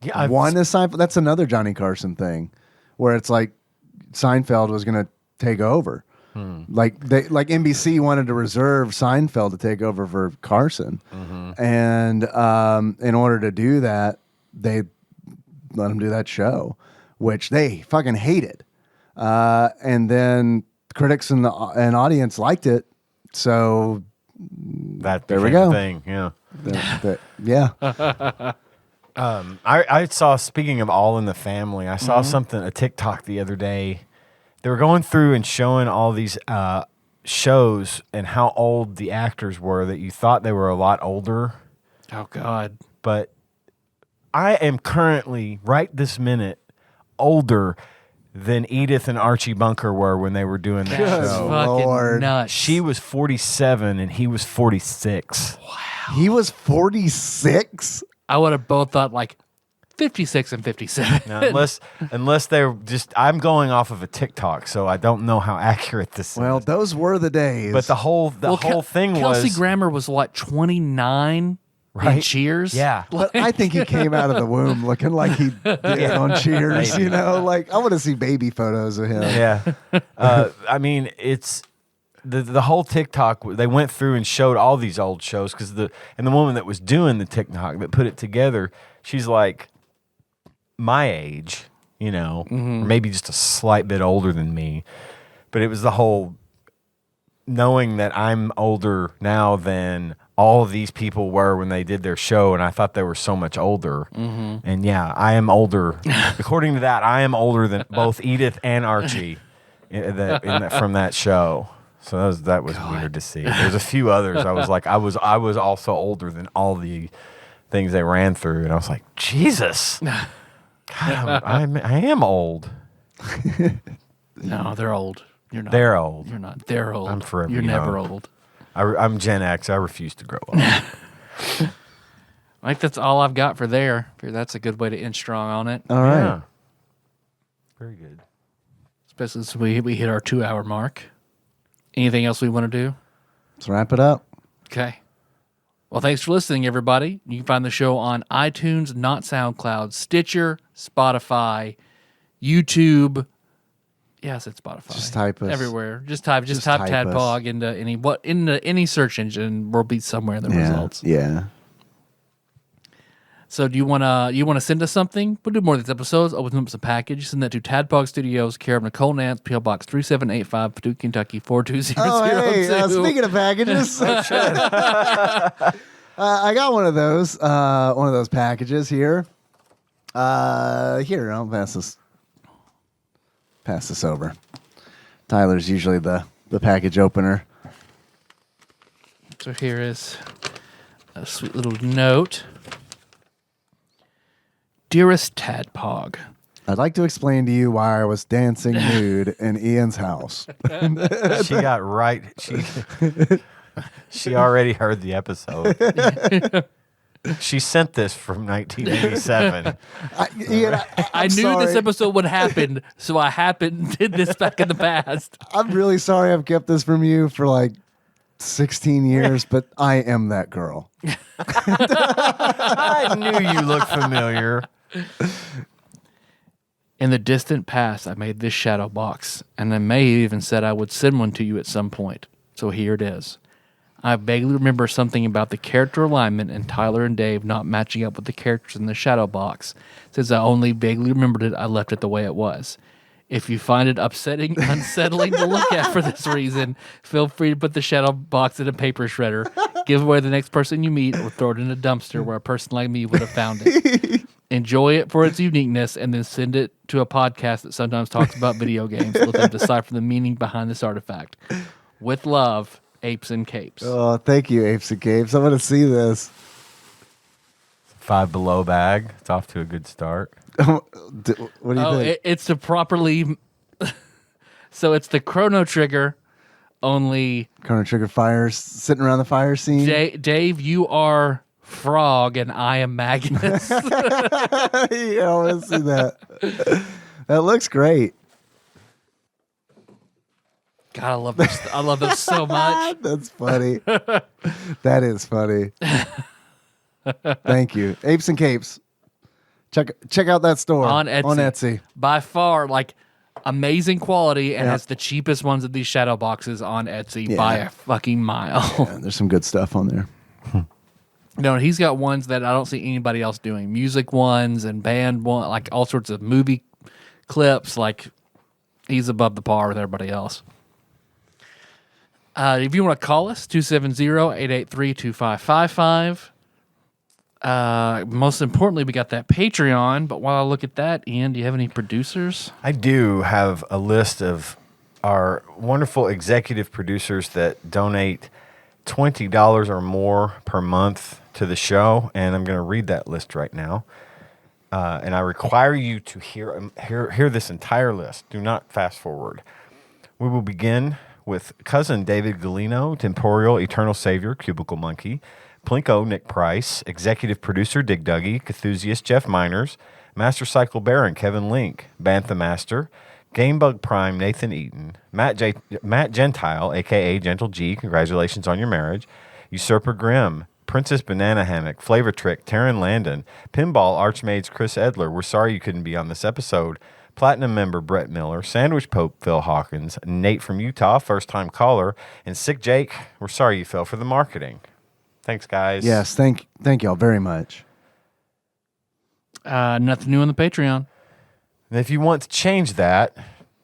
Yeah, One is Seinfeld. That's another Johnny Carson thing, where it's like Seinfeld was going to take over. Like NBC wanted to reserve Seinfeld to take over for Carson, and in order to do that, they let him do that show, which they fucking hated, and then critics and audience liked it, so that there we became go. a thing. Yeah. yeah. I saw, speaking of All in the Family, I saw a TikTok the other day. They were going through and showing all these shows and how old the actors were that you thought they were a lot older. Oh, God. But I am currently, right this minute, older than Edith and Archie Bunker were when they were doing that That's show. fucking Lord. nuts. She was 47 and he was 46. He was 46. I would have both thought like 56 and 57. Now, unless they're just, I'm going off of a TikTok, so I don't know how accurate this Well, is. those were the days. But the whole thing Kelsey was Grammer was what, 29 in Right? Cheers? Yeah. But I think he came out of the womb looking like he did on Cheers. Maybe. You know, like I want to see baby photos of him. Yeah. I mean, it's the whole TikTok. They went through and showed all these old shows because the woman that was doing the TikTok that put it together, she's like my age, you know, or maybe just a slight bit older than me. But it was the whole knowing that I'm older now than all of these people were when they did their show, and I thought they were so much older. And yeah, I am older. According to that, I am older than both Edith and Archie from that show. So that was weird to see. There's a few others. I was like, I was also older than all the things they ran through, and I was like, Jesus, God, I am old. No, they're old. You're not. They're old. You're not. They're old. I'm forever You're never young. old. I'm Gen X. I refuse to grow up. I think that's all I've got for there. That's a good way to end strong on it. All right. Yeah. Very good. Especially since we hit our 2-hour mark. Anything else we want to do? Let's wrap it up. Okay. Well, thanks for listening, everybody. You can find the show on iTunes, not SoundCloud, Stitcher, Spotify, YouTube. Yes, it's Spotify. Just type us. Everywhere. Just type type us. TADPOG into any search engine. We'll be somewhere in the results. Yeah. So do you wanna send us something? We'll do more of these episodes. Open up a package. Send that to TADPOG Studios, care of Nicole Nance, PO Box 3785, Paducah, Kentucky 42002. Oh, hey, speaking of packages, I got one of those packages here. Here, I'll pass this over. Tyler's usually the package opener. So here is a sweet little note. Dearest Tadpog, I'd like to explain to you why I was dancing nude in Ian's house. She got right. She already heard the episode. She sent this from 1987. Ian, I knew sorry. this episode would happen, so I did this back in the past. I'm really sorry I've kept this from you for like 16 years, but I am that girl. I knew you looked familiar. In the distant past, I made this shadow box, and I may have even said I would send one to you at some point. So here it is. I vaguely remember something about the character alignment and Tyler and Dave not matching up with the characters in the shadow box. Since I only vaguely remembered it, I left it the way it was. If you find it unsettling to look at for this reason, feel free to put the shadow box in a paper shredder, give away the next person you meet, or throw it in a dumpster where a person like me would have found it. Enjoy it for its uniqueness, and then send it to a podcast that sometimes talks about video games. Let them decipher the meaning behind this artifact. With love, Apes and Capes. Oh, thank you, Apes and Capes. I'm going to see this. Five Below bag. It's off to a good start. What do you think? It's the properly... So it's the Chrono Trigger, only... Chrono Trigger fires, sitting around the fire scene. Dave, you are Frog, and I am Magnus. Yeah, I want to see that. That looks great. God, I love this. I love this so much. That's funny. That is funny. Thank you. Apes and Capes. Check out that store On Etsy. By far, like, amazing quality, and has the cheapest ones of these shadow boxes on Etsy by a fucking mile. Yeah, there's some good stuff on there. No, he's got ones that I don't see anybody else doing. Music ones and band one, like all sorts of movie clips. Like, he's above the par with everybody else. If you want to call us, 270-883-2555. Most importantly, we got that Patreon. But while I look at that, Ian, do you have any producers? I do have a list of our wonderful executive producers that donate $20 or more per month to the show, and I'm going to read that list right now. And I require you to hear this entire list. Do not fast forward. We will begin with cousin David Galino, Temporal Eternal Savior, Cubicle Monkey, Plinko Nick Price, executive producer Dig Duggy, Cthusiast Jeff Miners, Master Cycle Baron Kevin Link, Bantha Master, Gamebug Prime Nathan Eaton, Matt Gentile, a.k.a. Gentle G, congratulations on your marriage, Usurper Grimm, Princess Banana Hammock, Flavor Trick, Taryn Landon, Pinball Archmaids Chris Edler, we're sorry you couldn't be on this episode, Platinum member Brett Miller, Sandwich Pope Phil Hawkins, Nate from Utah, first-time caller, and Sick Jake, we're sorry you fell for the marketing. Thanks, guys. Yes, thank y'all very much. Nothing new on the Patreon. And if you want to change that,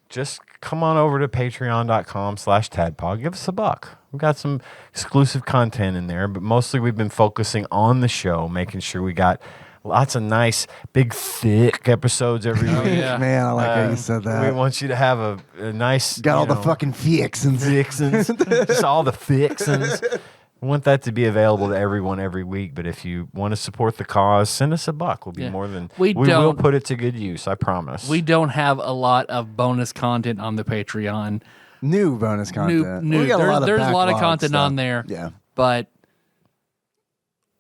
just come on over to patreon.com/tadpog. Give us $1. We've got some exclusive content in there, but mostly we've been focusing on the show, making sure we got lots of nice, big, thick episodes every week. Yeah. Man, I like how you said that. We want you to have a nice... Got all the fucking fixins. fixins. Just all the fixins. We want that to be available to everyone every week, but if you want to support the cause, send us $1. We'll be more than... We will put it to good use, I promise. We don't have a lot of bonus content on the Patreon. New bonus content. New. We got There's a lot of backlog content stuff. on there. Yeah. But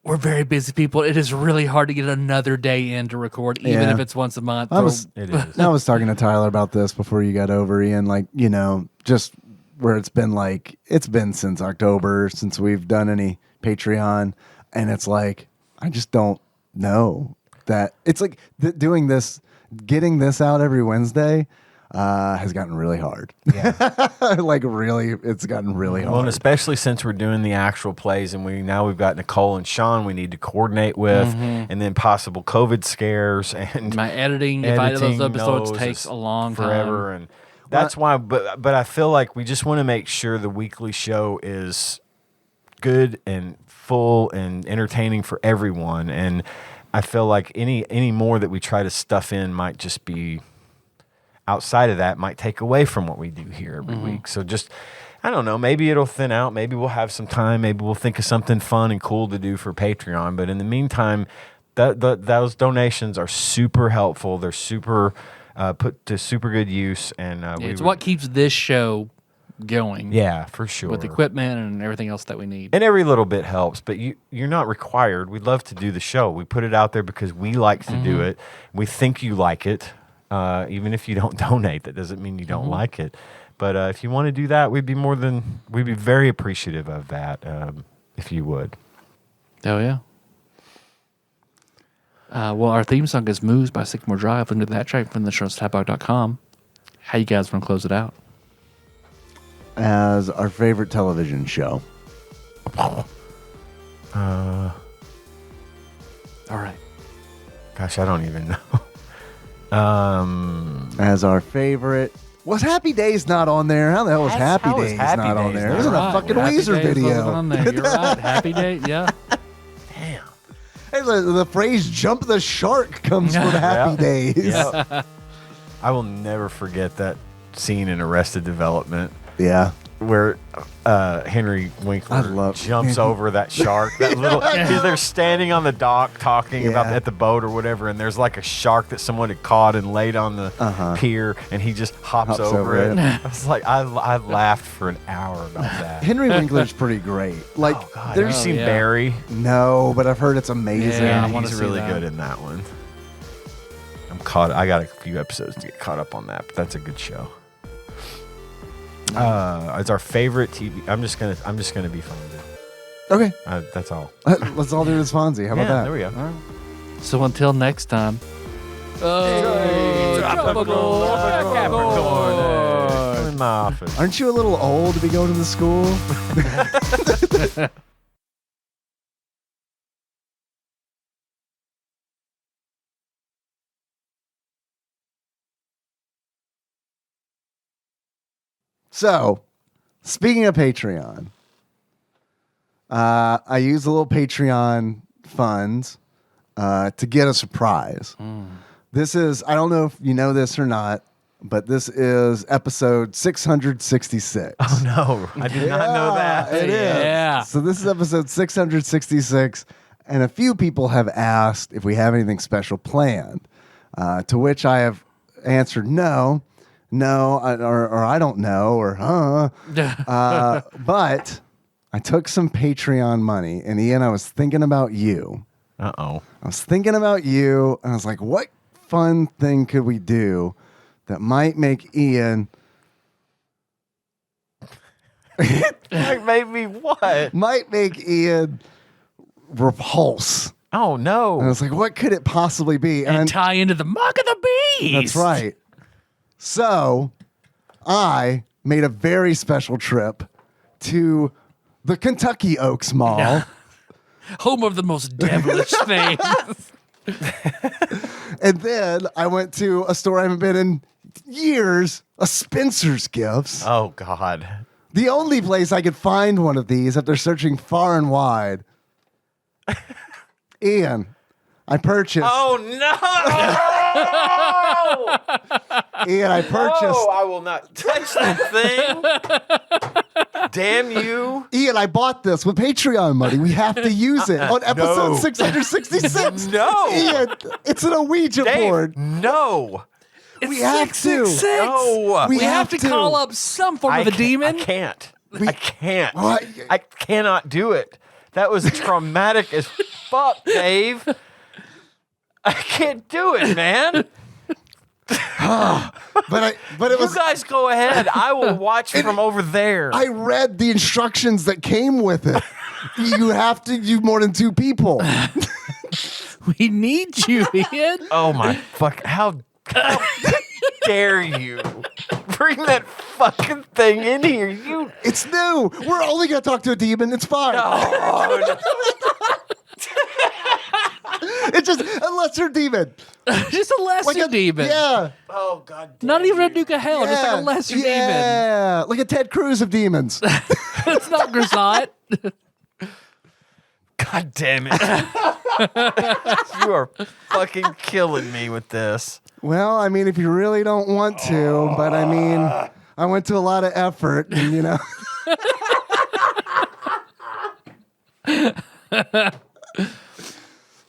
we're very busy people. It is really hard to get another day in to record, even Yeah. if it's once a month. It is. I was talking to Tyler about this before you got over, Ian. Like, just where it's been since October since we've done any Patreon, and it's like I just don't know that it's like doing this, getting this out every Wednesday. Has gotten really hard. Yeah. It's gotten really hard. Well, and especially since we're doing the actual plays, and we've got Nicole and Sean we need to coordinate with, and then possible COVID scares and my editing. If I edit those episodes, takes a long forever, time. and that's why. But I feel like we just want to make sure the weekly show is good and full and entertaining for everyone. And I feel like any more that we try to stuff in might just be outside of that, might take away from what we do here every week. So just, I don't know, maybe it'll thin out. Maybe we'll have some time. Maybe we'll think of something fun and cool to do for Patreon. But in the meantime, those donations are super helpful. They're super put to super good use. And It's what keeps this show going. Yeah, for sure. With equipment and everything else that we need. And every little bit helps, but you're not required. We'd love to do the show. We put it out there because we like to do it. We think you like it. Even if you don't donate, that doesn't mean you don't like it. But if you want to do that, we'd be very appreciative of that if you would. Oh, yeah. Well, our theme song is Moves by Sycamore Drive. Link to that track from the show TADPOG.com. How you guys want to close it out? As our favorite television show. All right. Gosh, I don't even know. As our favorite. Was Happy Days not on there? How the hell was Happy how is Days Happy not on Days there? not It was in a on fucking Happy Weezer Days video. wasn't on there. You're right. Happy Day, yeah. Damn. Hey, the phrase "jump the shark" comes from Happy Days. Yep. I will never forget that scene in Arrested Development Yeah. where Henry Winkler jumps Man, over that shark. That little, they're standing on the dock talking about at the boat or whatever, and there's like a shark that someone had caught and laid on the pier, and he just hops over it. I was like, I laughed for an hour about that. Henry Winkler's pretty great. Like, Have you seen Barry? No, but I've heard it's amazing. Yeah, I wanna He's see really that. good in that one. I got a few episodes to get caught up on that, but that's a good show. It's our favorite TV. I'm just gonna be Fonzie. Okay. That's all. Let's all do this Fonzie. How about that? There we go. All right. So until next time. Tropical Capricorn. In my office. Aren't you a little old to be going to the school? So, speaking of Patreon, I use a little Patreon funds to get a surprise. This is, I don't know if you know this or not, but this is episode 666. Oh no, I did not know that. It is. Yeah. So this is episode 666, and a few people have asked if we have anything special planned, to which I have answered no, or I don't know, or but I took some Patreon money, and Ian, I was thinking about you. Uh-oh. I was thinking about you, and I was like, what fun thing could we do that might make Ian... Like maybe what? might make Ian repulse. Oh no. And I was like, what could it possibly be? And tie into the Mark of the Beast. That's right. So I made a very special trip to the Kentucky Oaks Mall. Home of the most devilish things. And then I went to a store I haven't been in years, a Spencer's Gifts. Oh God. The only place I could find one of these after searching far and wide. Ian, I purchased. Oh no! Ian, I purchased. Oh, I will not touch that thing. Damn you. Ian, I bought this with Patreon money. We have to use it on episode No. 666. No. Ian, it's an Ouija board. No. We have to. 666. No. We have to call up some form of a demon. I can't. I can't. What? I cannot do it. That was traumatic as fuck, Dave. I can't do it, man. But it was. You guys go ahead. I will watch from over there. I read the instructions that came with it. You have to do more than 2 people. We need you, Ian. Oh my fuck! How dare you bring that fucking thing in here? You It's new. We're only gonna talk to a demon. It's fine. no. It's just a lesser demon. Just a lesser demon. Yeah. Oh god. Damn Not even a you. Duke of Hell, just like a lesser demon. Yeah. Like a Ted Cruz of demons. It's not Grisot. God damn it! You are fucking killing me with this. Well, I mean, if you really don't want to, but I mean, I went to a lot of effort, and you know.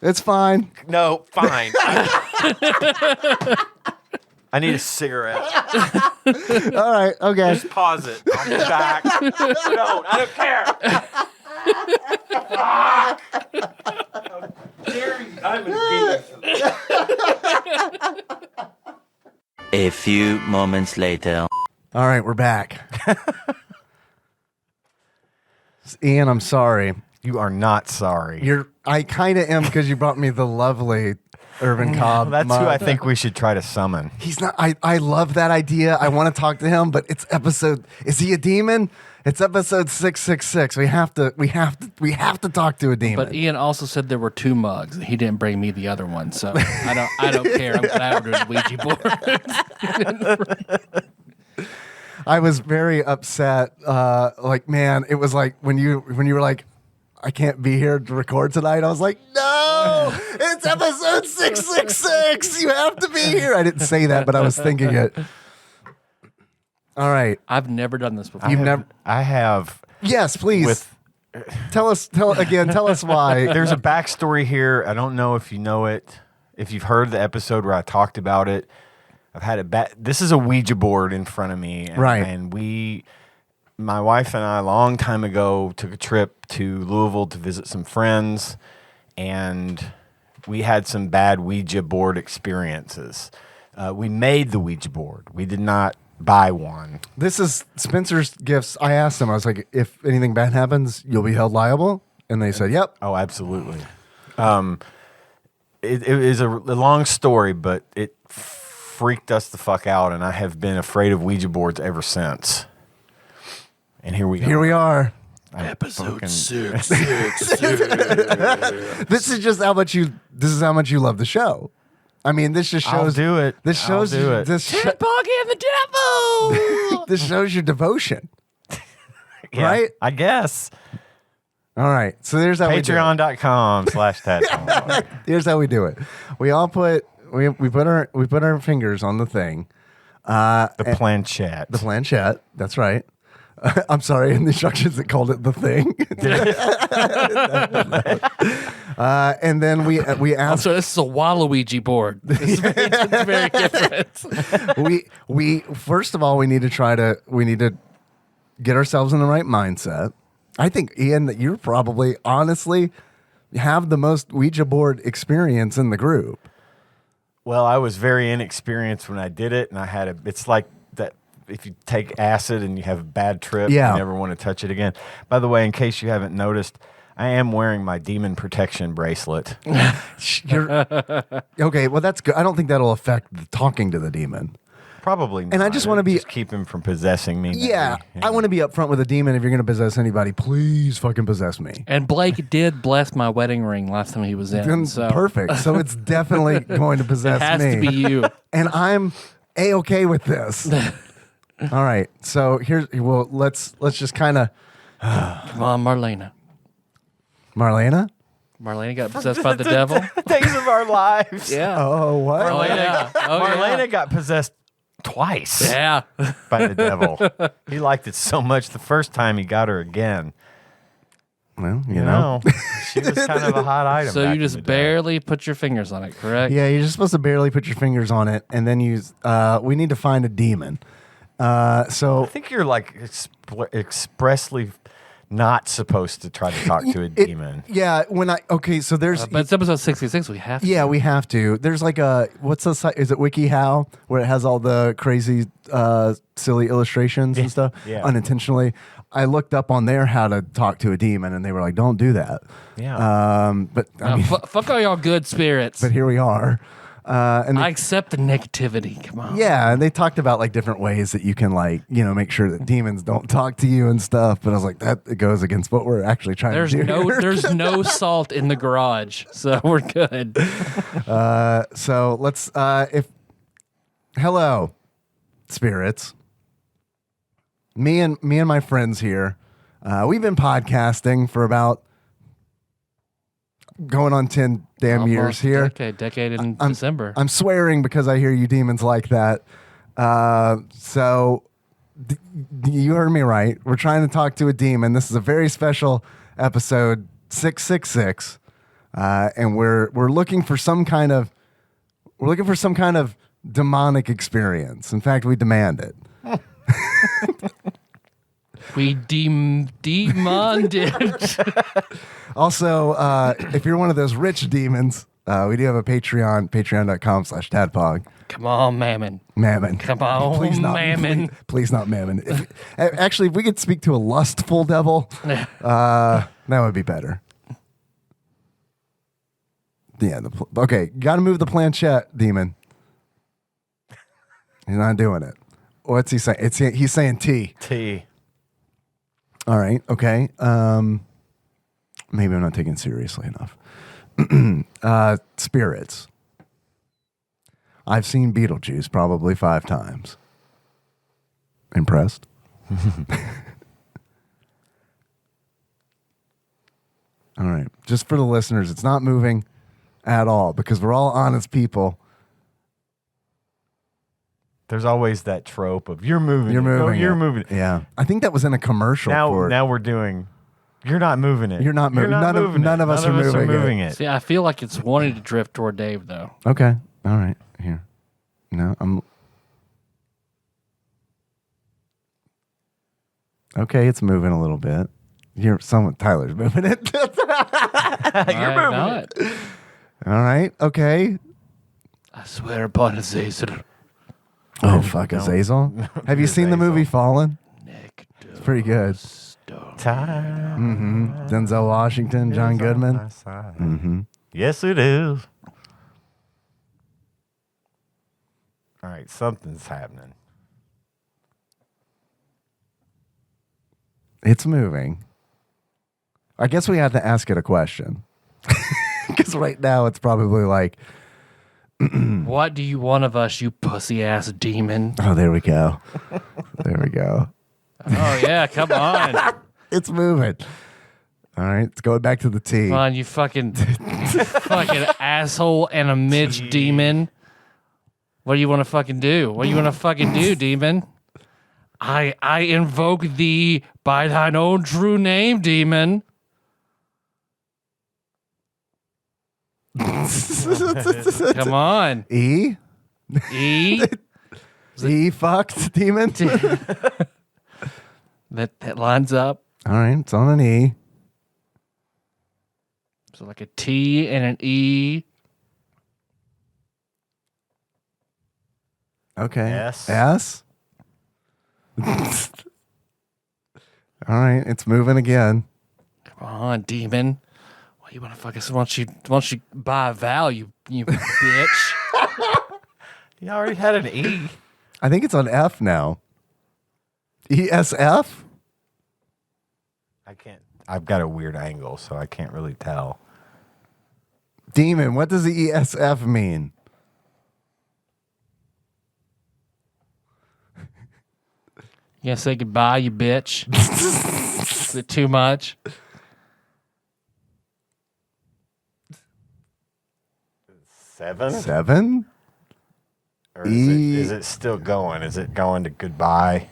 It's fine. No, fine. I need a cigarette. All right. Okay. Just pause it. I'll be back. No, I don't care. Fuck. How dare you? I'm a demon. A few moments later. All right, we're back. Ian, I'm sorry. You are not sorry. I kind of am because you brought me the lovely Irvin Cobb. That's mug. who I think we should try to summon. He's not. I love that idea. I want to talk to him, but it's episode. Is he a demon? It's episode 666. We have to talk to a demon. But Ian also said there were 2 mugs. He didn't bring me the other one, so I don't care. I'm glad we're doing Ouija board. I was very upset. Like, man, it was like when you were like, I can't be here to record tonight. I was like, no, it's episode 666. You have to be here. I didn't say that, but I was thinking it. All right. I've never done this before. I have. Yes, please. Tell us why. There's a backstory here. I don't know if you know it. If you've heard the episode where I talked about it, I've had it back. This is a Ouija board in front of me. Right. And my wife and I, a long time ago, took a trip to Louisville to visit some friends, and we had some bad Ouija board experiences. We made the Ouija board. We did not buy one. This is Spencer's gifts. I asked them, I was like, if anything bad happens, you'll be held liable? And they said, yep. Oh, absolutely. It is a long story, but it freaked us the fuck out, and I have been afraid of Ouija boards ever since. And here we are. Episode 6. This is how much you love the show. I mean, this just shows. I'll do it. This shows I'll do it. TADPOG and the devil. This shows your devotion. Yeah, Right? I guess. All right. So there's how Patreon.com/TADPOG. Here's how we do it. We all put our fingers on the thing. The planchette. The planchette. That's right. I'm sorry. In the instructions, it called it the thing. And then we asked. So this is a Waluigi board. It's very different. we first of all we need to get ourselves in the right mindset. I think, Ian, that you probably honestly have the most Ouija board experience in the group. Well, I was very inexperienced when I did it, and it's like that if you take acid and you have a bad trip, Yeah. you never want to touch it again. By the way, in case you haven't noticed, I am wearing my demon protection bracelet. Okay, well, that's good. I don't think that'll affect the talking to the demon. Probably not. And I just wanna be- Just keep him from possessing me. Yeah, maybe. I want to be upfront with a demon. If you're going to possess anybody, please fucking possess me. And Blake did bless my wedding ring last time he was in. Then So perfect. So it's definitely going to possess it has me. to be you. And I'm A-okay with this. All right. So let's just kind of Come on, Marlena. Marlena? Marlena got possessed by the devil. Days of our lives. Yeah. Oh, what? Oh, yeah. Oh, Marlena got possessed twice Yeah. by the devil. He liked it so much the first time he got her again. Well, you know. She was kind of a hot item. So back you in just the day. barely put your fingers on it, correct? Yeah, you're just supposed to barely put your fingers on it, and then use. We need to find a demon. I So think you're like expressly not supposed to try to talk to a demon. yeah, so there's But it's episode 66. We have to. yeah, we have to. There's like what's the site? Is it WikiHow where it has all the crazy, silly illustrations and stuff Yeah. unintentionally? I looked up on there how to talk to a demon, and they were like, "Don't do that." Yeah. But I mean, Fuck all y'all good spirits. but here we are, and I accept the negativity. Come on. yeah, and they talked about like different ways that you can make sure that demons don't talk to you and stuff. But I was like, that goes against what we're actually trying There's to do. here. there's no salt in the garage, so we're good. So let's hello, spirits. Me and my friends here, we've been podcasting for about going on 10 damn years Almost here. Decade in December. I'm swearing because I hear you demons like that. So you heard me right. We're trying to talk to a demon. This is a very special episode 666. And we're looking for some kind of demonic experience. In fact, we demand it. We demanded. Also, if you're one of those rich demons, we do have a Patreon, patreon.com/TADPOG. Come on, Mammon. Mammon. Come on, Please not, Mammon. Please not Mammon. Actually, if we could speak to a lustful devil, that would be better. Yeah. Okay, got to move the planchette, demon. He's not doing it. What's he saying? He's saying T. T. All right. Okay. Maybe I'm not taking it seriously enough. Spirits. I've seen Beetlejuice probably 5 times. Impressed? All right. Just for the listeners, it's not moving at all because we're all honest people. There's always that trope of you're moving. You're moving. Oh, you're it. moving. Yeah. I think that was in a commercial. Now we're doing. You're not moving it. You're not moving. None of us are moving it. See, I feel like it's wanting to drift toward Dave, though. Okay. All right. Here. No, I'm. Okay, it's moving a little bit. Tyler's moving it. You're moving it. All right. Okay. I swear upon Azazel. Oh, fuck, Azazel. Have you seen the movie Fallen? It's pretty good. Time. Denzel Washington, John Goodman. Yes, it is. All right, something's happening. It's moving. I guess we have to ask it a question. Because right now it's probably like, What do you want of us, you pussy ass demon? oh, there we go. There we go. Oh yeah, come on. It's moving. All right, it's going back to the T. Come on, you fucking asshole and a midge demon. What do you want to fucking do? What do you want to fucking do, demon? I invoke thee by thine own true name, demon. Come on. E? E? E fucked demon? That lines up. All right, it's on an E. So like a T and an E. Okay. S. S? All right, it's moving again. Come on, demon. What you want to fuck us? Why don't you buy a vowel, you bitch? You already had an E. I think it's on F now. ESF? I can't. I've got a weird angle, so I can't really tell. Demon, what does the ESF mean? You gonna say goodbye, you bitch? Is it too much? Seven? 7? Or is it still going? Is it going to goodbye?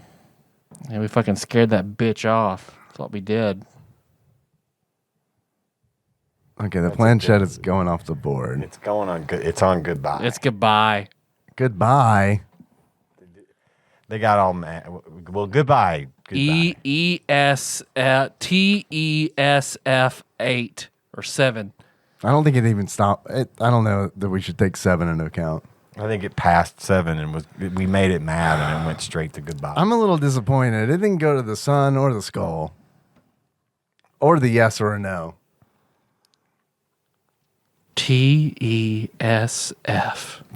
Yeah, we fucking scared that bitch off. That's what we did. Okay, the That's a planchette good- is going off the board. It's going on good. It's on goodbye. It's goodbye. Goodbye. They got all mad. Well, goodbye. Goodbye. TESF 8 or 7. I don't think it even stopped. I don't know that we should take 7 into account. I think it passed 7 and we made it mad and it went straight to goodbye. I'm a little disappointed. It didn't go to the sun or the skull. Or the yes or a no. TESF.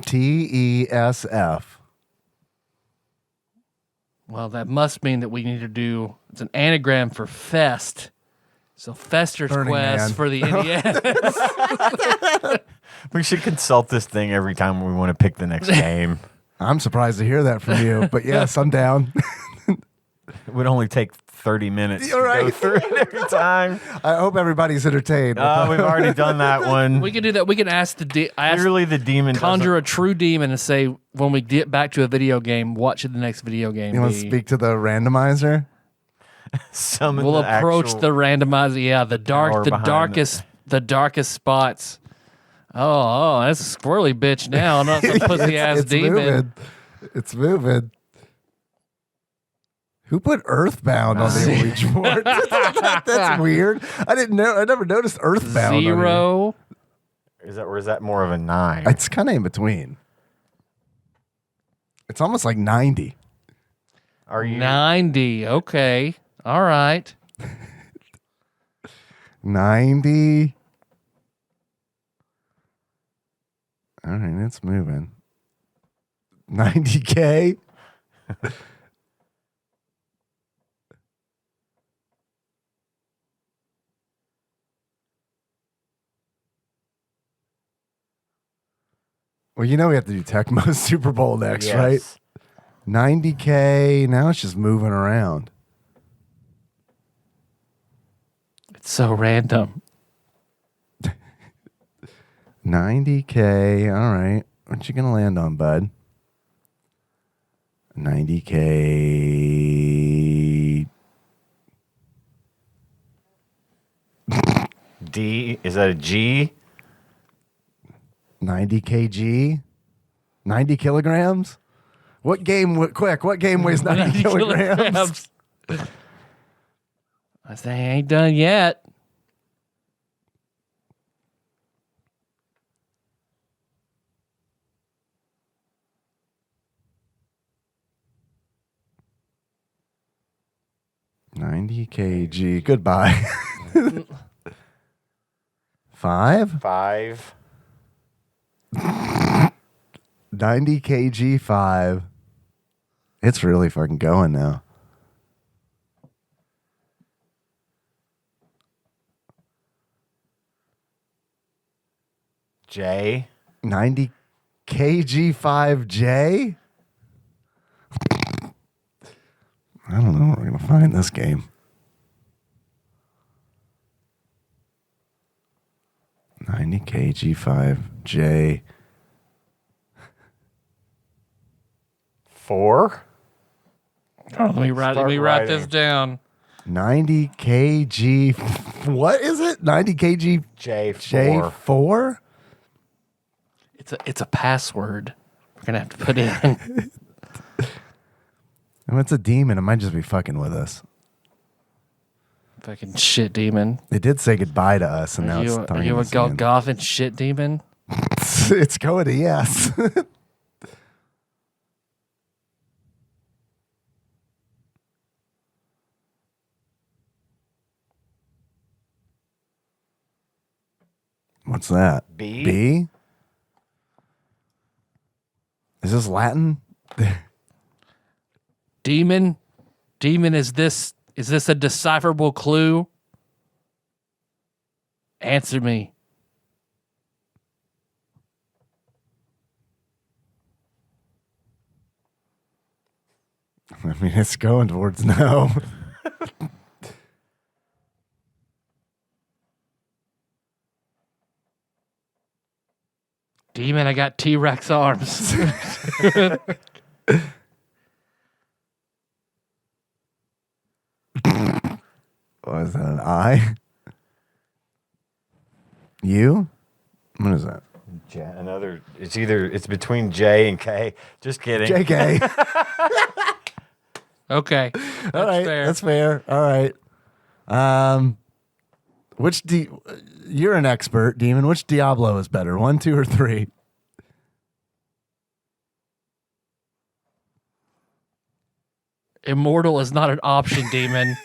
TESF. Well, that must mean that we need to do. It's an anagram for fest. So Fester's Burning Quest Man. for the NES. We should consult this thing every time we want to pick the next game. I'm surprised to hear that from you, but yes, I'm down. It would only take 30 minutes You're to go right. through it every time. I hope everybody's entertained. We've already done that one. We can do that. We can ask Clearly, the demon conjure a true demon and say, when we get back to a video game, what should the next video game You want to be? speak to the randomizer? summon We'll the approach actual- the randomizer. Yeah, the power behind the darkest spots. Oh, that's a squirrely bitch now, not some pussy ass it's demon. moving. It's moving. Who put Earthbound on the Ouija board? That's weird. I didn't know. I never noticed Earthbound. on here. 0. Is that more of a 9? It's kind of in between. It's almost like 90. Are you 90. Okay. All right. 90. All right, it's moving. 90K. Well, you know we have to do Tecmo Super Bowl next, Yes. right? 90K. Now it's just moving around. It's so random. 90K. All right. What you gonna land on, bud? 90K. D? Is that a G? 90 kg. 90 kilograms. What game? What game weighs 90 kilograms? I say I ain't done yet. Ninety kg. Goodbye. 5. 5. 90 kg. 5. It's really fucking going now. J. 90 kg. 5J. I don't know where we're gonna find this game. 90 kg. 5J. 4. Oh, let me write this writing. down. 90 kg. What is it? 90 kg. J. 4. J4? It's a password. We're gonna have to put in. Oh, it's a demon. It might just be fucking with us. Fucking shit demon. It did say goodbye to us, and now Are it's you, talking are you a us again. Golgothan shit demon? It's going to yes. What's that? B? B? Is this Latin? Demon? Demon, is this a decipherable clue? Answer me. I mean, it's going towards no. Demon, I got T-Rex arms. Was that an I? You? What is that? It's between J and K. Just kidding. JK. Okay. All right. fair. That's fair. All right. You're an expert, Demon. Which Diablo is better? 1, 2, or 3? Immortal is not an option, Demon.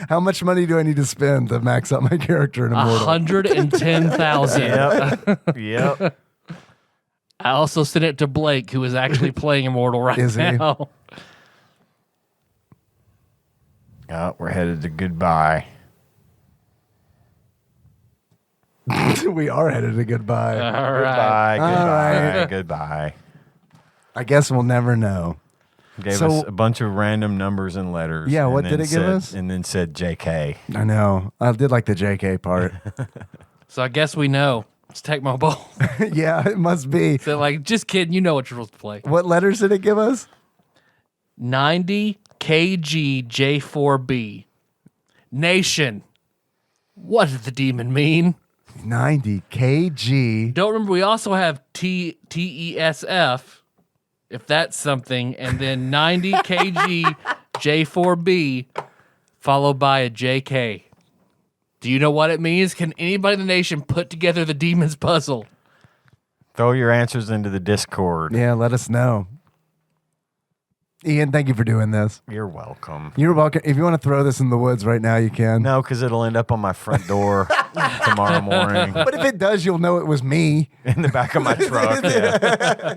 How much money do I need to spend to max out my character in Immortal? 110,000. Yep. I also sent it to Blake, who is actually playing Immortal right Is he? now. Oh, we're headed to goodbye. We are headed to goodbye. All right. right. Goodbye. I guess we'll never know. Gave So- us a bunch of random numbers and letters. Yeah, and what then did it give us? And then said JK. I know. I did like the JK part. So I guess we know. It's Tecmo Bowl. Yeah, it must be. So, like, just kidding. You know what you're supposed to play. What letters did it give us? 90 KG J4B. Nation. What does the demon mean? 90 kg. Don't remember, we also have TESF, if that's something, and then 90 kg J4B, followed by a JK. Do you know what it means? Can anybody in the nation put together the demon's puzzle? Throw your answers into the Discord. Yeah, let us know. Ian, thank you for doing this. You're welcome. You're welcome. If you want to throw this in the woods right now, you can. No, because it'll end up on my front door tomorrow morning But if it does, you'll know it was me. in the back of my truck. Yeah.